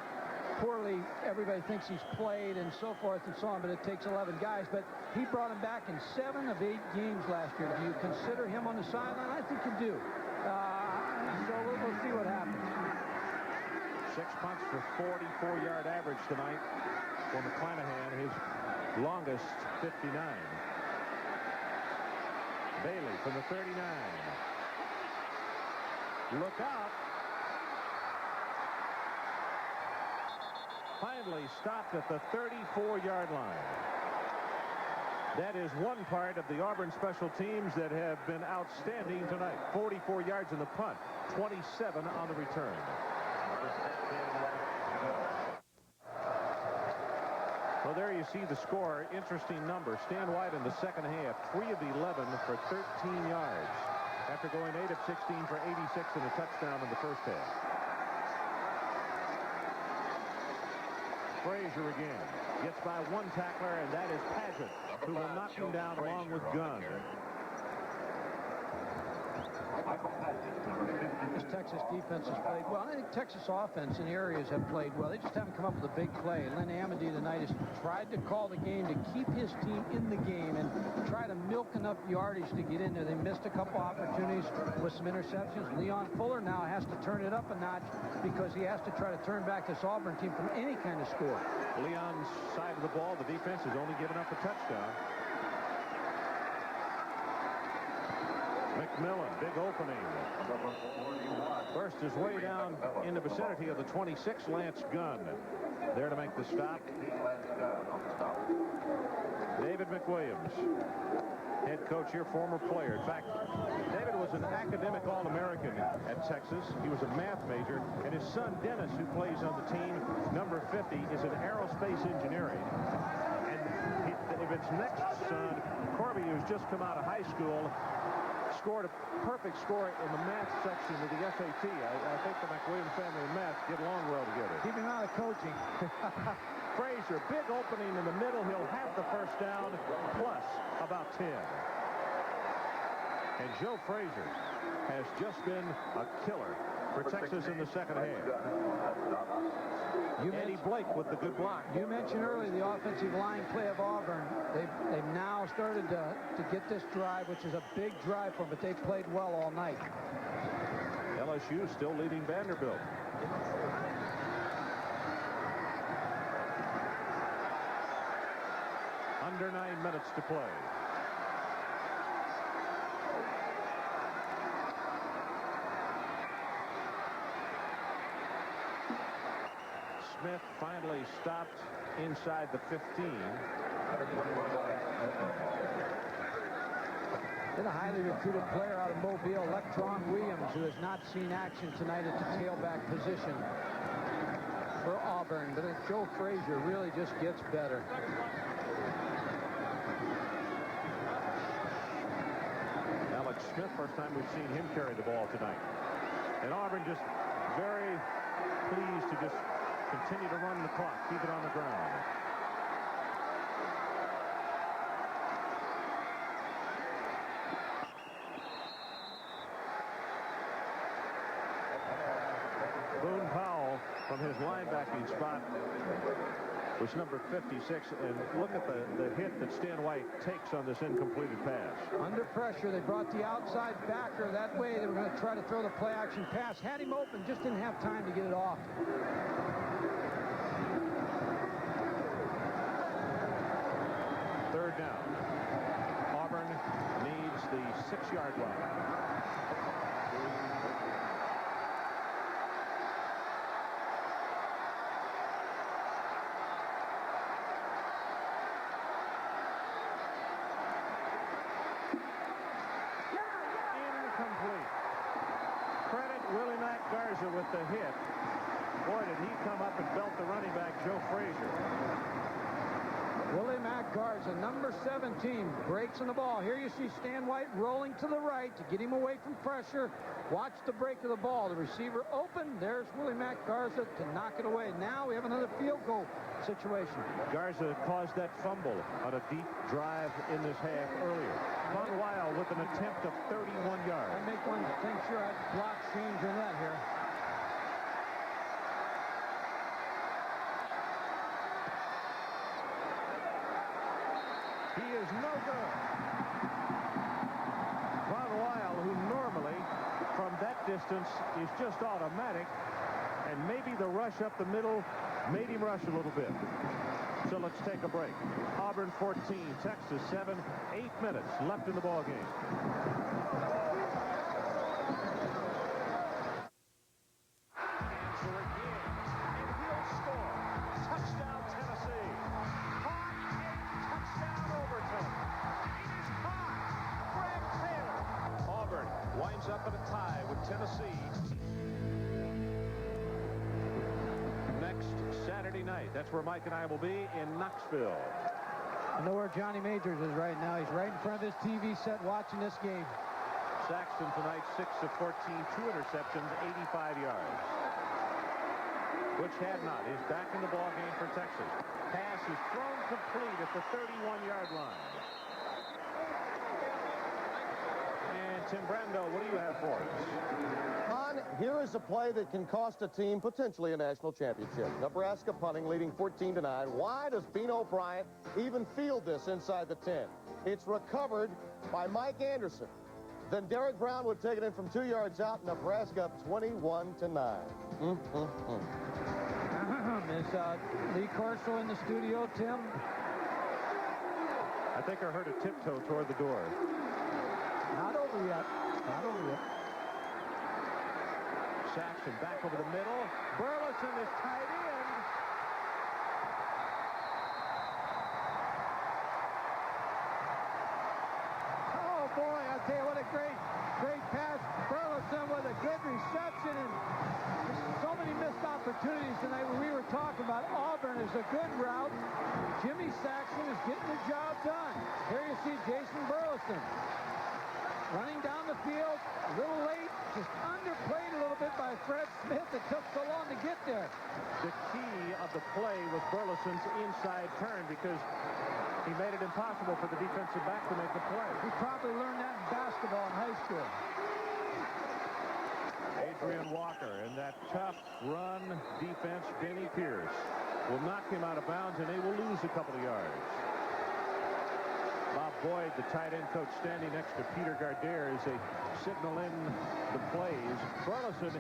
poorly everybody thinks he's played and so forth and so on, but it takes 11 guys. But he brought him back in 7 of 8 games last year. Do you consider him on the sideline? I think you do. So we'll see what happens. 6 punts for 44-yard average tonight for McClanahan, his longest 59. Bailey from the 39. Look out. Finally stopped at the 34-yard line. That is one part of the Auburn special teams that have been outstanding tonight. 44 yards in the punt, 27 on the return. Well, there you see the score. Interesting number. Stan White in the second half, 3 of 11 for 13 yards after going 8 of 16 for 86 and a touchdown in the first half. Frazier again gets by one tackler, and that is Paget, who will knock him down along with Gunn. This Texas defense has played well. I think Texas offense in areas have played well. They just haven't come up with a big play. Lynn Amity tonight has tried to call the game to keep his team in the game and try to milk enough yardage to get in there. They missed a couple opportunities with some interceptions. Leon Fuller now has to turn it up a notch because he has to try to turn back this Auburn team from any kind of score. Leon's side of the ball, the defense has only given up a touchdown. McMillan, big opening. Burst his way down in the vicinity of the 26. Lance Gunn there to make the stop. David McWilliams, head coach here, former player. In fact, David was an academic All-American at Texas. He was a math major, and his son Dennis, who plays on the team, number 50, is in aerospace engineering. And if it's next son, Corby, who's just come out of high school, scored a perfect score in the math section of the SAT. I think the McWilliams family and math get along well together. Keep him out of coaching. Frazier, big opening in the middle. He'll have the first down, plus about 10. And Joe Frazier has just been a killer for Texas in the second half. Eddie Blake with the good block. You mentioned earlier the offensive line play of Auburn. They've now started to get this drive, which is a big drive for them, but they played well all night. LSU still leading Vanderbilt. Under 9 minutes to play. Smith finally stopped inside the 15. Then a highly recruited player out of Mobile, Electron Williams, who has not seen action tonight at the tailback position for Auburn. But Joe Frazier really just gets better. Alex Smith, first time we've seen him carry the ball tonight. And Auburn just very pleased to just continue to run the clock, keep it on the ground. Boone Powell from his linebacking spot was number 56, and look at the hit that Stan White takes on this incompleted pass. Under pressure, they brought the outside backer. That way they were going to try to throw the play action pass. Had him open, just didn't have time to get it off. Third down. Auburn needs the 6-yard line. With the hit. Boy, did he come up and belt the running back, Joe Frazier. Willie Mack Garza, number 17, breaks on the ball. Here you see Stan White rolling to the right to get him away from pressure. Watch the break of the ball. The receiver open. There's Willie Mack Garza to knock it away. Now we have another field goal situation. Garza caused that fumble on a deep drive in this half earlier. Von Weil with an attempt of 31 yards. I make one thing sure I block change on that here. He is no good. Von Weil, who normally from that distance is just automatic, and maybe the rush up the middle made him rush a little bit. So let's take a break. Auburn 14, Texas 7, 8 minutes left in the ball game. Answer again, and he'll score. Touchdown, Tennessee. Caught in touchdown overtime. It is caught. Greg Taylor. Auburn winds up at a tie with Tennessee. Next Saturday night. That's where Mike and I will be in Knoxville. I know where Johnny Majors is right now. He's right in front of his TV set watching this game. Saxton tonight, 6 of 14, 2 interceptions, 85 yards. Butch Hadnot is back in the ball game for Texas. Pass is thrown complete at the 31-yard line. And Tim Brando, what do you have for us? Hon, here is a play that can cost a team potentially a national championship. Nebraska punting, leading 14-9. Why does Bino Bryant even field this inside the 10? It's recovered by Mike Anderson. Then Derek Brown would take it in from 2 yards out. Nebraska up 21-9. Is Lee Corso in the studio, Tim? I think I heard a tiptoe toward the door. Not over yet. Not over yet. Saxton back over the middle. Burleson is tied in. Oh, boy, I tell you what a great pass. Burleson with a good reception, and so many missed opportunities tonight when we were talking about Auburn is a good route. Jimmy Saxton is getting the job done. Here you see Jason Burleson running down the field, a little late, just underplayed a little bit by Fred Smith. It took so long to get there. The key of the play was Burleson's inside turn because he made it impossible for the defensive back to make the play. He probably learned that in basketball in high school. Adrian Walker, and that tough run defense, Benny Pierce, will knock him out of bounds, and they will lose a couple of yards. Bob Boyd, the tight end coach, standing next to Peter Gardere as they signal in the plays. Burleson,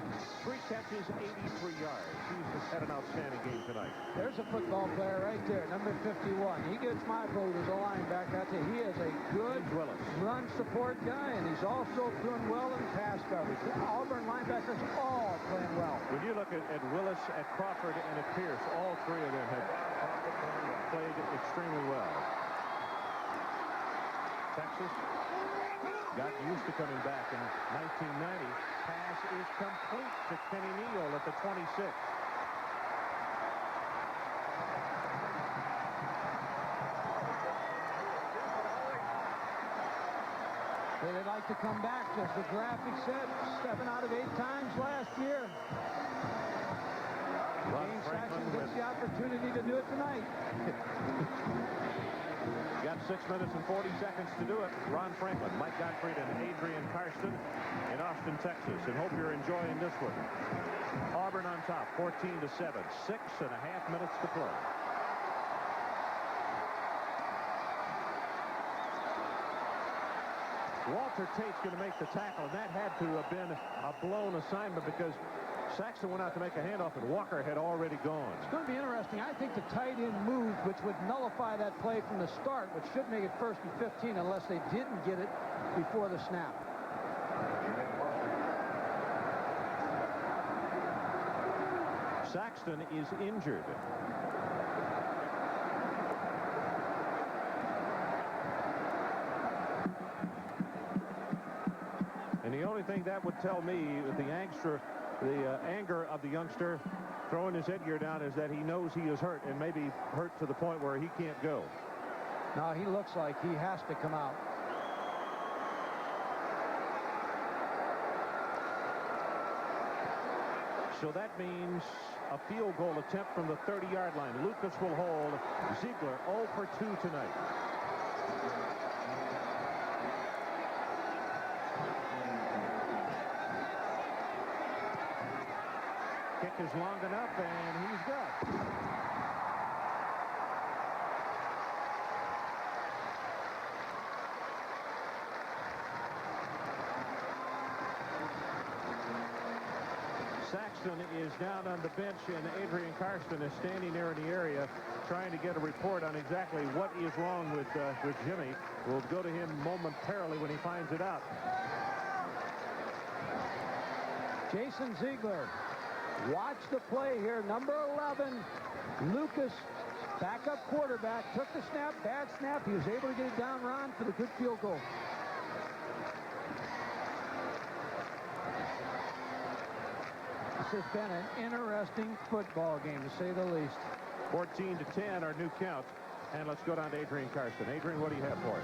3 catches, 83 yards. He's had an outstanding game tonight. There's a football player right there, number 51. He gets my vote as a linebacker. I tell you, he is a good run support guy, and he's also doing well in pass coverage. The Auburn linebackers all playing well. When you look at Willis, at Crawford, and at Pierce, all 3 of them have played extremely well. Texas got used to coming back in 1990. Pass is complete to Kenny Neal at the 26. They'd like to come back, as the graphic said, 7 out of 8 times last year. James Saxton gets the opportunity to do it tonight. Got 6 minutes and 40 seconds to do it. Ron Franklin, Mike Gottfried, and Adrian Karsten in Austin, Texas. And hope you're enjoying this one. Auburn on top, 14-7. 6.5 minutes to play. Walter Tate's going to make the tackle, and that had to have been a blown assignment because Saxton went out to make a handoff, and Walker had already gone. It's going to be interesting. I think the tight end moved, which would nullify that play from the start, which should make it 1st and 15 unless they didn't get it before the snap. Saxton is injured. And the only thing that would tell me with the anger of the youngster throwing his headgear down is that he knows he is hurt, and maybe hurt to the point where he can't go. Now he looks like he has to come out. So that means a field goal attempt from the 30-yard line. Lucas will hold. Ziegler 0 for 2 tonight. Kick is long enough, and he's good. Saxton is down on the bench, and Adrian Karsten is standing there in the area trying to get a report on exactly what is wrong with Jimmy. We'll go to him momentarily when he finds it out. Jason Ziegler. Watch the play here. Number 11, Lucas, backup quarterback, took the snap, bad snap. He was able to get it down, Ron, for the good field goal. This has been an interesting football game, to say the least. 14-10, our new count. And let's go down to Adrian Karsten. Adrian, what do you have for us?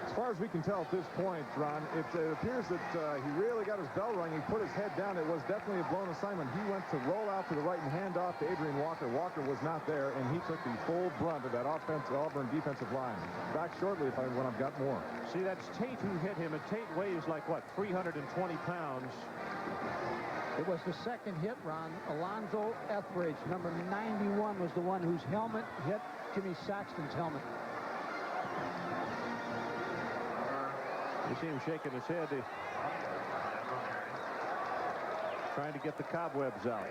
As far as we can tell at this point, Ron, it appears that he really got his bell rung. He put his head down. It was definitely a blown assignment. He went to roll out to the right and hand off to Adrian Walker. Walker was not there, and he took the full brunt of that Auburn defensive line. Back shortly when I've got more. See, that's Tate who hit him, and Tate weighs like, what, 320 pounds. It was the second hit, Ron. Alonzo Etheridge, number 91, was the one whose helmet hit Jimmy Saxton's helmet. You see him shaking his head, trying to get the cobwebs out.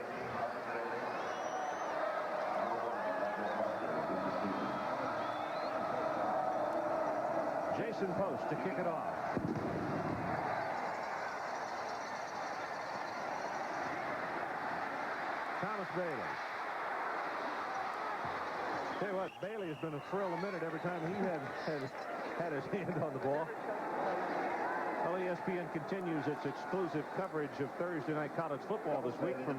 Jason Post to kick it off. Thomas Bailey. Tell you what, Bailey has been a thrill a minute every time he had his hand on the ball. Well, ESPN continues its exclusive coverage of Thursday night college football this week from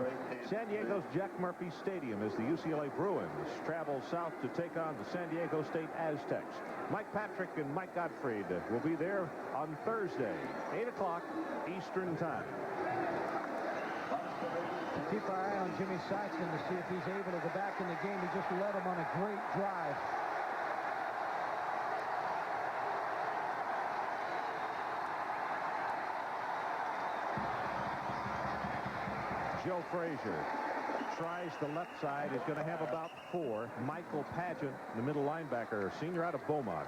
San Diego's Jack Murphy Stadium as the UCLA Bruins travel south to take on the San Diego State Aztecs. Mike Patrick and Mike Gottfried will be there on Thursday, 8 o'clock Eastern Time. Keep our eye on Jimmy Saxton to see if he's able to go back in the game. He just led him on a great drive. Joe Frazier tries the left side. He's going to have about 4. Michael Pageant, the middle linebacker, senior out of Beaumont.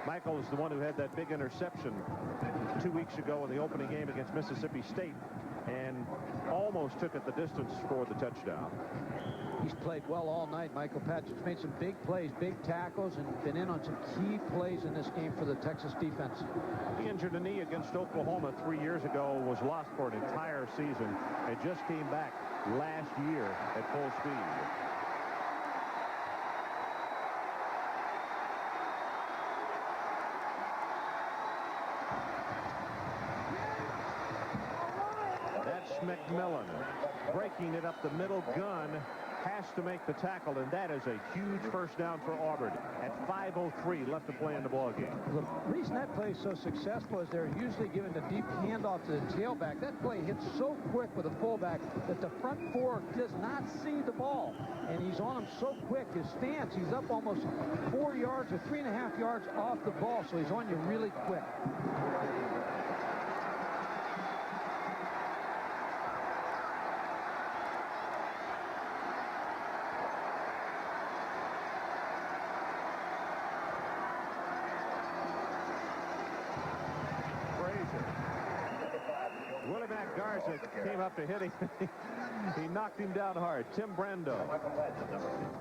Michael is the one who had that big interception 2 weeks ago in the opening game against Mississippi State and almost took it the distance for the touchdown. He's played well all night. Michael Pageant's made some big plays, big tackles, and been in on some key plays in this game for the Texas defense. He injured a knee against Oklahoma 3 years ago, was lost for an entire season, and just came back last year at full speed. That's McMillan breaking it up the middle. Gunn has to make the tackle, and that is a huge first down for Auburn at 5:03 left to play in the ballgame. The reason that play is so successful is they're usually giving the deep handoff to the tailback. That play hits so quick with a fullback that the front 4 does not see the ball, and he's on him so quick. His stance, he's up almost 4 yards or 3.5 yards off the ball, so he's on you really quick. Came up to hit him. He knocked him down hard. Tim Brando.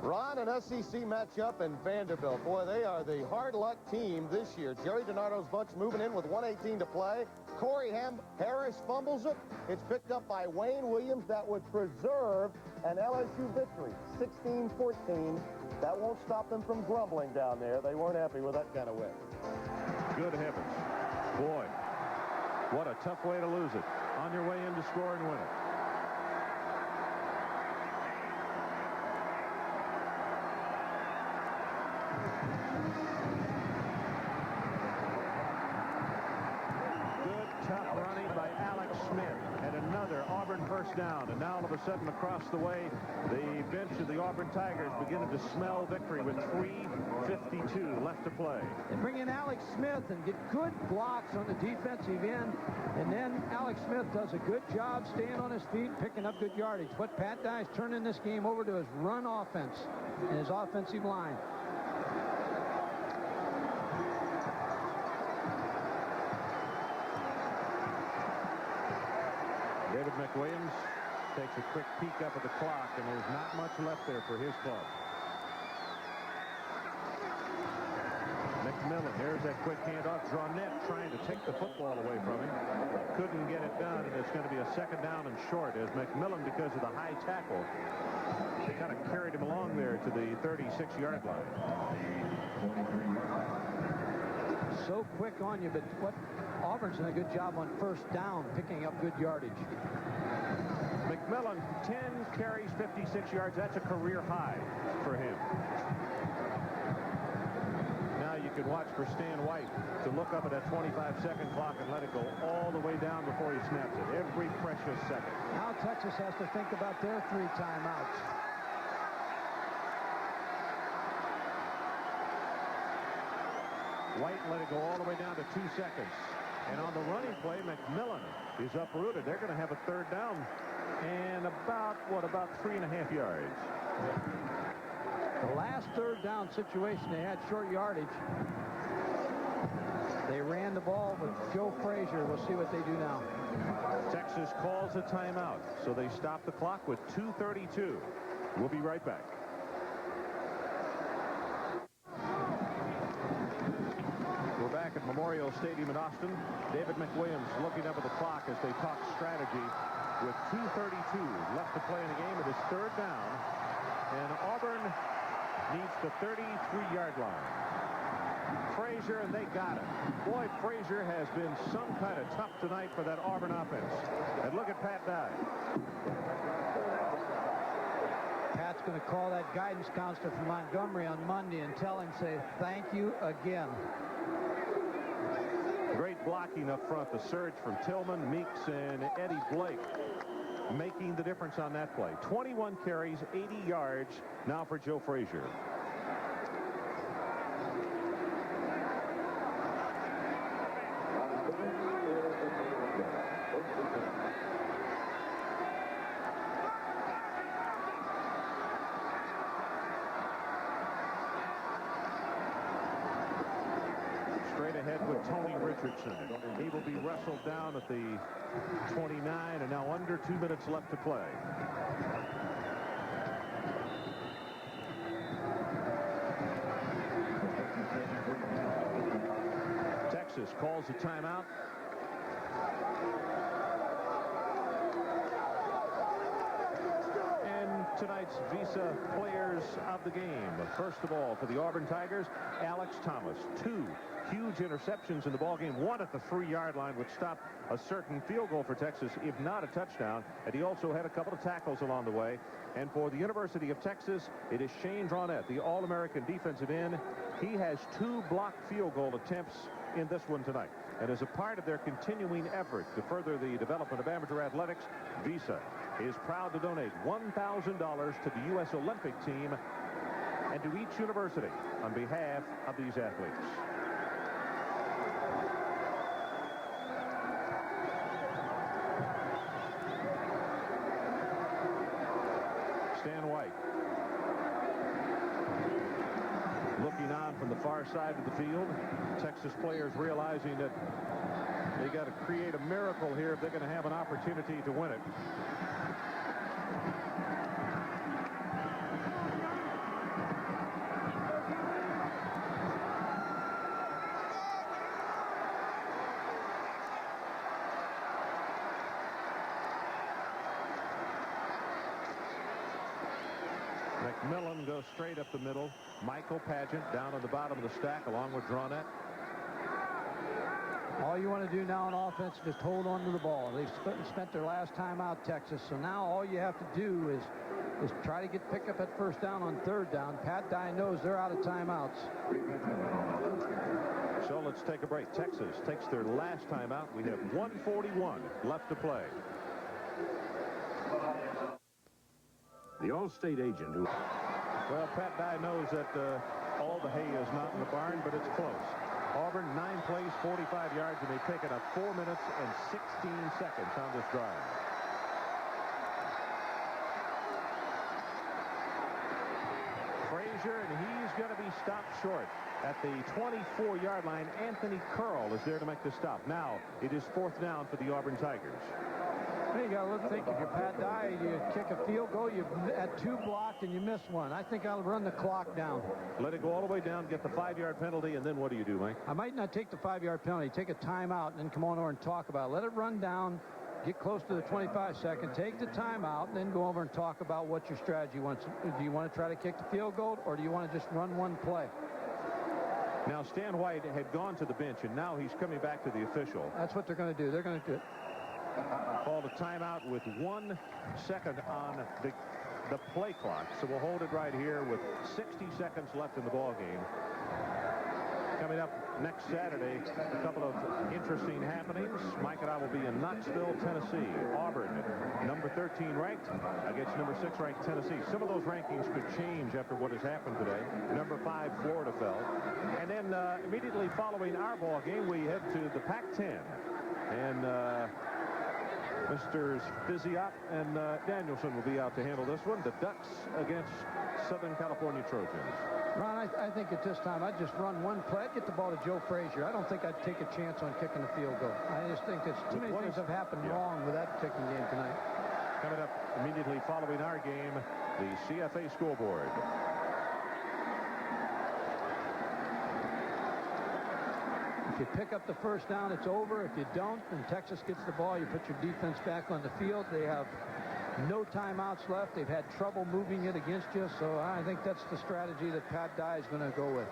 Ron, an SEC matchup, and Vanderbilt. Boy, they are the hard luck team this year. Jerry DiNardo's bunch moving in with 1:18 to play. Corey Harris fumbles it. It's picked up by Wayne Williams. That would preserve an LSU victory, 16-14. That won't stop them from grumbling down there. They weren't happy with that kind of win. Good heavens. Boy, what a tough way to lose it. On your way in to score and win it. Good, tough running by Alex Smith. And another Auburn first down. And now all of a sudden across the way, the bench of the Auburn Tigers beginning to smell victory with 3:52 left to play. They bring in Alex Smith and get good blocks on the defensive end. And then Alex Smith does a good job staying on his feet, picking up good yardage. What Pat Dye's turning this game over to his run offense and his offensive line. David McWilliams takes a quick peek up at the clock, and there's not much left there for his club. McMillan, here's that quick handoff. Dronette trying to take the football away from him. Couldn't get it done, and it's going to be a second down and short as McMillan, because of the high tackle, kind of carried him along there to the 36-yard line. So quick on you, but what Auburn's done a good job on first down, picking up good yardage. McMillan, 10 carries, 56 yards. That's a career high for him. Now you can watch for Stan White to look up at that 25-second clock and let it go all the way down before he snaps it. Every precious second. Now Texas has to think about their 3 timeouts. White let it go all the way down to 2 seconds. And on the running play, McMillan is uprooted. They're going to have a third down and about 3.5 yards. The last third down situation, they had short yardage. They ran the ball with Joe Frazier. We'll see what they do now. Texas calls a timeout, so they stop the clock with 2:32. We'll be right back. We're back at Memorial Stadium in Austin. David McWilliams looking up at the clock as they talk strategy with 2:32 left to play in the game. It is third down, and Auburn needs the 33-yard line. Frazier, and they got it. Boy, Frazier has been some kind of tough tonight for that Auburn offense. And look at Pat Dye. Pat's going to call that guidance counselor from Montgomery on Monday and tell him, say, thank you again. Great blocking up front. The surge from Tillman, Meeks, and Eddie Blake making the difference on that play. 21 carries, 80 yards now for Joe Frazier. Tony Richardson. He will be wrestled down at the 29, and now under 2 minutes left to play. Texas calls a timeout. And tonight's Visa players of the game. First of all, for the Auburn Tigers, Alex Thomas. 2 huge interceptions in the ballgame. 1 at the 3-yard line, which stopped a certain field goal for Texas, if not a touchdown. And he also had a couple of tackles along the way. And for the University of Texas, it is Shane Dronette, the All-American defensive end. He has 2 blocked field goal attempts in this one tonight. And as a part of their continuing effort to further the development of amateur athletics, Visa is proud to donate $1,000 to the U.S. Olympic team and to each university on behalf of these athletes. Stan White looking on from the far side of the field. Texas players realizing that they got to create a miracle here if they're going to have an opportunity to win it. McMillan goes straight up the middle. Michael Pageant down at the bottom of the stack along with Dronette. All you want to do now on offense is just hold on to the ball. They've spent their last time out, Texas. So now all you have to do is try to pick up that first down on 3rd down. Pat Dye knows they're out of timeouts. So let's take a break. Texas takes their last timeout. We have 1:41 left to play. The All-State agent who... Well, Pat Dye knows that all the hay is not in the barn, but it's close. Auburn, 9 plays, 45 yards, and they've taken up 4 minutes and 16 seconds on this drive. Frazier, and he's going to be stopped short. At the 24-yard line, Anthony Curl is there to make the stop. Now, it is 4th down for the Auburn Tigers. Hey, you got to think, if you're Pat Dye, you kick a field goal, you've had 2 blocked and you miss 1. I think I'll run the clock down. Let it go all the way down, get the 5-yard penalty, and then what do you do, Mike? I might not take the 5-yard penalty, take a timeout, and then come on over and talk about it. Let it run down, get close to the 25-second, take the timeout, and then go over and talk about what your strategy wants. Do you want to try to kick the field goal, or do you want to just run 1 play? Now, Stan White had gone to the bench, and now he's coming back to the official. That's what they're going to do. They're going to do it. Called a timeout with 1 second on the play clock. So we'll hold it right here with 60 seconds left in the ball game. Coming up next Saturday, a couple of interesting happenings. Mike and I will be in Knoxville, Tennessee. Auburn, number 13 ranked, against number 6 ranked Tennessee. Some of those rankings could change after what has happened today. Number 5, Florida fell. And then immediately following our ball game, we head to the Pac-10. And Mr. Fiziot and Danielson will be out to handle this one. The Ducks against Southern California Trojans. Ron, I think at this time I'd just run 1 play. I'd get the ball to Joe Frazier. I don't think I'd take a chance on kicking a field goal. I just think it's too many things have happened wrong with that kicking game tonight. Coming up immediately following our game, the CFA scoreboard. If you pick up the first down, it's over. If you don't, and Texas gets the ball, you put your defense back on the field. They have no timeouts left. They've had trouble moving it against you, so I think that's the strategy that Pat Dye is going to go with.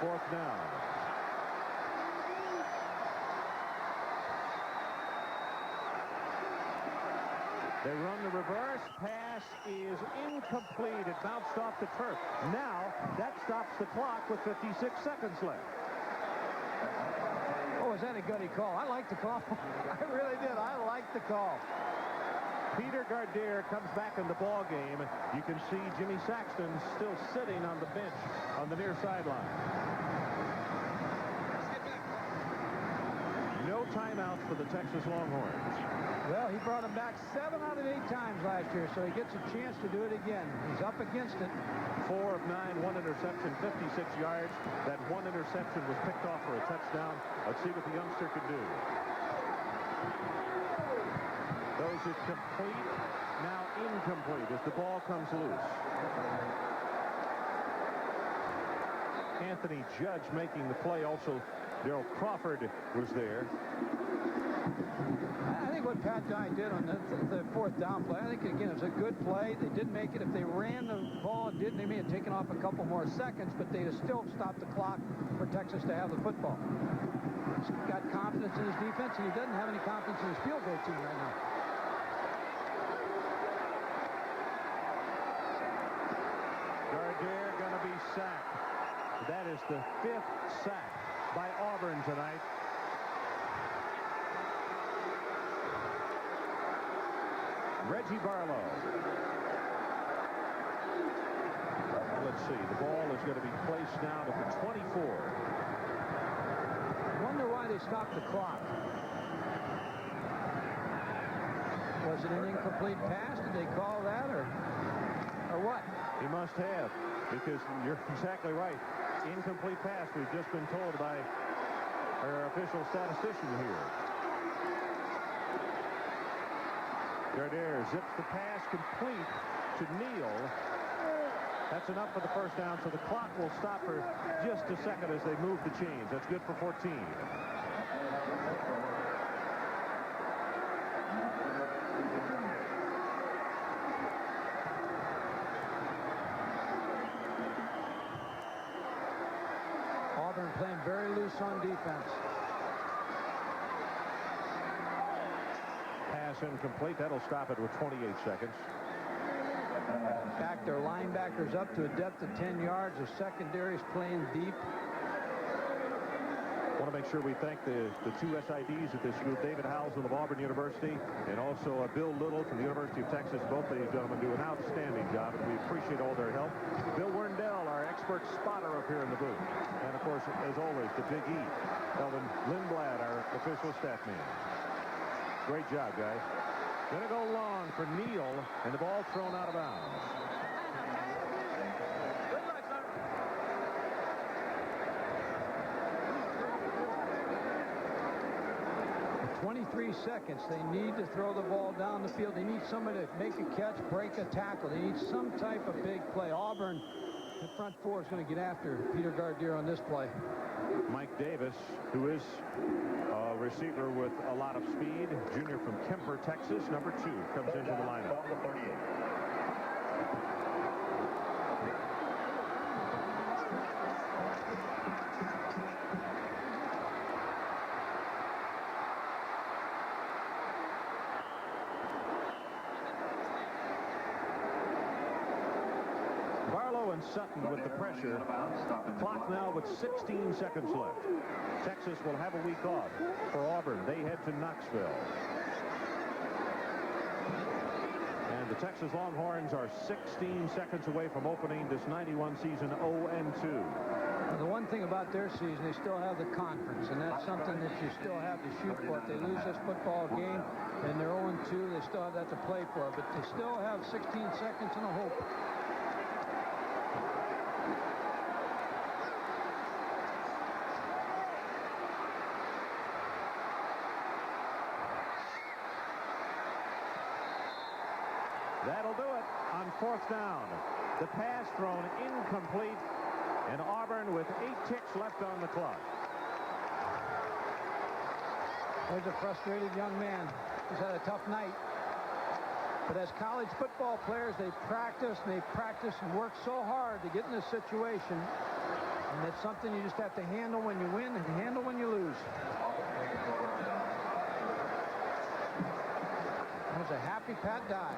Fourth down. They run the reverse. Pass is incomplete. It bounced off the turf. Now, that stops the clock with 56 seconds left. Oh, is that a gutty call? I like the call. I really did. I like the call. Peter Gardere comes back in the ball game. You can see Jimmy Saxton still sitting on the bench on the near sideline. No timeouts for the Texas Longhorns. Well, he brought him back 7 out of 8 times last year, so he gets a chance to do it again. He's up against it. 4 of 9, 1 interception, 56 yards. That one interception was picked off for a touchdown. Let's see what the youngster can do. Those is complete, now incomplete as the ball comes loose. Anthony Judge making the play. Also, Daryl Crawford was there. I think what Pat Dye did on the 4th down play, I think, again, it was a good play. They didn't make it. If they ran the ball and didn't, they may have taken off a couple more seconds, but they'd have still stopped the clock for Texas to have the football. He's got confidence in his defense, and he doesn't have any confidence in his field goal team right now. Gardere going to be sacked. That is the 5th sack by Auburn tonight. Reggie Barlow. Let's see. The ball is going to be placed now at the 24. I wonder why they stopped the clock. Was it an incomplete pass? Did they call that, or what? He must have, because you're exactly right. Incomplete pass, we've just been told by our official statistician here. Gardere zips the pass complete to Neal. That's enough for the first down, so the clock will stop for just a second as they move the chains. That's good for 14. Auburn playing very loose on defense. Pass incomplete. That'll stop it with 28 seconds. Back their linebackers up to a depth of 10 yards. The secondary's playing deep. I want to make sure we thank the 2 SIDs of this group, David Housel of Auburn University and also Bill Little from the University of Texas. Both these gentlemen do an outstanding job, and we appreciate all their help. Bill Werndell, our expert spotter up here in the booth. And, of course, as always, the Big E, Elvin Lindblad, our official staff man. Great job, guys. Going to go long for Neal, and the ball thrown out of bounds. 23 seconds. They need to throw the ball down the field. They need somebody to make a catch, break a tackle. They need some type of big play. Auburn, the front four, is going to get after Peter Gardere on this play. Mike Davis, who is a receiver with a lot of speed, junior from Kemper, Texas, number 2, comes into the lineup. Barlow and Sutton with the pressure. Clock now with 16 seconds left. Texas will have a week off. For Auburn, they head to Knoxville. And the Texas Longhorns are 16 seconds away from opening this 91 season 0-2. Well, the one thing about their season, they still have the conference, and that's something that you still have to shoot for. If they lose this football game and they're 0-2, they still have that to play for. But they still have 16 seconds and a hope. That'll do it on 4th down. The pass thrown incomplete, and Auburn with 8 ticks left on the clock. There's a frustrated young man who's had a tough night. But as college football players, they practice and work so hard to get in this situation. And it's something you just have to handle when you win and handle when you lose. There's a happy Pat Dye.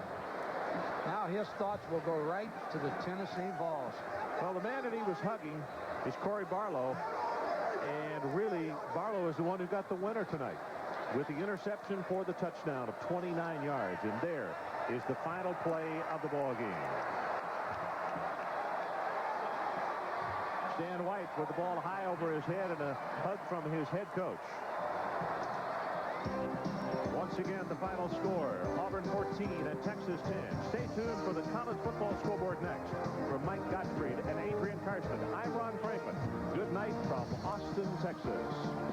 Now his thoughts will go right to the Tennessee Vols. Well, the man that he was hugging is Corey Barlow. And really, Barlow is the one who got the winner tonight with the interception for the touchdown of 29 yards. And there is the final play of the ball game. Stan White with the ball high over his head and a hug from his head coach. Once again, the final score, Auburn 14 and Texas 10. Stay tuned for the college football scoreboard next. From Mike Gottfried and Adrian Karsten, I'm Ron Franklin. Good night from Austin, Texas.